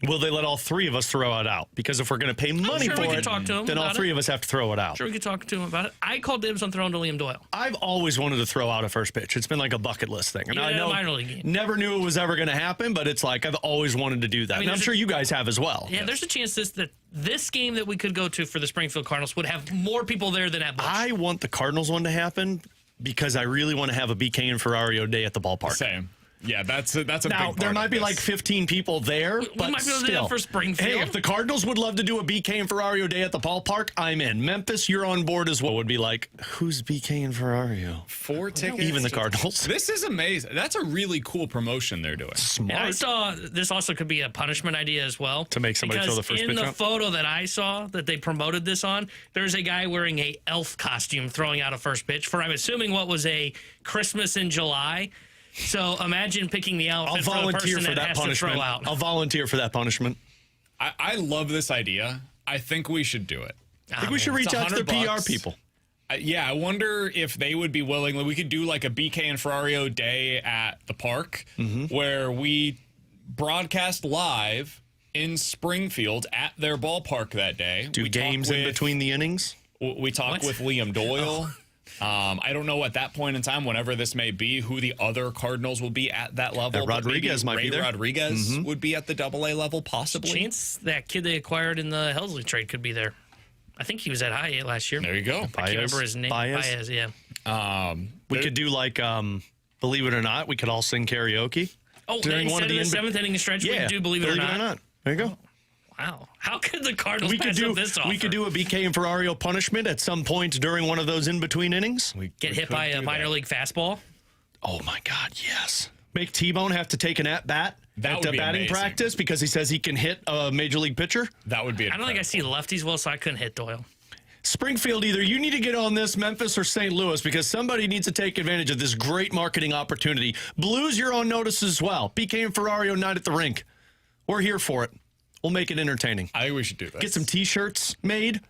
Speaker 3: Will they let all 3 of us throw it out? Because if we're going to pay money for it, then all 3 of us have to throw it out.
Speaker 4: Sure, we could talk to him about it. I called dibs on throwing to Liam Doyle.
Speaker 3: I've always wanted to throw out a first pitch. It's been like a bucket list thing. And
Speaker 4: Yeah,
Speaker 3: I know
Speaker 4: minor league game.
Speaker 3: never knew it was ever going to happen, but it's like I've always wanted to do that. And I'm sure you guys have as well.
Speaker 4: Yeah, there's a chance that this game that we could go to for the Springfield Cardinals would have more people there than at Busch.
Speaker 3: I want the Cardinals one to happen because I really want to have a BK and Ferrario day at the ballpark.
Speaker 2: Same. Yeah, that's a big
Speaker 3: now,
Speaker 2: part
Speaker 3: there might
Speaker 2: of
Speaker 3: be
Speaker 2: this.
Speaker 3: like 15 people there, but
Speaker 4: might be able to do
Speaker 3: still.
Speaker 4: that for Springfield.
Speaker 3: Hey, if the Cardinals would love to do a BK and Ferrario day at the ballpark, I'm in. Memphis, you're on board as well. Would be like, who's BK and Ferrario?
Speaker 2: 4 tickets.
Speaker 3: Even the Cardinals.
Speaker 2: This is amazing. That's a really cool promotion they're doing.
Speaker 3: Smart.
Speaker 4: And I saw this also could be a punishment idea as well.
Speaker 3: To make somebody throw the first
Speaker 4: in
Speaker 3: pitch
Speaker 4: the
Speaker 3: out?
Speaker 4: photo that I saw that they promoted this on, there's a guy wearing a elf costume throwing out a first pitch for, I'm assuming, what was a Christmas in July. So imagine picking the outfit for the person that has to throw out.
Speaker 3: I'll volunteer for that punishment.
Speaker 2: I love this idea. I think we should do it.
Speaker 3: I think we should reach out to their PR people.
Speaker 2: Yeah, I wonder if they would be willing. We could do like a BK and Ferrario day at the park where we broadcast live in Springfield at their ballpark that day.
Speaker 3: Do games in between the innings?
Speaker 2: We talk with Liam Doyle. I don't know at that point in time, whenever this may be, who the other Cardinals will be at that level.
Speaker 3: Rodriguez might be there.
Speaker 2: Rodriguez would be at the AA level, possibly.
Speaker 4: Chance that kid they acquired in the Helsley trade could be there. I think he was at High last year.
Speaker 2: There you go.
Speaker 4: I can't remember his name. Baez, yeah.
Speaker 3: We could do like, believe it or not, we could all sing karaoke.
Speaker 4: Oh,
Speaker 3: during one of the
Speaker 4: 7th inning stretch, we could do Believe It or Not.
Speaker 3: There you go.
Speaker 4: Wow. How could the Cardinals pass up this offer?
Speaker 3: We could do a BK and Ferrario punishment at some point during one of those in-between innings.
Speaker 4: Get hit by a minor league fastball?
Speaker 3: Oh, my God, yes. Make T-Bone have to take an at-bat at the batting practice because he says he can hit a major league pitcher.
Speaker 2: That would be
Speaker 4: I don't think I see lefties well, so I couldn't hit Doyle.
Speaker 3: Springfield, either you need to get on this, Memphis or St. Louis, because somebody needs to take advantage of this great marketing opportunity. Blues, you're on notice as well. BK and Ferrario night at the rink. We're here for it. We'll make it entertaining.
Speaker 2: I think we should do this.
Speaker 3: Get some T-shirts made.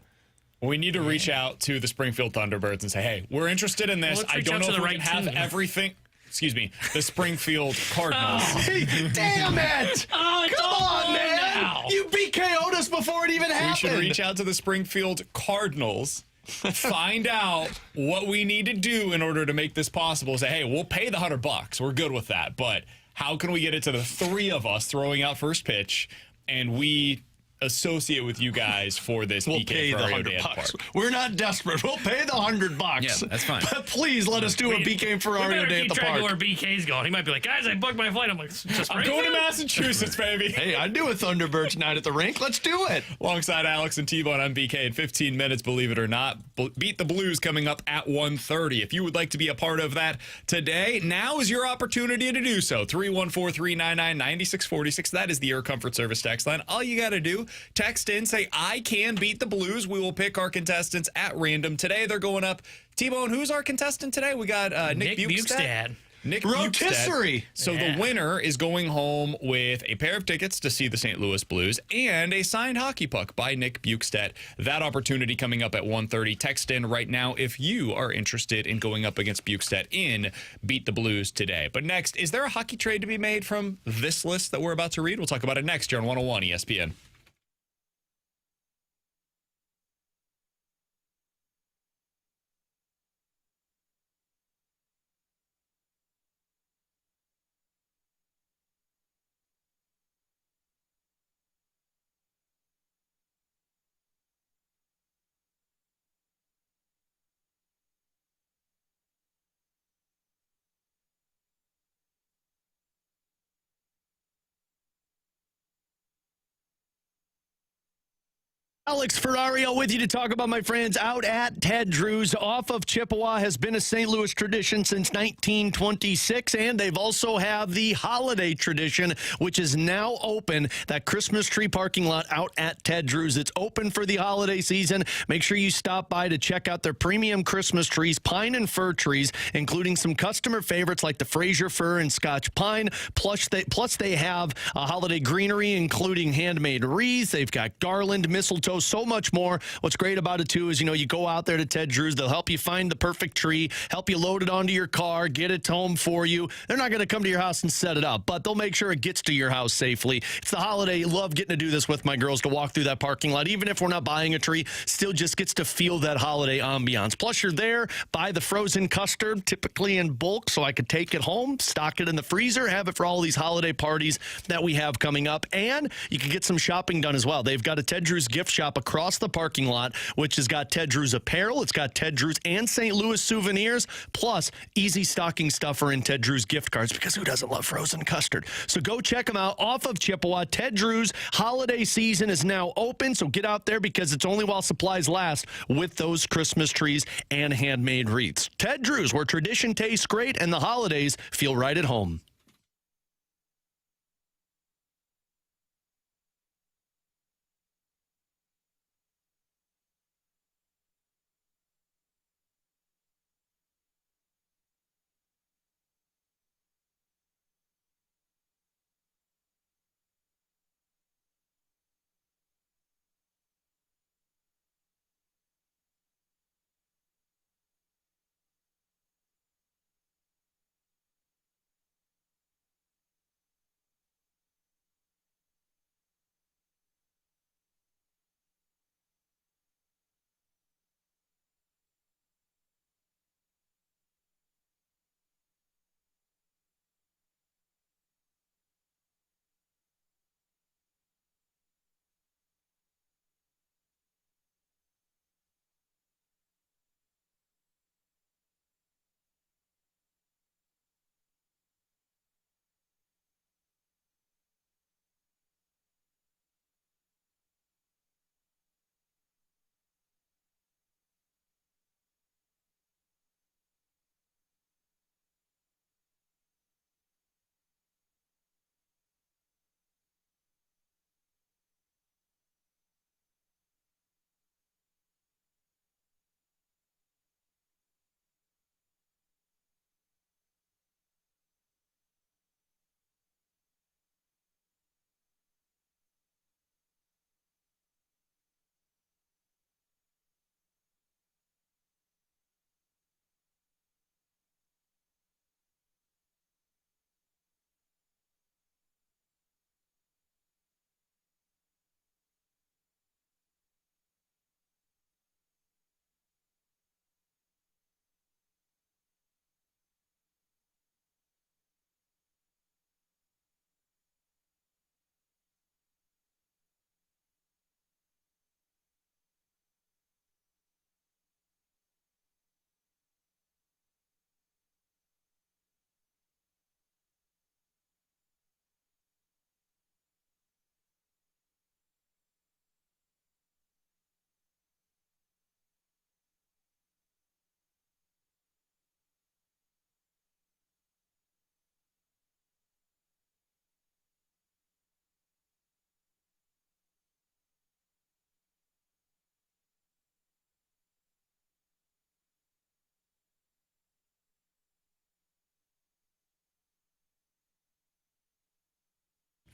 Speaker 2: We need to reach out to the Springfield Thunderbirds and say, hey, we're interested in this. I don't know if we can have everything. Excuse me, the Springfield Cardinals.
Speaker 3: Hey, damn it!
Speaker 4: Oh,
Speaker 3: come on, man!
Speaker 4: Now.
Speaker 3: You BKO'd us before it even happened.
Speaker 2: We should reach out to the Springfield Cardinals find out what we need to do in order to make this possible. Say, hey, we'll pay the $100. We're good with that. But how can we get it to the three of us throwing out first pitch and we associate with you guys for this
Speaker 3: We'll
Speaker 2: BK
Speaker 3: pay the
Speaker 2: Ferrario Dance
Speaker 3: $100.
Speaker 2: Park?
Speaker 3: We're not desperate. We'll pay the $100.
Speaker 2: Yeah, that's fine.
Speaker 3: But please let us do a BK Ferrario Day at the
Speaker 4: keep track
Speaker 3: park.
Speaker 4: of where BK's going. He might be like, guys, I booked my flight. I'm like, just
Speaker 2: I'm going to Massachusetts, baby.
Speaker 3: Hey, I'd do a Thunderbirds night at the rink. Let's do it.
Speaker 2: Alongside Alex and T-Bone on BK in 15 minutes, believe it or not. Beat the Blues coming up at 1:30. If you would like to be a part of that today, now is your opportunity to do so. 314-399-9646. That is the Air Comfort Service text line. All you got to do, text in, say, I can beat the Blues. We will pick our contestants at random. Today, they're going up. T-Bone, who's our contestant today? We got Nick Bukestad. Nick
Speaker 3: Rotisserie.
Speaker 2: So the winner is going home with a pair of tickets to see the St. Louis Blues and a signed hockey puck by Nick Bukestad. That opportunity coming up at 1:30. Text in right now if you are interested in going up against Bukestad in Beat the Blues today. But next, is there a hockey trade to be made from this list that we're about to read? We'll talk about it next here on 101 ESPN.
Speaker 3: Alex Ferrario with you to talk about my friends out at Ted Drew's off of Chippewa. Has been a St. Louis tradition since 1926, and they've also have the holiday tradition, which is now open. That Christmas tree parking lot out at Ted Drew's. It's open for the holiday season. Make sure you stop by to check out their premium Christmas trees, pine and fir trees, including some customer favorites like the Fraser fir and Scotch pine. Plus they have a holiday greenery, including handmade wreaths. They've got garland, mistletoe, so much more. What's great about it, too, is, you go out there to Ted Drew's. They'll help you find the perfect tree, help you load it onto your car, get it home for you. They're not going to come to your house and set it up, but they'll make sure it gets to your house safely. It's the holiday. Love getting to do this with my girls, to walk through that parking lot. Even if we're not buying a tree, still just gets to feel that holiday ambiance. Plus, you're there, buy the frozen custard, typically in bulk, so I could take it home, stock it in the freezer, have it for all these holiday parties that we have coming up. And you can get some shopping done as well. They've got a Ted Drew's gift shop across the parking lot, which has got Ted Drew's apparel. It's got Ted Drew's and St. Louis souvenirs, plus easy stocking stuffer and Ted Drew's gift cards, because who doesn't love frozen custard? So go check them out off of Chippewa. Ted Drew's holiday season is now open, so get out there because it's only while supplies last with those Christmas trees and handmade wreaths. Ted Drew's, where tradition tastes great and the holidays feel right at home.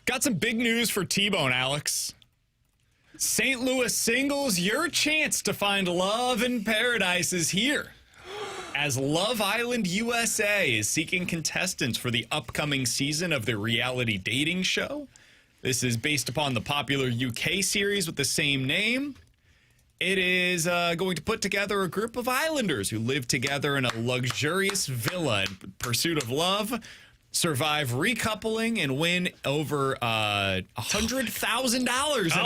Speaker 2: Got some big news for T-Bone, Alex. St. Louis singles, your chance to find love in paradise is here. As Love Island USA is seeking contestants for the upcoming season of the reality dating show. This is based upon the popular UK series with the same name. It is going to put together a group of islanders who live together in a luxurious villa in pursuit of love, survive recoupling, and win over $100,000 in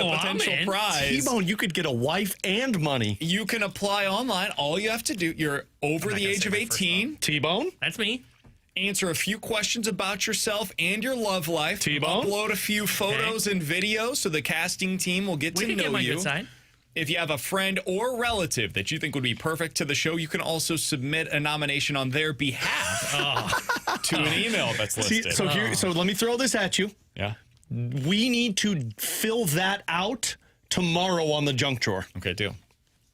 Speaker 2: a potential prize.
Speaker 3: T-Bone, you could get a wife and money.
Speaker 2: You can apply online. All you have to do, you're over the age of 18.
Speaker 3: T-Bone?
Speaker 4: That's me.
Speaker 2: Answer a few questions about yourself and your love life.
Speaker 3: T-Bone?
Speaker 2: Upload a few photos and videos so the casting team will get to know
Speaker 4: Get my
Speaker 2: you.
Speaker 4: good side.
Speaker 2: If you have a friend or relative that you think would be perfect to the show, you can also submit a nomination on their behalf to an email that's listed.
Speaker 3: So let me throw this at you.
Speaker 2: Yeah.
Speaker 3: We need to fill that out tomorrow on the junk drawer.
Speaker 2: Okay, deal.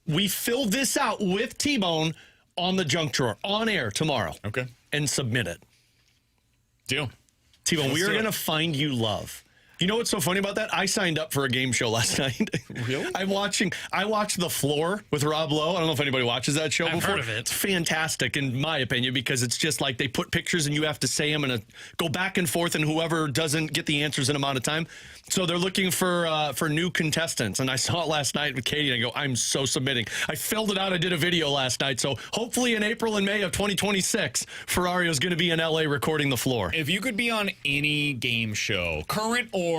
Speaker 3: We fill this out with T-Bone on the junk drawer, on air tomorrow.
Speaker 2: Okay.
Speaker 3: And submit it.
Speaker 2: Deal.
Speaker 3: T-Bone, we are
Speaker 2: do it.
Speaker 3: going to find you love. You know what's so funny about that? I signed up for a game show last night.
Speaker 2: Really?
Speaker 3: I watched The Floor with Rob Lowe. I don't know if anybody watches that show
Speaker 4: I've
Speaker 3: before.
Speaker 4: heard of it.
Speaker 3: It's fantastic, in my opinion, because it's just like they put pictures and you have to say them and go back and forth, and whoever doesn't get the answers in amount of time. So they're looking for new contestants. And I saw it last night with Katie, and I go, I'm so submitting. I filled it out. I did a video last night. So hopefully in April and May of 2026, Ferrario is going to be in LA recording The Floor.
Speaker 2: If you could be on any game show, current or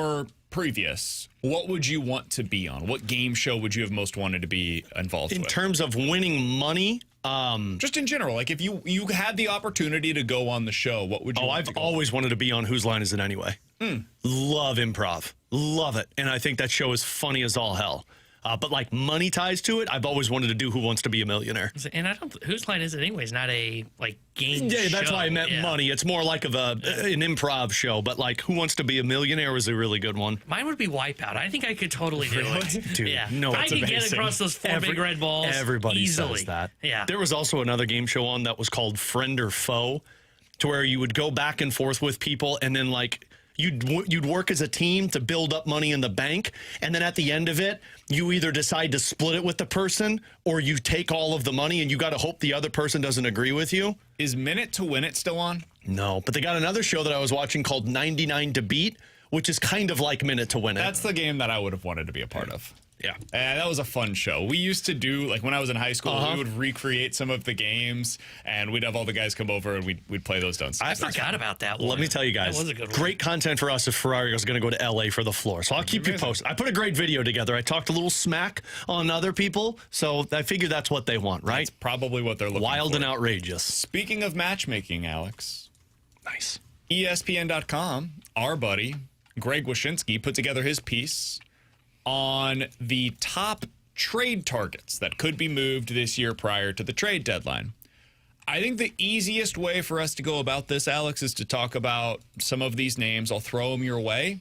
Speaker 2: previous, what would you want to be on? What game show would you have most wanted to be involved
Speaker 3: In
Speaker 2: with?
Speaker 3: terms of winning money,
Speaker 2: just in general, like if you had the opportunity to go on the show, what would you want
Speaker 3: I've
Speaker 2: to go
Speaker 3: always wanted to be on Whose Line Is It Anyway? Love improv. Love it. And I think that show is funny as all hell. But like money ties to it, I've always wanted to do Who Wants to Be a Millionaire.
Speaker 4: And I don't. Whose line is it anyway? It's not a game.
Speaker 3: Yeah, that's
Speaker 4: show.
Speaker 3: why I meant money. It's more like of an improv show. But like Who Wants to Be a Millionaire was a really good one.
Speaker 4: Mine would be Wipeout. I think I could totally do it.
Speaker 3: Dude,
Speaker 4: yeah.
Speaker 3: no,
Speaker 4: If I
Speaker 3: it's
Speaker 4: could get
Speaker 3: amazing.
Speaker 4: across those four big red balls.
Speaker 3: Everybody
Speaker 4: easily.
Speaker 3: says that.
Speaker 4: Yeah.
Speaker 3: There was also another game show on that was called Friend or Foe, to where you would go back and forth with people, and then like you'd work as a team to build up money in the bank, and then at the end of it, you either decide to split it with the person or you take all of the money, and you got to hope the other person doesn't agree with you.
Speaker 2: Is Minute to Win It still on?
Speaker 3: No, but they got another show that I was watching called 99 to Beat, which is kind of like Minute to Win It.
Speaker 2: That's the game that I would have wanted to be a part of.
Speaker 3: Yeah.
Speaker 2: That was a fun show. We used to do, like when I was in high school, we would recreate some of the games, and we'd have all the guys come over and we'd play those downstairs.
Speaker 4: I forgot about that one.
Speaker 3: Let me tell you guys,
Speaker 4: That was a good one.
Speaker 3: great content for us if Ferrario is going to go to LA for The Floor. So I'll keep you posted. I put a great video together. I talked a little smack on other people, so I figure that's what they want, right?
Speaker 2: That's probably what they're looking
Speaker 3: Wild
Speaker 2: for.
Speaker 3: and outrageous.
Speaker 2: Speaking of matchmaking, Alex,
Speaker 3: Nice.
Speaker 2: ESPN.com, our buddy Greg Wyshynski put together his piece on the top trade targets that could be moved this year prior to the trade deadline. I think the easiest way for us to go about this, Alex, is to talk about some of these names. I'll throw them your way.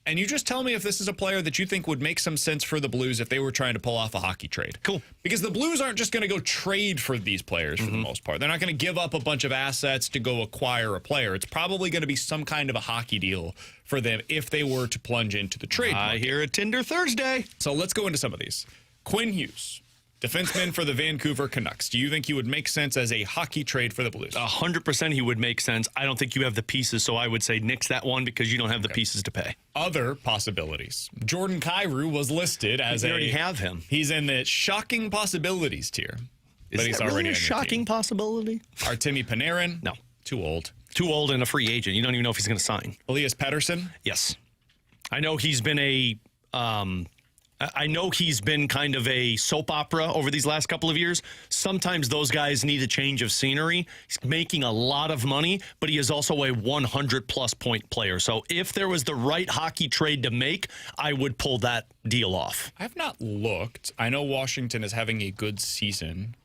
Speaker 2: And you just tell me if this is a player that you think would make some sense for the Blues if they were trying to pull off a hockey trade.
Speaker 3: Cool.
Speaker 2: Because the Blues aren't just going to go trade for these players for the most part. They're not going to give up a bunch of assets to go acquire a player. It's probably going to be some kind of a hockey deal for them if they were to plunge into the trade
Speaker 3: I
Speaker 2: market.
Speaker 3: hear a Tinder Thursday.
Speaker 2: So let's go into some of these. Quinn Hughes, defenseman for the Vancouver Canucks. Do you think he would make sense as a hockey trade for the Blues?
Speaker 3: 100% he would make sense. I don't think you have the pieces, so I would say nix that one because you don't have the pieces to pay.
Speaker 2: Other possibilities. Jordan Kyrou was listed as
Speaker 3: We already have him.
Speaker 2: He's in the shocking possibilities tier. But he's
Speaker 3: that really
Speaker 2: already
Speaker 3: a
Speaker 2: on your
Speaker 3: shocking
Speaker 2: team.
Speaker 3: possibility?
Speaker 2: Artemi Panarin?
Speaker 3: No.
Speaker 2: Too old.
Speaker 3: Too old and a free agent. You don't even know if he's going to sign.
Speaker 2: Elias Pettersson?
Speaker 3: Yes. I know he's been I know he's been kind of a soap opera over these last couple of years. Sometimes those guys need a change of scenery. He's making a lot of money, but he is also a 100-plus point player. So if there was the right hockey trade to make, I would pull that deal off.
Speaker 2: I've not looked. I know Washington is having a good season.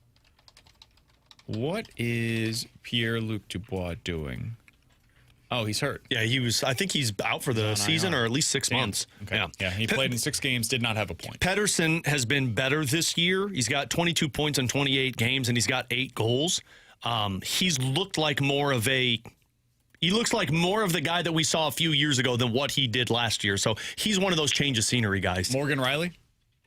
Speaker 2: What is Pierre-Luc Dubois doing? Oh, he's hurt.
Speaker 3: Yeah, I think he's out for the season or at least 6 months.
Speaker 2: Okay. Yeah, he played in 6 games, did not have a point.
Speaker 3: Pettersson has been better this year. He's got 22 points in 28 games, and he's got 8 goals. He's looked like more of a He looks like more of the guy that we saw a few years ago than what he did last year. So he's one of those change of scenery guys.
Speaker 2: Morgan Riley,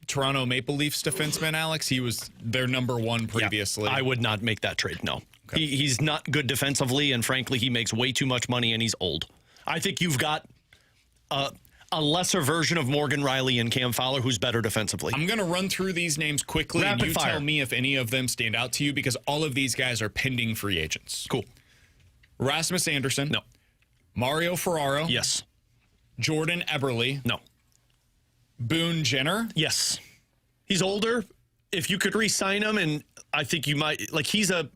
Speaker 2: Toronto Maple Leafs defenseman, Alex. He was their number one previously.
Speaker 3: Yeah, I would not make that trade, no. Okay. He's not good defensively, and frankly, he makes way too much money, and he's old. I think you've got a lesser version of Morgan Riley and Cam Fowler who's better defensively.
Speaker 2: I'm going to run through these names quickly, and you tell me if any of them stand out to you, because all of these guys are pending free agents.
Speaker 3: Cool.
Speaker 2: Rasmus Anderson.
Speaker 3: No.
Speaker 2: Mario Ferraro.
Speaker 3: Yes.
Speaker 2: Jordan Eberle.
Speaker 3: No.
Speaker 2: Boone Jenner.
Speaker 3: Yes. He's older. If you could re-sign him, and I think you might, like, he's a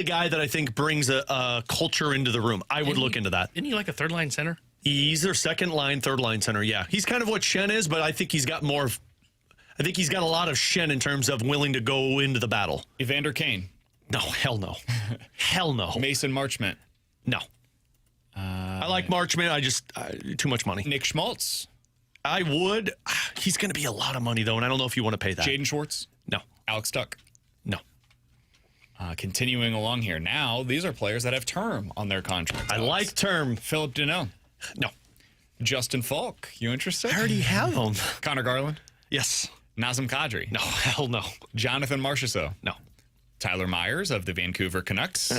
Speaker 3: guy that I think brings a culture into the room. I would look into that.
Speaker 4: Isn't he like a third-line center?
Speaker 3: He's their second-line, third-line center, yeah. He's kind of what Shen is, but I think he's got more I think he's got a lot of Shen in terms of willing to go into the battle.
Speaker 2: Evander Kane.
Speaker 3: No, hell no. Hell no.
Speaker 2: Mason Marchment.
Speaker 3: No. I like Marchment. I just, too much money.
Speaker 2: Nick Schmaltz.
Speaker 3: I would. He's going to be a lot of money, though, and I don't know if you want to pay that.
Speaker 2: Jaden Schwartz.
Speaker 3: No.
Speaker 2: Alex Tuck.
Speaker 3: No.
Speaker 2: Continuing along here. Now, these are players that have term on their contracts.
Speaker 3: I like term.
Speaker 2: Philip Deneau.
Speaker 3: No.
Speaker 2: Justin Falk. You interested?
Speaker 3: I already have him.
Speaker 2: Connor Garland.
Speaker 3: Yes.
Speaker 2: Nazem Kadri.
Speaker 3: No, hell no.
Speaker 2: Jonathan Marchessault.
Speaker 3: No.
Speaker 2: Tyler Myers of the Vancouver Canucks.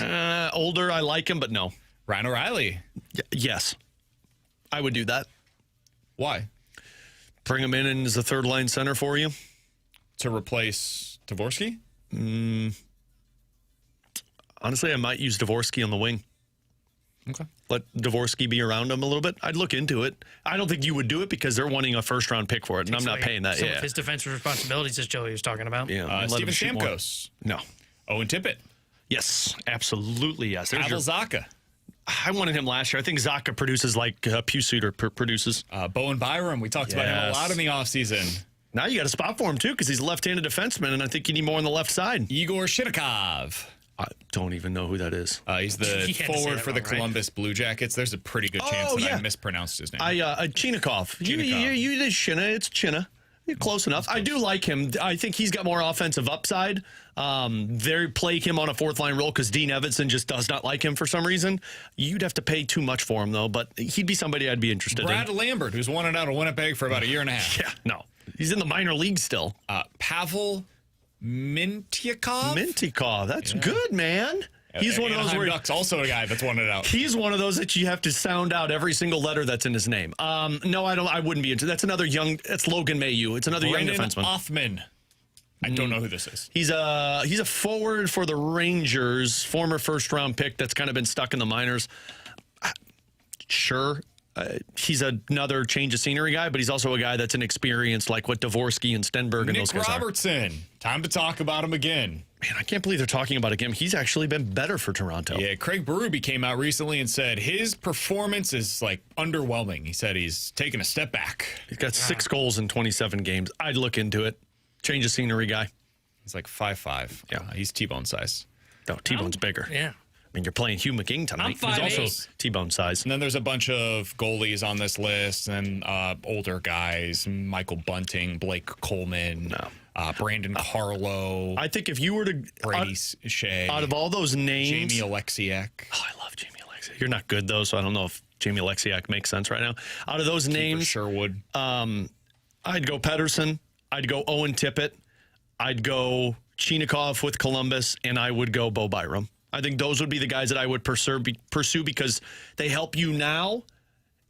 Speaker 3: Older, I like him, but no.
Speaker 2: Ryan O'Reilly.
Speaker 3: Yes. I would do that.
Speaker 2: Why?
Speaker 3: Bring him in as a third-line center for you.
Speaker 2: To replace Dvorsky?
Speaker 3: Honestly, I might use Dvorsky on the wing.
Speaker 2: Okay.
Speaker 3: Let Dvorsky be around him a little bit. I'd look into it. I don't think you would do it because they're wanting a first-round pick for it, and I'm not paying that.
Speaker 4: Some of his defensive responsibilities, as Joey was talking about.
Speaker 3: Yeah.
Speaker 2: Steven Stamkos.
Speaker 3: No.
Speaker 2: Owen Tippett.
Speaker 3: Yes, absolutely yes.
Speaker 2: Pavel Zacha.
Speaker 3: I wanted him last year. I think Zacha produces like Pew Suitor produces.
Speaker 2: Bowen Byram. We talked about him a lot in the offseason.
Speaker 3: Now you got a spot for him, too, because he's a left-handed defenseman, and I think you need more on the left side.
Speaker 2: Igor Shinikov.
Speaker 3: I don't even know who that is.
Speaker 2: He's the forward for the Columbus Blue Jackets. There's a pretty good chance that I mispronounced his name.
Speaker 3: Chinikov. You did China. It's China. You're close enough. I do like him. I think he's got more offensive upside. They play him on a fourth-line role because Dean Evanson just does not like him for some reason. You'd have to pay too much for him, though, but he'd be somebody I'd be interested in.
Speaker 2: Brad Lambert, who's wanted out of Winnipeg for about a year and a half.
Speaker 3: Yeah, no. He's in the minor league still.
Speaker 2: Pavel
Speaker 3: Mintyukov. That's good, man. He's one of those where
Speaker 2: Ducks, also a guy that's wanted out.
Speaker 3: He's one of those that you have to sound out every single letter that's in his name. No, I don't. I wouldn't be into. That's another young. That's Logan Mailloux. It's another young defenseman.
Speaker 2: Offman. I don't know who this is.
Speaker 3: He's a forward for the Rangers, former first-round pick that's kind of been stuck in the minors. Sure. He's another change of scenery guy, but he's also a guy that's inexperienced, like what Dvorsky and Stenberg and those guys are.
Speaker 2: Nick Robertson. Time to talk about him again.
Speaker 3: Man, I can't believe they're talking about him. He's actually been better for Toronto.
Speaker 2: Yeah, Craig Berube came out recently and said his performance is like underwhelming. He said he's taken a step back.
Speaker 3: He's got 6 goals in 27 games. I'd look into it. Change of scenery guy.
Speaker 2: He's like 5'5".
Speaker 3: Yeah.
Speaker 2: He's T-Bone size.
Speaker 3: No, T-Bone's bigger.
Speaker 4: Yeah.
Speaker 3: I mean, you're playing Hugh McGing tonight.
Speaker 4: I'm 5'8".
Speaker 3: He's also T-Bone size.
Speaker 2: And then there's a bunch of goalies on this list and older guys, Michael Bunting, Blake Coleman, Brandon Carlo.
Speaker 3: I think if you were to...
Speaker 2: Brady Shea.
Speaker 3: Out of all those names...
Speaker 2: Jamie Alexiak.
Speaker 3: Oh, I love Jamie Alexiak. You're not good, though, so I don't know if Jamie Alexiak makes sense right now. Out of those names...
Speaker 2: Sherwood.
Speaker 3: I'd go Pedersen. I'd go Owen Tippett. I'd go Chinikov with Columbus, and I would go Bo Byram. I think those would be the guys that I would pursue because they help you now,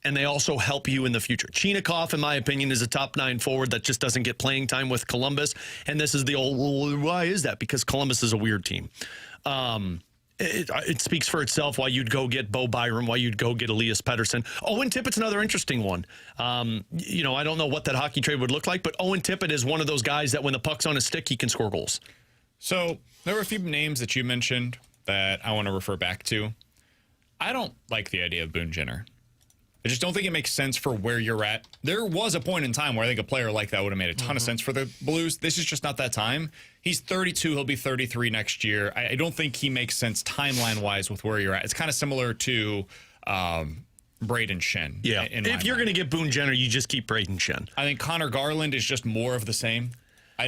Speaker 3: and they also help you in the future. Chinikov, in my opinion, is a top 9 forward that just doesn't get playing time with Columbus, and this is the old, well, why is that? Because Columbus is a weird team. It speaks for itself why you'd go get Bo Byram, why you'd go get Elias Pettersson. Owen Tippett's another interesting one. I don't know what that hockey trade would look like, but Owen Tippett is one of those guys that when the puck's on his stick, he can score goals.
Speaker 2: So there were a few names that you mentioned that I want to refer back to. I don't like the idea of Boone Jenner. I just don't think it makes sense for where you're at. There was a point in time where I think a player like that would have made a ton of sense for the Blues. This is just not that time. He's 32. He'll be 33 next year. I don't think he makes sense timeline-wise with where you're at. It's kind of similar to Braden Shen.
Speaker 3: Yeah. If you're going to get Boone Jenner, you just keep Braden Shen.
Speaker 2: I think Connor Garland is just more of the same.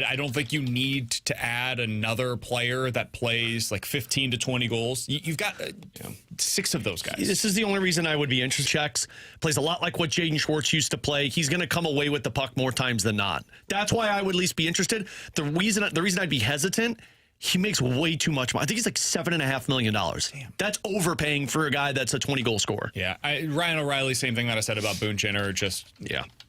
Speaker 2: I don't think you need to add another player that plays like 15 to 20 goals. You've got 6 of those guys.
Speaker 3: This is the only reason I would be interested. Checks plays a lot like what Jaden Schwartz used to play. He's going to come away with the puck more times than not. That's why I would at least be interested. The reason I'd be hesitant, he makes way too much money. I think he's like $7.5 million. Damn. That's overpaying for a guy that's a 20-goal scorer.
Speaker 2: Yeah, Ryan O'Reilly, same thing that I said about Boone Jenner, just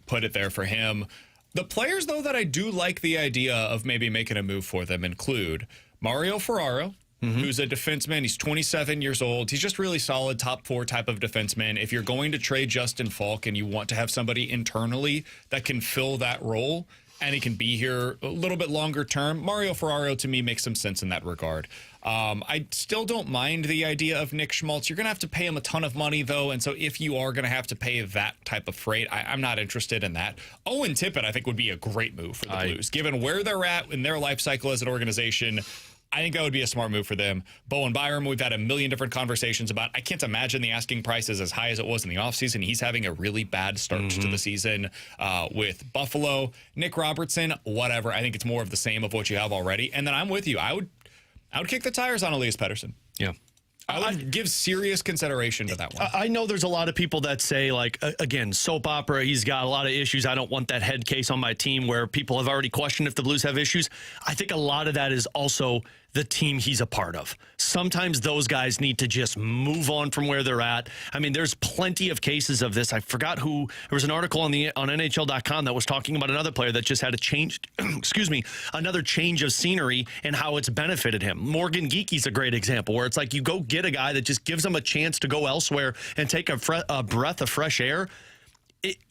Speaker 2: put it there for him. The players, though, that I do like the idea of maybe making a move for them include Mario Ferraro, who's a defenseman. He's 27 years old. He's just really solid, top 4 type of defenseman. If you're going to trade Justin Falk and you want to have somebody internally that can fill that role, and he can be here a little bit longer term, Mario Ferraro, to me, makes some sense in that regard. I still don't mind the idea of Nick Schmaltz. You're going to have to pay him a ton of money, though, and so if you are going to have to pay that type of freight, I'm not interested in that. Owen Tippett, I think, would be a great move for the Blues. Given where they're at in their life cycle as an organization, I think that would be a smart move for them. Bowen Byram, we've had a million different conversations about. I can't imagine the asking price is as high as it was in the offseason. He's having a really bad start to the season with Buffalo. Nick Robertson, whatever. I think it's more of the same of what you have already. And then I'm with you. I would kick the tires on Elias Pettersson.
Speaker 3: Yeah.
Speaker 2: I would give serious consideration to that one.
Speaker 3: I know there's a lot of people that say, like, again, soap opera, he's got a lot of issues. I don't want that head case on my team, where people have already questioned if the Blues have issues. I think a lot of that is also the team he's a part of. Sometimes those guys need to just move on from where they're at. I mean, there's plenty of cases of this. I forgot who. There was an article on NHL.com that was talking about another player that just had a change, another change of scenery and how it's benefited him. Morgan Geeky's a great example, where it's like you go get a guy that just gives him a chance to go elsewhere and take a breath of fresh air.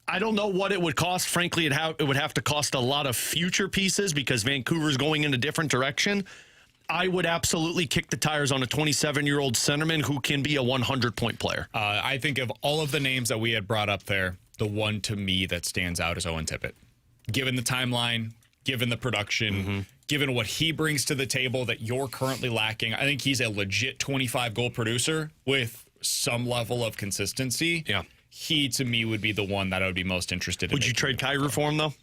Speaker 3: I don't know what it would cost. Frankly, it would have to cost a lot of future pieces because Vancouver's going in a different direction. I would absolutely kick the tires on a 27-year-old centerman who can be a 100-point player.
Speaker 2: I think of all of the names that we had brought up there, the one to me that stands out is Owen Tippett. Given the timeline, given the production, given what he brings to the table that you're currently lacking, I think he's a legit 25-goal producer with some level of consistency.
Speaker 3: Yeah.
Speaker 2: He, to me, would be the one that I would be most interested in.
Speaker 3: Would you trade Kyrou for him, though?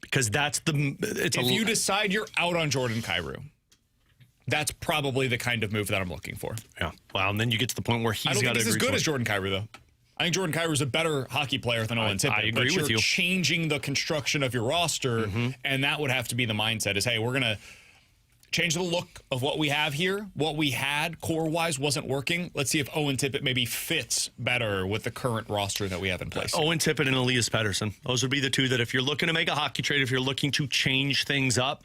Speaker 3: Because that's if
Speaker 2: you decide you're out on Jordan Kyrou, that's probably the kind of move that I'm looking for.
Speaker 3: Yeah. Well, and then you get to the point where he's got to
Speaker 2: I don't think he's as good as Jordan Kyrou, though. I think Jordan Kyrou is a better hockey player than Owen Tippett.
Speaker 3: I agree with you.
Speaker 2: You're changing the construction of your roster, and that would have to be the mindset is, hey, we're going to change the look of what we have here. What we had core-wise wasn't working. Let's see if Owen Tippett maybe fits better with the current roster that we have in place.
Speaker 3: Owen Tippett and Elias Pettersson. Those would be the two that if you're looking to make a hockey trade, if you're looking to change things up,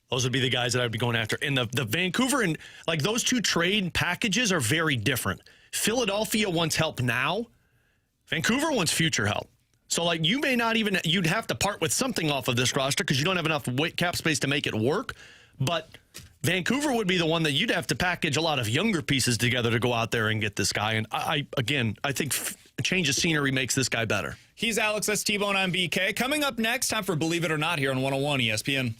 Speaker 3: those would be the guys that I'd be going after. And the Vancouver and like those two trade packages are very different. Philadelphia wants help now. Vancouver wants future help. So like you may not even, you'd have to part with something off of this roster because you don't have enough cap space to make it work. But Vancouver would be the one that you'd have to package a lot of younger pieces together to go out there and get this guy. And I think a change of scenery makes this guy better.
Speaker 2: He's Alex, that's T-Bone, I'm BK. Coming up next, time for Believe It or Not here on 101 ESPN.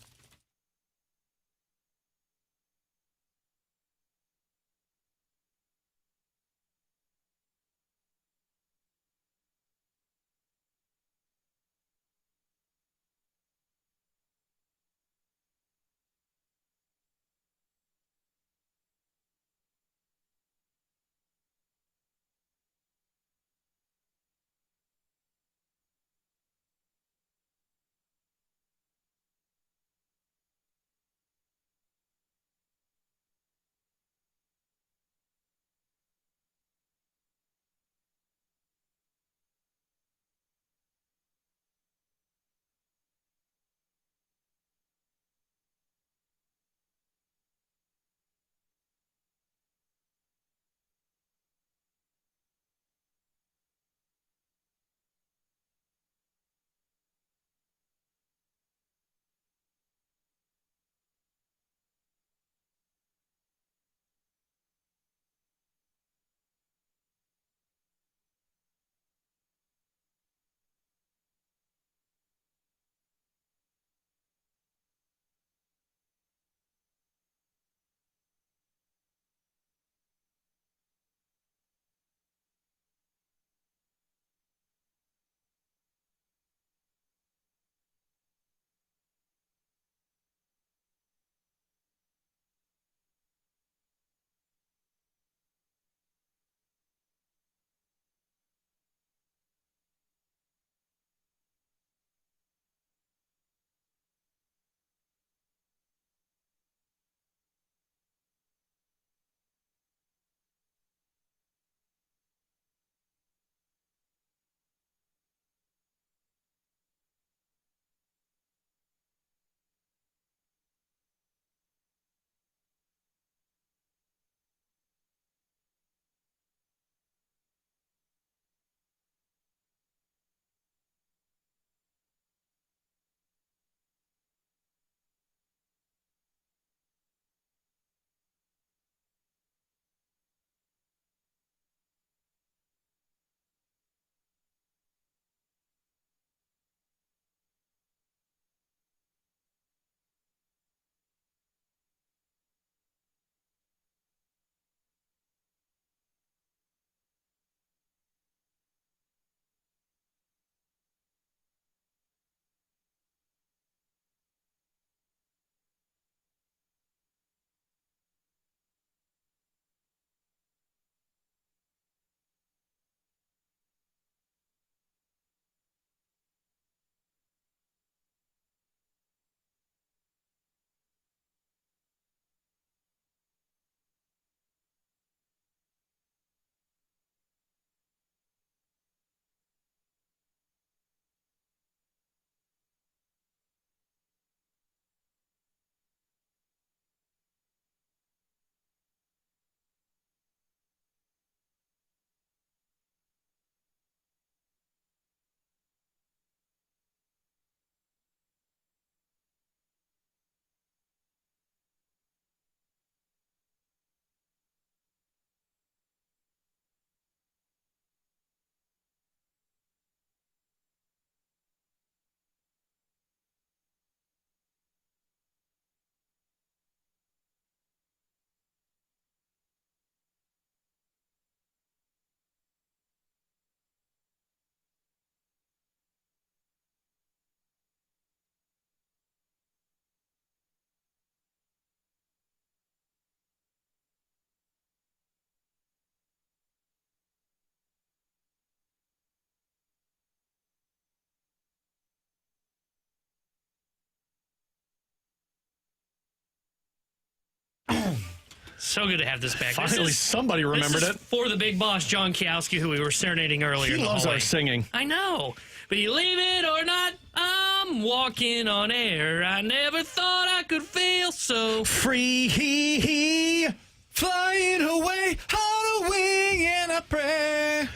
Speaker 4: So good to have this back.
Speaker 3: Finally, somebody remembered it.
Speaker 4: For the big boss, John Kiowski, who we were serenading earlier.
Speaker 3: He loves our singing.
Speaker 4: I know. Believe it or not, I'm walking on air. I never thought I could feel so
Speaker 3: free.
Speaker 2: Flying away on a wing and a prayer.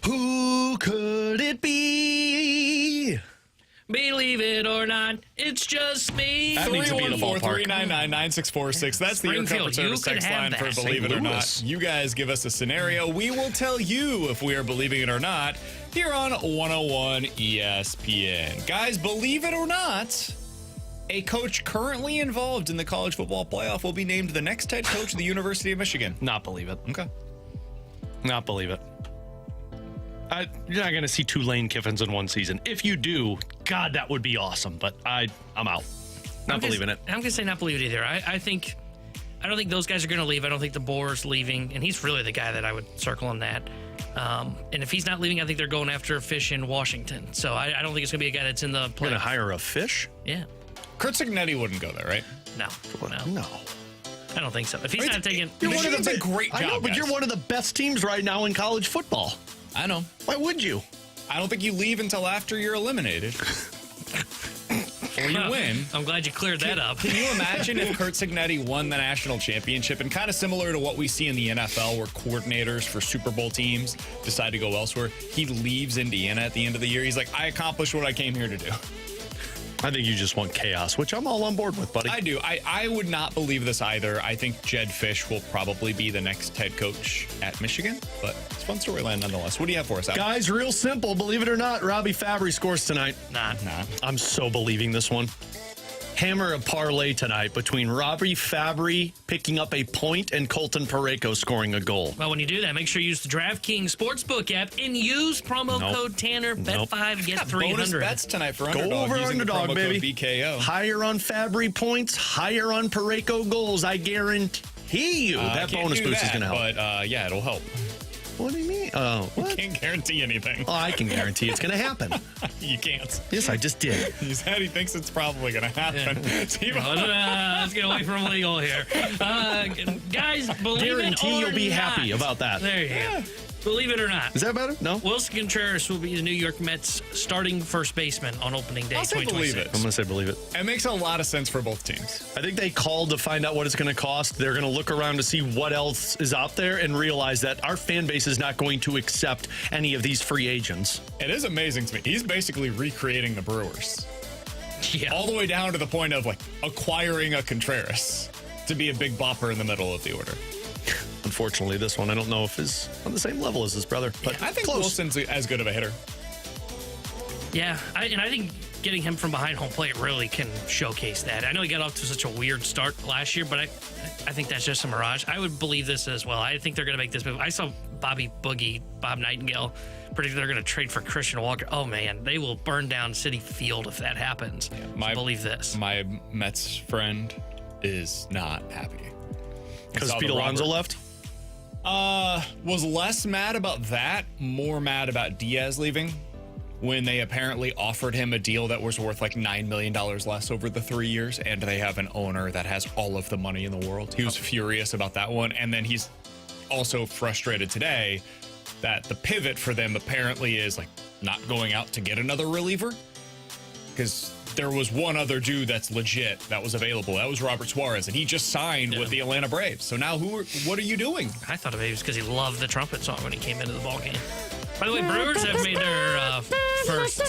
Speaker 3: Who could it be?
Speaker 4: Believe it or not, it's just me.
Speaker 3: That needs to be in a ballpark.
Speaker 2: 314-399-9646. That's the Air Comfort Service text line for Believe It or Not. You guys give us a scenario. We will tell you if we are believing it or not here on 101 ESPN. Guys, believe it or not, a coach currently involved in the college football playoff will be named the next head coach of the University of Michigan.
Speaker 3: Not believe it.
Speaker 2: Okay.
Speaker 3: Not believe it. You're not going to see two Lane Kiffins in one season. If you do, God, that would be awesome. But I'm out. Not believing it.
Speaker 4: I'm going to say not believe it either. I don't think those guys are going to leave. I don't think DeBoer's leaving. And he's really the guy that I would circle on that. And if he's not leaving, I think they're going after a fish in Washington. So I don't think it's going to be a guy that's in the playoff.
Speaker 3: Going to hire a fish?
Speaker 4: Yeah.
Speaker 2: Kurt Cignetti wouldn't go there, right?
Speaker 4: No. I don't think so. If he's not taking...
Speaker 2: Michigan's a great job,
Speaker 3: I know, but you're one of the best teams right now in college football.
Speaker 2: I know.
Speaker 3: Why would you?
Speaker 2: I don't think you leave until after you're eliminated. Or you win.
Speaker 4: I'm glad you cleared that up.
Speaker 2: Can you imagine if Kurt Cignetti won the national championship, and kind of similar to what we see in the NFL where coordinators for Super Bowl teams decide to go elsewhere, he leaves Indiana at the end of the year. He's like, I accomplished what I came here to do.
Speaker 3: I think you just want chaos, which I'm all on board with, buddy.
Speaker 2: I do. I would not believe this either. I think Jed Fish will probably be the next head coach at Michigan, but it's a fun storyline nonetheless. What do you have for us, Adam?
Speaker 3: Guys, real simple. Believe it or not, Robbie Fabry scores tonight.
Speaker 4: Nah.
Speaker 3: I'm so believing this one. Hammer a parlay tonight between Robbie Fabry picking up a point and Colton Parayko scoring a goal.
Speaker 4: Well, when you do that, make sure you use the DraftKings Sportsbook app and use promo code Tanner. Bet 5, get 300.
Speaker 2: Bonus bets tonight for Underdog.
Speaker 3: Go over
Speaker 2: using
Speaker 3: Underdog,
Speaker 2: the promo code
Speaker 3: baby.
Speaker 2: BKO.
Speaker 3: Higher on Fabry points, higher on Parayko goals. I guarantee you that bonus boost is going to help.
Speaker 2: But yeah, it'll help.
Speaker 3: What do you mean? Oh, what?
Speaker 2: Can't guarantee anything.
Speaker 3: Oh, I can guarantee it's going to happen.
Speaker 2: You can't.
Speaker 3: Yes, I just did.
Speaker 2: He said he thinks it's probably going to happen.
Speaker 4: Yeah. Let's get away from legal here. Guys, believe
Speaker 3: Guarantee
Speaker 4: it or
Speaker 3: you'll be
Speaker 4: not.
Speaker 3: happy about that.
Speaker 4: There you go. Believe it or not.
Speaker 3: Is that better? No?
Speaker 4: Wilson Contreras will be the New York Mets starting first baseman on opening day
Speaker 2: I'll say
Speaker 4: 2026.
Speaker 2: believe it.
Speaker 3: I'm going to say believe it.
Speaker 2: It makes a lot of sense for both teams.
Speaker 3: I think they called to find out what it's going to cost. They're going to look around to see what else is out there and realize that our fan base is not going to accept any of these free agents.
Speaker 2: It is amazing to me. He's basically recreating the Brewers.
Speaker 4: Yeah.
Speaker 2: All the way down to the point of like acquiring a Contreras to be a big bopper in the middle of the order.
Speaker 3: Unfortunately, this one I don't know if is on the same level as his brother. But
Speaker 2: I think
Speaker 3: close.
Speaker 2: Wilson's as good of a hitter.
Speaker 4: Yeah, I think getting him from behind home plate really can showcase that. I know he got off to such a weird start last year, but I think that's just a mirage. I would believe this as well. I think they're going to make this move. I saw Bob Nightingale, predict they're going to trade for Christian Walker. Oh, man, they will burn down Citi Field if that happens. Yeah, I believe this.
Speaker 2: My Mets friend is not happy.
Speaker 3: Because Pete Alonso left?
Speaker 2: Was less mad about that, more mad about Diaz leaving when they apparently offered him a deal that was worth like $9 million less over the 3 years, and they have an owner that has all of the money in the world. He was furious about that one, and then he's also frustrated today that the pivot for them apparently is like not going out to get another reliever, because there was one other dude that's legit that was available. That was Robert Suarez, and he just signed with the Atlanta Braves. So now what are you doing?
Speaker 4: I thought maybe it was because he loved the trumpet song when he came into the ballgame. By the way, Brewers have made their first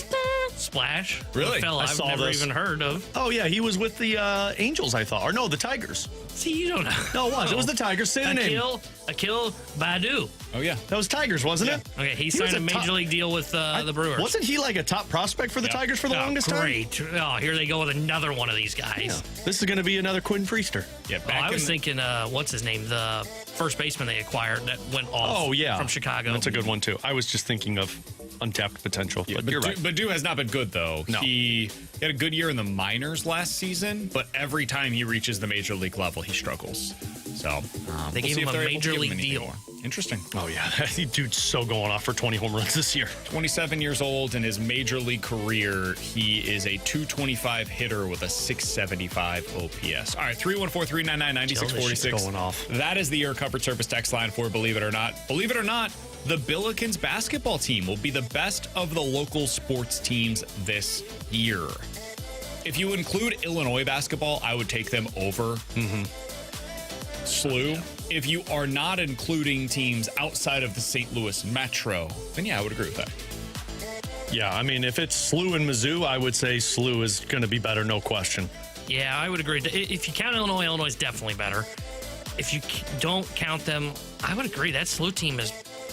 Speaker 4: splash.
Speaker 2: Really?
Speaker 4: A fella I've never even heard of.
Speaker 3: Oh, yeah, he was with the Angels, I thought. Or no, the Tigers.
Speaker 4: See, you don't know.
Speaker 3: No, it was the Tigers. Say the name.
Speaker 4: Akil Badu.
Speaker 2: Oh, yeah.
Speaker 3: That was Tigers, wasn't it?
Speaker 4: Okay, he signed a major league deal with the Brewers.
Speaker 3: Wasn't he like a top prospect for the Tigers for the longest time?
Speaker 4: Great. Oh, here they go with another one of these guys.
Speaker 3: Yeah. This is going to be another Quinn Priester.
Speaker 2: Yeah,
Speaker 4: I was thinking, what's his name? The first baseman they acquired that went off from Chicago.
Speaker 3: That's a good one, too. I was just thinking of untapped potential.
Speaker 2: Yeah,
Speaker 3: but you're right.
Speaker 2: Badu has not been good, though.
Speaker 3: No.
Speaker 2: He had a good year in the minors last season, but every time he reaches the major league level, he struggles. So
Speaker 4: They gave him a major league deal.
Speaker 2: Interesting.
Speaker 3: Oh, yeah. Dude's so going off for 20 home runs this year.
Speaker 2: 27 years old. In his major league career, he is a 225 hitter with a 675 OPS. All right, 314-399-9646.
Speaker 3: Going off.
Speaker 2: That is the Air Comfort Service text line for Believe It or Not. Believe it or not, the Billikens basketball team will be the best of the local sports teams this year. If you include Illinois basketball, I would take them over SLU. If you are not including teams outside of the St. Louis Metro, then yeah, I would agree with that.
Speaker 3: Yeah, I mean, if it's SLU and Mizzou, I would say SLU is going to be better, no question.
Speaker 4: Yeah, I would agree. If you count Illinois, Illinois is definitely better. If you don't count them, I would agree. That SLU team is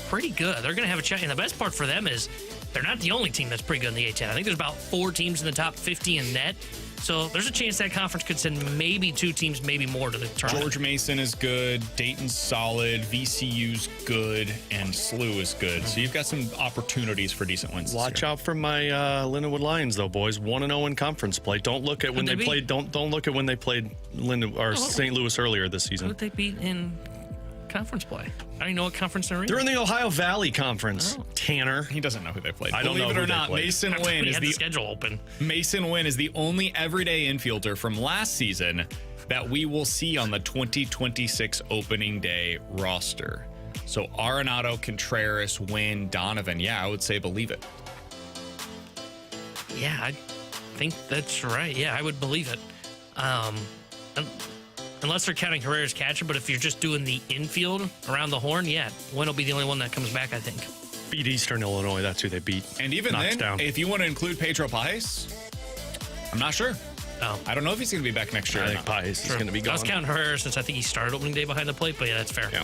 Speaker 4: pretty good. They're going to have a chance. And the best part for them is they're not the only team that's pretty good in the A-10. I think there's about 4 teams in the top 50 in net. So there's a chance that conference could send maybe 2 teams, maybe more to the tournament.
Speaker 2: George Mason is good, Dayton's solid, VCU's good, and SLU is good. So you've got some opportunities for decent wins.
Speaker 3: Watch out for my Lindenwood Lions, though, boys. 1-0 in conference play. Don't look at when they played. Don't look at when they played St. Louis earlier this season.
Speaker 4: Who did they beat in conference play? I don't even know what conference they're in.
Speaker 3: They're in the Ohio Valley Conference. Oh. Tanner.
Speaker 2: He doesn't know who they played.
Speaker 3: I don't know
Speaker 2: Believe it
Speaker 3: who
Speaker 2: or
Speaker 3: they
Speaker 2: not,
Speaker 3: played.
Speaker 2: Mason Wynn is the
Speaker 4: schedule open.
Speaker 2: Mason Wynn is the only everyday infielder from last season that we will see on the 2026 opening day roster. So Arenado, Contreras, Wynn, Donovan. Yeah, I would say believe it.
Speaker 4: Yeah, I think that's right. Yeah, I would believe it. Unless they're counting Herrera's catcher, but if you're just doing the infield around the horn, yeah, Wynn will be the only one that comes back, I think.
Speaker 3: Beat Eastern Illinois. That's who they beat.
Speaker 2: And even then,
Speaker 3: down.
Speaker 2: if you want to include Pedro Paez, I'm not sure.
Speaker 4: Oh.
Speaker 2: I don't know if he's going to be back next year.
Speaker 3: I think Paez is going to be gone.
Speaker 4: I was counting Herrera since I think he started opening day behind the plate, but yeah, that's fair.
Speaker 3: Yeah.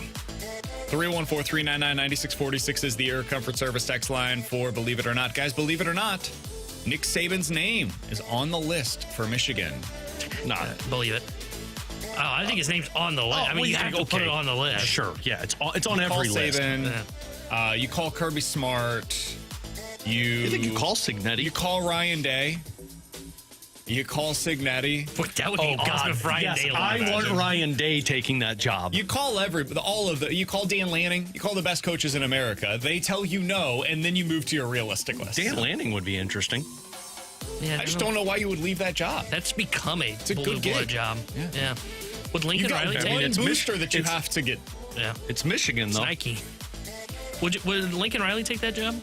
Speaker 2: 314-399-9646 is the Air Comfort Service text line for Believe It or Not. Guys, believe it or not, Nick Saban's name is on the list for Michigan.
Speaker 3: Not.
Speaker 4: Believe it. Oh, I think his name's on the list. I mean, you have to put it on the list.
Speaker 3: Sure. Yeah, it's on every list.
Speaker 2: Saban, you call Kirby Smart.
Speaker 3: You think you call Signetti?
Speaker 2: You call Ryan Day. You call Signetti.
Speaker 4: That would be awesome if Ryan Day.
Speaker 3: I want Ryan Day taking that job.
Speaker 2: You call you call Dan Lanning. You call the best coaches in America. They tell you no, and then you move to your realistic list.
Speaker 3: Dan Lanning would be interesting.
Speaker 4: Yeah,
Speaker 2: I just don't know why you would leave that job.
Speaker 4: That's become a
Speaker 2: good gig.
Speaker 4: job. Yeah. Would Lincoln Riley take
Speaker 2: one
Speaker 4: it?
Speaker 2: booster that you have to get.
Speaker 4: Yeah.
Speaker 3: It's Michigan, though.
Speaker 4: Nike. Would Lincoln Riley take that job?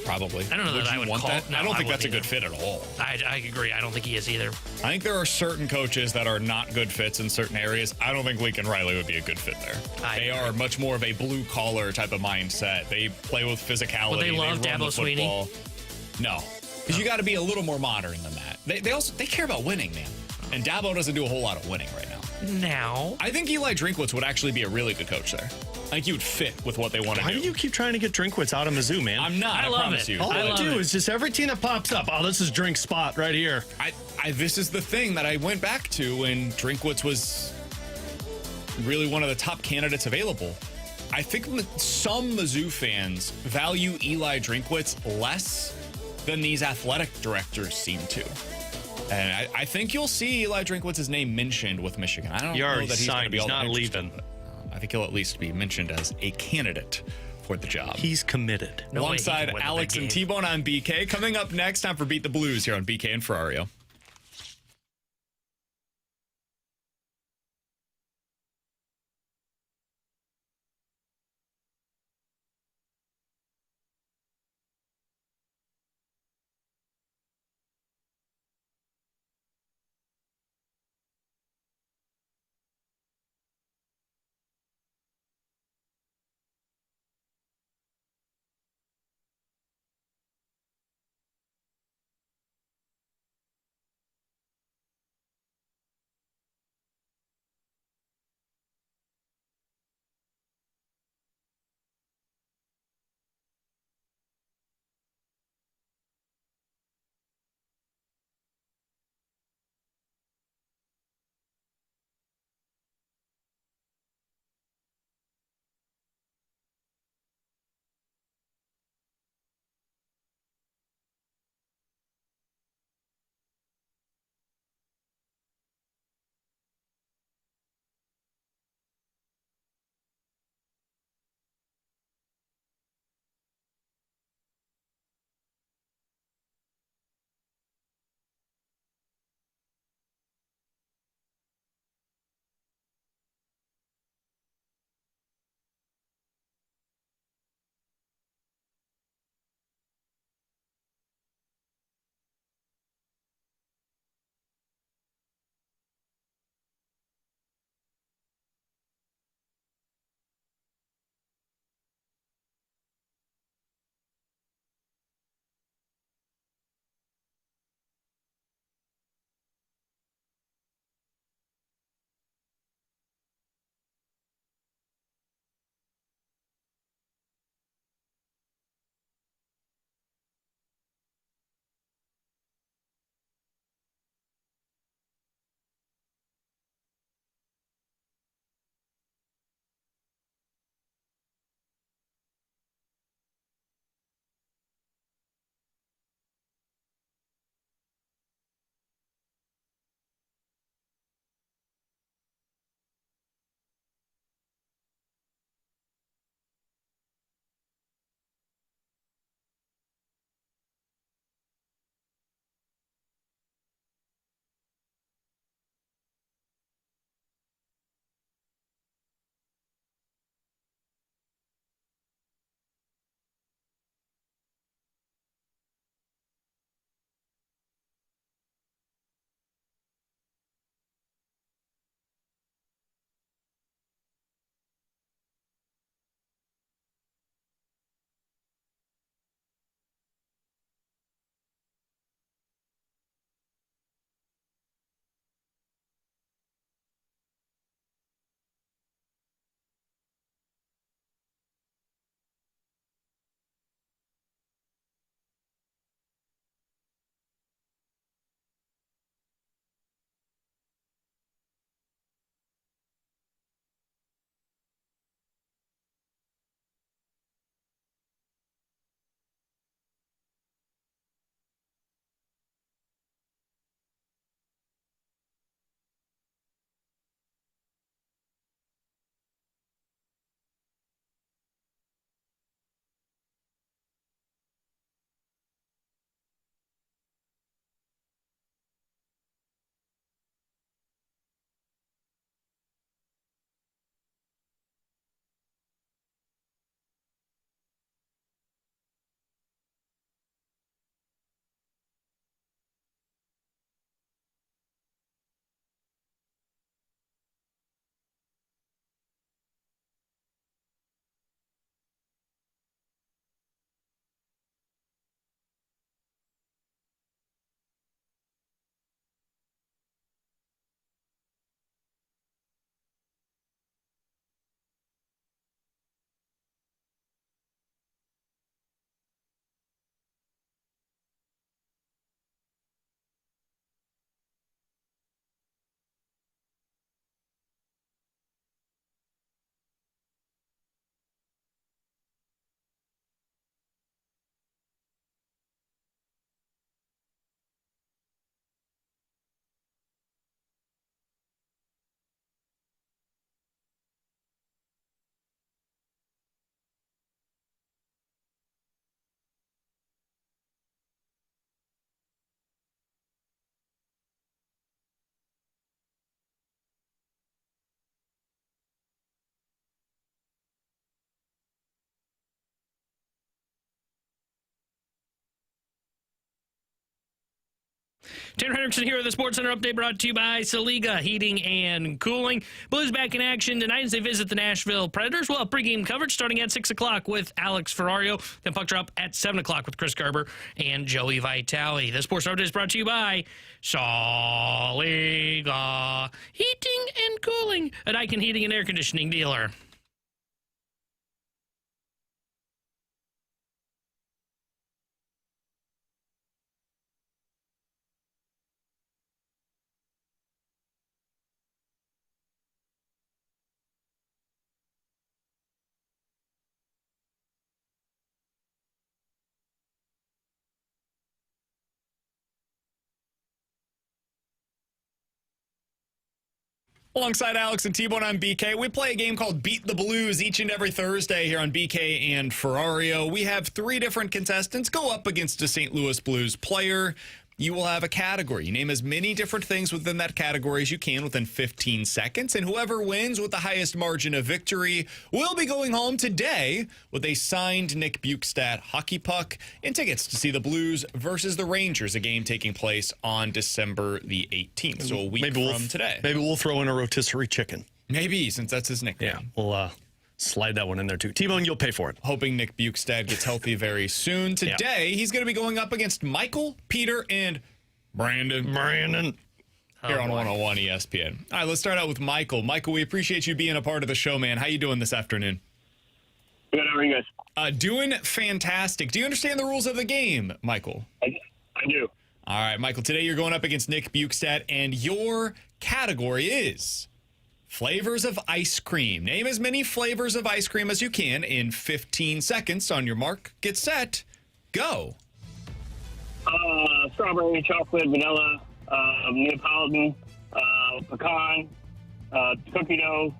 Speaker 2: Probably.
Speaker 4: I don't know that I would
Speaker 2: want
Speaker 4: call
Speaker 2: that.
Speaker 4: No,
Speaker 2: I don't think that's a
Speaker 4: either.
Speaker 2: good fit at all.
Speaker 4: I agree. I don't think he is either.
Speaker 2: I think there are certain coaches that are not good fits in certain areas. I don't think Lincoln Riley would be a good fit there. They are much more of a blue collar type of mindset. They play with physicality.
Speaker 4: Well, they love
Speaker 2: run
Speaker 4: Dabo
Speaker 2: the
Speaker 4: Sweeney.
Speaker 2: football. No, because you got to be a little more modern than that. They care about winning, man. And Dabo doesn't do a whole lot of winning right now.
Speaker 4: Now,
Speaker 2: I think Eli Drinkwitz would actually be a really good coach there. I think he would fit with what they want to do.
Speaker 3: Why do you keep trying to get Drinkwitz out of Mizzou, man?
Speaker 2: I'm not. I
Speaker 4: love
Speaker 2: promise
Speaker 4: it.
Speaker 2: you.
Speaker 3: All
Speaker 4: I
Speaker 3: I
Speaker 4: love
Speaker 3: do
Speaker 4: it.
Speaker 3: is just every team that pops up. Oh, this is Drink's spot right here.
Speaker 2: This is the thing that I went back to when Drinkwitz was really one of the top candidates available. I think some Mizzou fans value Eli Drinkwitz less than these athletic directors seem to. And I think you'll see Eli Drinkwitz's name mentioned with Michigan. I don't know that he's going to be all that interested, but I think he'll at least be mentioned as a candidate for the job.
Speaker 3: He's committed.
Speaker 2: Alongside Alex and T-Bone on BK. Coming up next, time for Beat the Blues here on BK and Ferrario.
Speaker 4: Tanner Hendrickson here with the Sports Center update brought to you by Saliga Heating and Cooling. Blues back in action tonight as they visit the Nashville Predators. We'll have pregame coverage starting at 6 o'clock with Alex Ferrario. Then puck drop at 7 o'clock with Chris Garber and Joey Vitale. The Sports Center update is brought to you by Saliga Heating and Cooling, a Daikin Heating and Air Conditioning dealer.
Speaker 2: Alongside Alex and T-Bone, I'm BK. We play a game called Beat the Blues each and every Thursday here on BK and Ferrario. We have 3 different contestants go up against a St. Louis Blues player. You will have a category. You name as many different things within that category as you can within 15 seconds, and whoever wins with the highest margin of victory will be going home today with a signed Nick Bukestad hockey puck and tickets to see the Blues versus the Rangers, a game taking place on December the 18th, so a week from today.
Speaker 3: Maybe we'll throw in a rotisserie chicken.
Speaker 2: Maybe, since that's his nickname.
Speaker 3: Yeah, we'll slide that one in there, too. T-Bone, you'll pay for it.
Speaker 2: Hoping Nick Bukestad gets healthy very soon. Today, he's going to be going up against Michael, Peter, and Brandon. Here on 101 ESPN. All right, let's start out with Michael. Michael, we appreciate you being a part of the show, man. How you doing this afternoon?
Speaker 6: Good, how are you guys?
Speaker 2: Doing fantastic. Do you understand the rules of the game, Michael?
Speaker 6: I do.
Speaker 2: All right, Michael, today you're going up against Nick Bukestad, and your category is flavors of ice cream. Name as many flavors of ice cream as you can in 15 seconds. On your mark, get set, go.
Speaker 6: Strawberry, chocolate, vanilla, Neapolitan, pecan, cookie dough,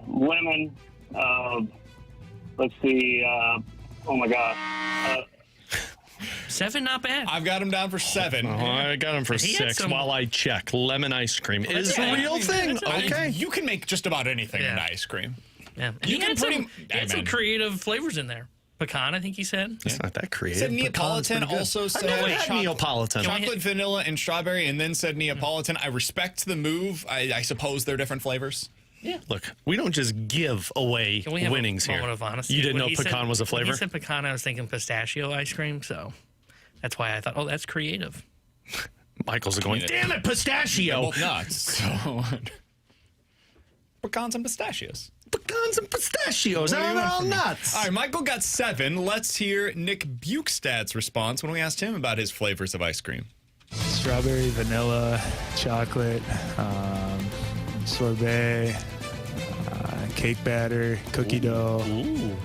Speaker 6: lemon, oh my gosh.
Speaker 4: 7, not bad.
Speaker 2: I've got him down for 7.
Speaker 3: I got him for 6 while I check. Lemon ice cream is the real thing. Okay.
Speaker 2: You can make just about anything in ice cream.
Speaker 4: Yeah.
Speaker 2: You can
Speaker 4: he had some creative flavors in there. Pecan, I think he said.
Speaker 3: It's not that creative.
Speaker 2: Said Neapolitan, also said
Speaker 3: Neapolitan.
Speaker 2: Chocolate, vanilla, and strawberry, and then said Neapolitan. I respect the move. I suppose they're different flavors.
Speaker 4: Yeah.
Speaker 3: Look, we don't just give away winnings here.
Speaker 4: Of honesty?
Speaker 3: You didn't know pecan was a flavor?
Speaker 4: When he said pecan, I was thinking pistachio ice cream, so that's why I thought, oh, that's creative.
Speaker 3: Michael's going, damn it, pistachio.
Speaker 2: They're both nuts. So pecans and pistachios.
Speaker 3: Pecans and pistachios. They're all nuts.
Speaker 2: All right, Michael got 7. Let's hear Nick Bukestad's response when we asked him about his flavors of ice cream.
Speaker 7: Strawberry, vanilla, chocolate, sorbet, cake batter, cookie dough, and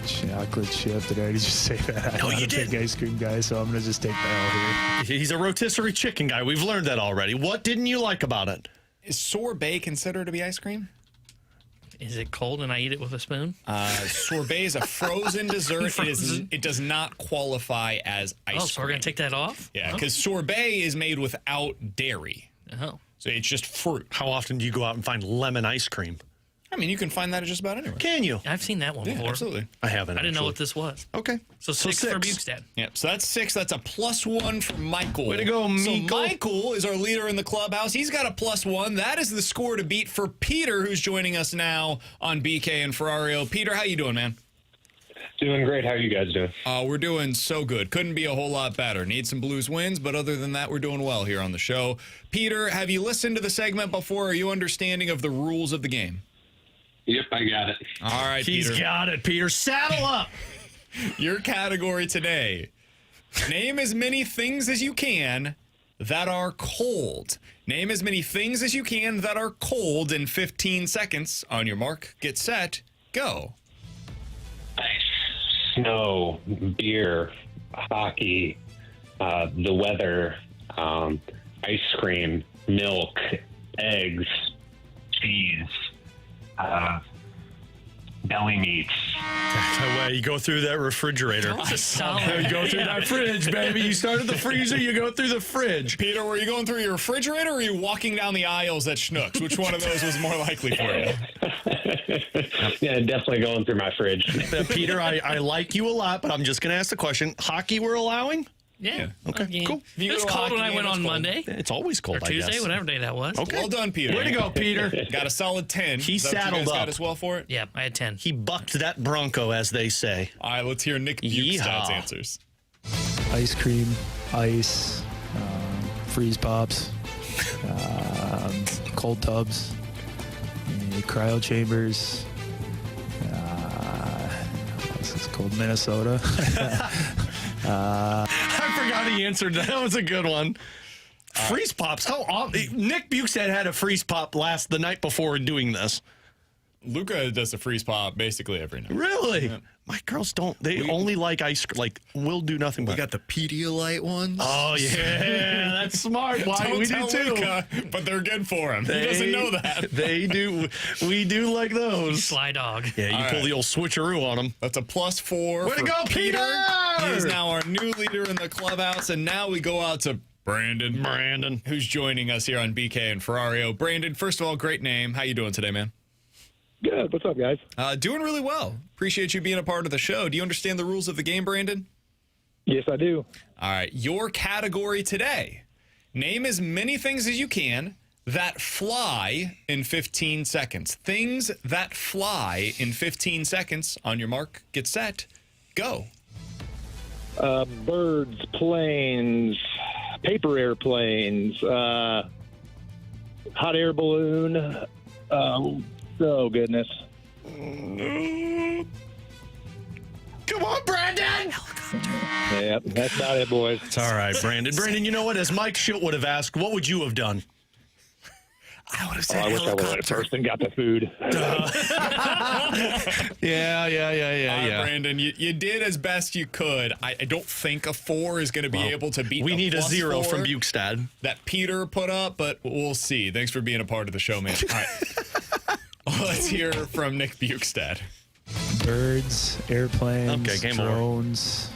Speaker 7: chocolate chip. Did I already just say that? I'm not a big ice cream guy, so I'm going to just take that out here.
Speaker 3: He's a rotisserie chicken guy. We've learned that already. What didn't you like about it?
Speaker 2: Is sorbet considered to be ice cream?
Speaker 4: Is it cold and I eat it with a spoon?
Speaker 2: Sorbet is a frozen dessert. It does not qualify as ice cream.
Speaker 4: Oh, so we're going to take that off?
Speaker 2: Yeah, because sorbet is made without dairy.
Speaker 4: Oh.
Speaker 2: So it's just fruit.
Speaker 3: How often do you go out and find lemon ice cream?
Speaker 2: I mean, you can find that at just about anywhere.
Speaker 3: Can you?
Speaker 4: I've seen that one before.
Speaker 2: Absolutely.
Speaker 3: I haven't.
Speaker 4: I didn't know what this was.
Speaker 3: Okay.
Speaker 4: So 6 for Bukestad.
Speaker 2: Yep. So that's 6. That's a +1 for Michael.
Speaker 3: Way to go, Michael.
Speaker 2: So Michael is our leader in the clubhouse. He's got a +1. That is the score to beat for Peter, who's joining us now on BK and Ferrario. Peter, how you doing, man?
Speaker 8: Doing great. How are you guys doing?
Speaker 2: We're doing so good. Couldn't be a whole lot better. Need some Blues wins, but other than that, we're doing well here on the show. Peter, have you listened to the segment before? Are you understanding of the rules of the game?
Speaker 8: Yep, I got it.
Speaker 2: All right,
Speaker 3: He's
Speaker 2: Peter.
Speaker 3: got it, Peter. Saddle up.
Speaker 2: Your category today. Name as many things as you can that are cold. Name as many things as you can that are cold in 15 seconds. On your mark, get set, go.
Speaker 8: Ice, snow, beer, hockey, the weather, ice cream, milk, eggs, cheese, Belly meats.
Speaker 3: Way you go through that refrigerator.
Speaker 4: That's a solid.
Speaker 3: You go through that fridge, baby. You start at the freezer, you go through the fridge.
Speaker 2: Peter, were you going through your refrigerator or were you walking down the aisles at Schnucks? Which one of those was more likely for you?
Speaker 8: Yeah, definitely going through my fridge.
Speaker 3: Peter, I like you a lot, but I'm just going to ask the question. Hockey we're allowing?
Speaker 4: Yeah.
Speaker 3: Okay, cool.
Speaker 4: It was cold when I went on Monday.
Speaker 3: It's always cold,
Speaker 4: Or Tuesday,
Speaker 3: I guess.
Speaker 4: whatever day that was.
Speaker 3: Okay.
Speaker 2: Well done, Peter.
Speaker 3: Way to go, Peter.
Speaker 2: Got a solid 10.
Speaker 3: He
Speaker 2: Is that what you
Speaker 3: saddled
Speaker 2: guys
Speaker 3: up.
Speaker 2: got as well for it?
Speaker 4: Yeah, I had 10.
Speaker 3: He bucked that Bronco, as they say.
Speaker 2: All right, let's hear Nick Bukestad's
Speaker 3: Yeehaw.
Speaker 2: answers.
Speaker 7: Ice cream, ice, freeze pops, cold tubs, cryo chambers. This is called Minnesota.
Speaker 3: I forgot he answered that. That was a good one. Freeze pops. How often? Nick Bukestad had a freeze pop the night before doing this.
Speaker 2: Luca does a freeze pop basically every night.
Speaker 3: Really?
Speaker 2: Yeah.
Speaker 3: My girls don't. They only like ice cream. Like, we'll do nothing but.
Speaker 2: We got the Pedialyte ones.
Speaker 3: Oh, yeah. That's smart. Why?
Speaker 2: Don't
Speaker 3: We
Speaker 2: tell
Speaker 3: do too.
Speaker 2: Luca, but they're good for him. He doesn't know that.
Speaker 3: They do. We do like those.
Speaker 4: Sly dog.
Speaker 3: Yeah, you pull the old switcheroo on them.
Speaker 2: That's a +4.
Speaker 3: Way to
Speaker 2: for
Speaker 3: go, Peter!
Speaker 2: He is now our new leader in the clubhouse, and now we go out to Brandon, who's joining us here on BK and Ferrario. Brandon, first of all, great name. How you doing today, man?
Speaker 9: Good. What's up, guys?
Speaker 2: Doing really well. Appreciate you being a part of the show. Do you understand the rules of the game, Brandon?
Speaker 9: Yes, I do.
Speaker 2: All right. Your category today. Name as many things as you can that fly in 15 seconds. Things that fly in 15 seconds. On your mark, get set, go.
Speaker 9: Birds, planes, paper airplanes, hot air balloon. Oh, goodness.
Speaker 3: Come on, Brandon!
Speaker 9: Yep, that's not it, boys.
Speaker 3: It's all right, Brandon. Brandon, you know what? As Mike Schilt would have asked, what would you have done?
Speaker 2: I would have
Speaker 9: Oh,
Speaker 2: said
Speaker 9: I wish I went first and got the food.
Speaker 3: Yeah.
Speaker 2: Brandon, you did as best you could. I don't think a 4 is going to be able to beat
Speaker 3: We
Speaker 2: the
Speaker 3: need a 0
Speaker 2: +4
Speaker 3: from Bukestad.
Speaker 2: that Peter put up, but we'll see. Thanks for being a part of the show, man. All right. Let's hear from Nick Bukestad.
Speaker 7: Birds, airplanes,
Speaker 3: Okay, game over.
Speaker 7: drones,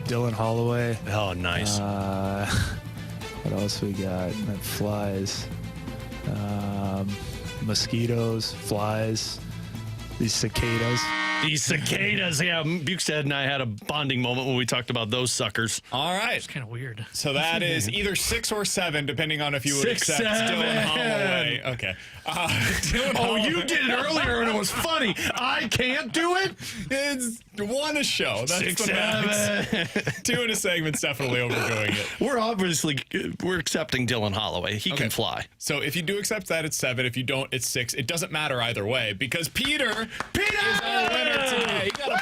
Speaker 7: Dylan Holloway.
Speaker 3: Oh, nice.
Speaker 7: What else we got that flies? Mosquitoes, flies, these cicadas.
Speaker 3: These cicadas. Yeah, Bukestad and I had a bonding moment when we talked about those suckers.
Speaker 2: All right.
Speaker 4: It's kind of weird.
Speaker 2: So that is either 6 or 7, depending on if you would
Speaker 3: 6,
Speaker 2: accept
Speaker 3: 7.
Speaker 2: Dylan Holloway. Okay. Dylan Holloway.
Speaker 3: You did it earlier and it was funny. I can't do it.
Speaker 2: It's 1 a show. That's
Speaker 3: 6,
Speaker 2: the max.
Speaker 3: 7.
Speaker 2: 2 in a segment's definitely overdoing it.
Speaker 3: We're accepting Dylan Holloway. He can fly.
Speaker 2: So if you do accept that, it's 7. If you don't, it's 6. It doesn't matter either way because Peter is our winner today. He got a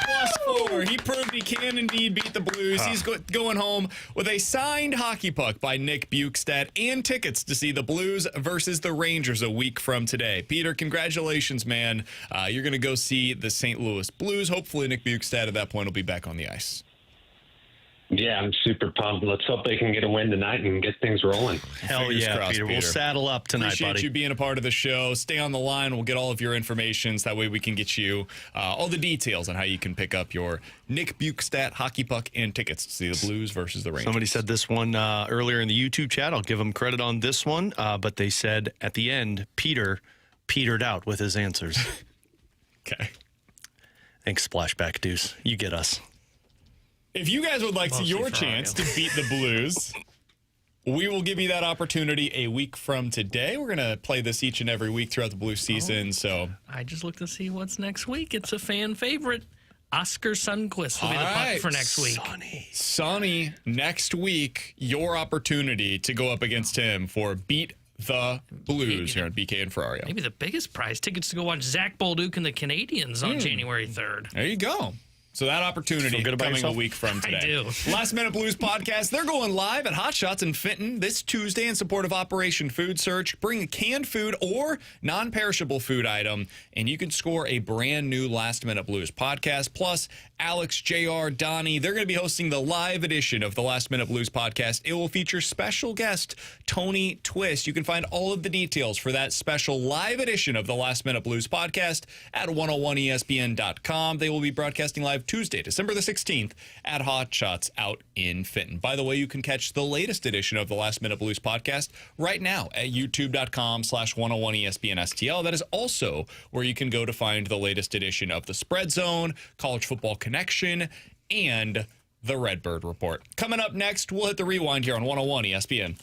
Speaker 2: +4. He proved he can indeed beat the Blues. He's going home with a signed hockey puck by Nick Bukestad and tickets to see the Blues versus the Rangers a week from today. Peter, congratulations, man. You're going to go see the St. Louis Blues. Hopefully Nick Bukestad at that point will be back on the ice.
Speaker 8: Yeah, I'm super pumped. Let's hope they can get a win tonight and get things rolling.
Speaker 3: Hell
Speaker 2: Fingers
Speaker 3: yeah,
Speaker 2: crossed,
Speaker 3: Peter. We'll saddle up tonight,
Speaker 2: Appreciate
Speaker 3: buddy.
Speaker 2: you being a part of the show. Stay on the line. We'll get all of your information so that way we can get you all the details on how you can pick up your Nick Bukestad hockey puck and tickets to see the Blues versus the Rangers.
Speaker 3: Somebody said this one earlier in the YouTube chat. I'll give them credit on this one. But they said at the end, Peter petered out with his answers.
Speaker 2: Okay.
Speaker 3: Thanks, Splashback Deuce. You get us.
Speaker 2: If you guys would like
Speaker 4: Mostly
Speaker 2: your
Speaker 4: Ferrario.
Speaker 2: chance to beat the Blues, we will give you that opportunity a week from today. We're going to play this each and every week throughout the Blues season. So,
Speaker 4: I just looked to see what's next week. It's a fan favorite. Oscar Sundquist will be the
Speaker 2: All
Speaker 4: puck
Speaker 2: right.
Speaker 4: for next week.
Speaker 2: Sonny, next week, your opportunity to go up against him for Beat the Blues here on BK and Ferrario.
Speaker 4: Maybe the biggest prize, tickets to go watch Zach Bolduc and the Canadians on January 3rd.
Speaker 2: There you go. So that opportunity
Speaker 3: Feel good about
Speaker 2: coming
Speaker 3: yourself?
Speaker 2: a week from today.
Speaker 4: I do.
Speaker 2: Last Minute Blues podcast, they're going live at Hot Shots in Fenton this Tuesday in support of Operation Food Search. Bring a canned food or non-perishable food item, and you can score a brand new Last Minute Blues podcast. Plus, Alex, JR, Donnie, they're going to be hosting the live edition of the Last Minute Blues podcast. It will feature special guest Tony Twist. You can find all of the details for that special live edition of the Last Minute Blues podcast at 101ESPN.com. They will be broadcasting live Tuesday, December the 16th at Hot Shots out in Fenton. By the way, you can catch the latest edition of the Last Minute Blues podcast right now at youtube.com/101ESPNSTL. That is also where you can go to find the latest edition of the Spread Zone, College Football Connection, and the Redbird Report. Coming up next, we'll hit the rewind here on 101 ESPN.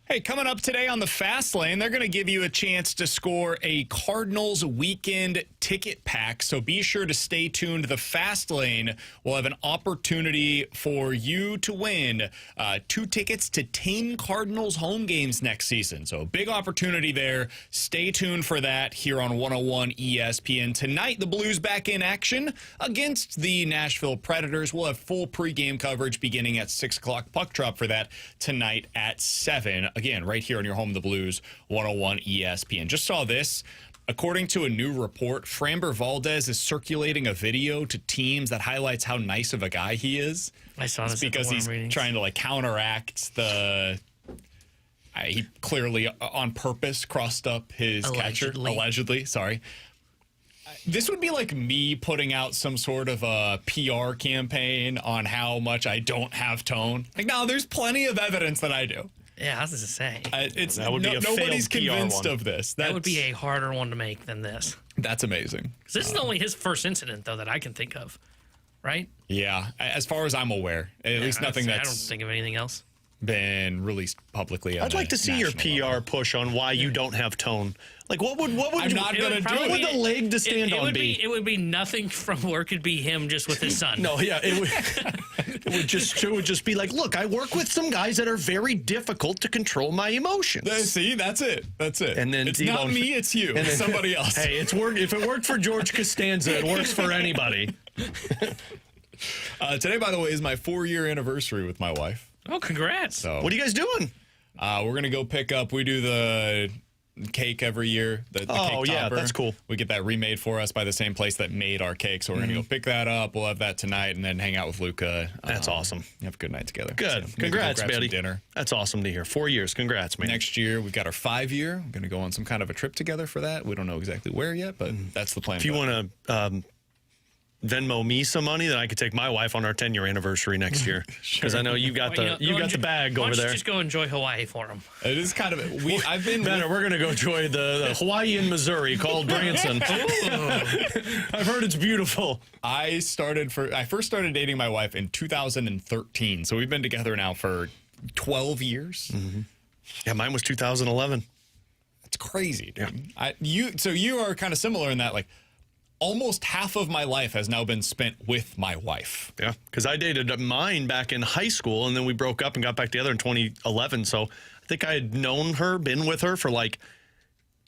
Speaker 2: Hey, coming up today on the Fast Lane, they're going to give you a chance to score a Cardinals weekend ticket pack. So be sure to stay tuned. The Fast Lane will have an opportunity for you to win 2 tickets to 10 Cardinals home games next season. So big opportunity there. Stay tuned for that here on 101 ESPN. Tonight, the Blues back in action against the Nashville Predators. We'll have full pregame coverage beginning at 6 o'clock. Puck drop for that tonight at 7. Again, right here on your home of the Blues, 101 ESPN. Just saw this. According to a new report, Framber Valdez is circulating a video to teams that highlights how nice of a guy he is.
Speaker 4: I saw this
Speaker 2: because he's trying to counteract the. He clearly on purpose crossed up his catcher. Allegedly, sorry. This would be like me putting out some sort of a PR campaign on how much I don't have tone. No, there's plenty of evidence that I do.
Speaker 4: Yeah, I was going to say.
Speaker 3: That would be a
Speaker 2: nobody's
Speaker 3: failed
Speaker 2: convinced
Speaker 3: PR one.
Speaker 2: of this.
Speaker 4: That would be a harder one to make than this.
Speaker 2: That's amazing.
Speaker 4: This is only his first incident, though, that I can think of, right?
Speaker 2: Yeah, as far as I'm aware. At least nothing
Speaker 4: I
Speaker 2: that's
Speaker 4: don't think of anything else.
Speaker 2: Been released publicly.
Speaker 3: I'd like to see your PR push on why you don't have tone. Like, what would
Speaker 2: I'm not going to do
Speaker 3: what would the leg to stand on be?
Speaker 4: It would be nothing from where it could be him just with his son.
Speaker 3: No, yeah, it would just be like, look, I work with some guys that are very difficult to control my emotions.
Speaker 2: See, that's it.
Speaker 3: And then
Speaker 2: it's not me, it's you. It's somebody else.
Speaker 3: Hey, it's work. If it worked for George Costanza, it works for anybody.
Speaker 2: Today, by the way, is my 4-year anniversary with my wife.
Speaker 4: Oh, congrats.
Speaker 2: So,
Speaker 3: what are you guys doing?
Speaker 2: We're going to go pick up, we do the cake every year. The cake topper.
Speaker 3: That's cool.
Speaker 2: We get that remade for us by the same place that made our cake. So we're going to go pick that up. We'll have that tonight and then hang out with Luca.
Speaker 3: That's awesome.
Speaker 2: Have a good night together.
Speaker 3: Good.
Speaker 2: So
Speaker 3: Congrats, buddy.
Speaker 2: Dinner.
Speaker 3: That's awesome to hear. 4 years. Congrats, man.
Speaker 2: Next year, we've got our 5-year. We're going to go on some kind of a trip together for that. We don't know exactly where yet, but that's the plan.
Speaker 3: If you want to Venmo me some money, then I could take my wife on our 10-year anniversary next year. Because I know you got the bag over there.
Speaker 4: Just go enjoy Hawaii for him.
Speaker 2: It is kind of.
Speaker 3: We're going to go enjoy the Hawaii in Missouri called Branson. I've heard it's beautiful.
Speaker 2: I first started dating my wife in 2013, so we've been together now for 12 years.
Speaker 3: Mm-hmm. Yeah, mine was 2011.
Speaker 2: That's crazy, dude. Yeah. So you are kind of similar in that, like, almost half of my life has now been spent with my wife.
Speaker 3: Yeah, because I dated mine back in high school, and then we broke up and got back together in 2011. So I think I had known her, been with her for like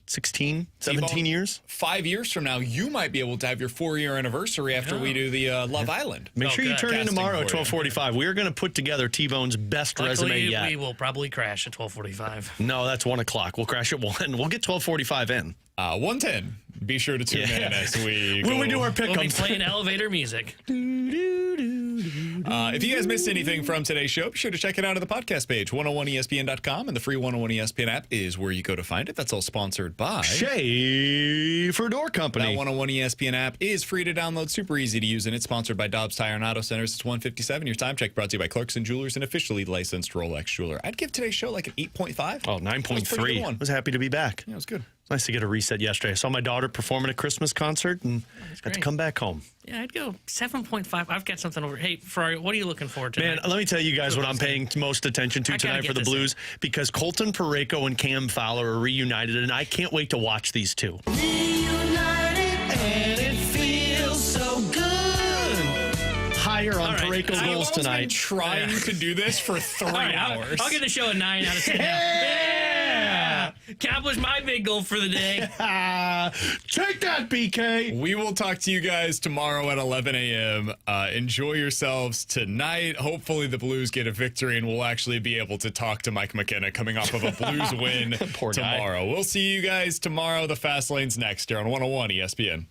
Speaker 3: 16, 17 years.
Speaker 2: 5 years from now, you might be able to have your 4-year anniversary after we do the Love Island.
Speaker 3: Make sure you turn in tomorrow at 12:45. We are going to put together T-Bone's best resume yet.
Speaker 4: We will probably crash at 12:45.
Speaker 3: No, that's 1 o'clock. We'll crash at 1. We'll get 12:45 in.
Speaker 2: 1:10. Be sure to tune in as we
Speaker 3: when we do our pickups.
Speaker 4: We'll be playing elevator music.
Speaker 2: If you guys missed anything from today's show, be sure to check it out at the podcast page, 101ESPN.com, and the free 101 ESPN app is where you go to find it. That's all sponsored by
Speaker 3: Schaefer Door Company.
Speaker 2: That 101 ESPN app is free to download, super easy to use, and it's sponsored by Dobbs Tire and Auto Centers. It's 157. Your time check brought to you by Clarkson Jewelers, an officially licensed Rolex jeweler. I'd give today's show like an 8.5.
Speaker 3: Oh, 9.3. I was happy to be back.
Speaker 2: Yeah, it was good.
Speaker 3: It's nice to get a reset yesterday. I saw my daughter perform at a Christmas concert and had to come back home.
Speaker 4: Yeah, I'd go 7.5. I've got something over. Hey, Ferrario, what are you looking for tonight?
Speaker 3: Man, let me tell you guys what I'm paying most attention to tonight for the Blues, because Colton Parayko and Cam Fowler are reunited, and I can't wait to watch these two. Reunited, and it feels so good. Higher on Parayko goals tonight.
Speaker 2: I've been trying to do this for 3 hours.
Speaker 4: I'll give the show a 9 out of 10. Yeah! Accomplished my big goal for the day.
Speaker 3: Take that, BK.
Speaker 2: We will talk to you guys tomorrow at 11 a.m. Enjoy yourselves tonight. Hopefully the Blues get a victory, and we'll actually be able to talk to Mike McKenna coming off of a Blues win tomorrow. We'll see you guys tomorrow. The Fast Lane's next here on 101 ESPN.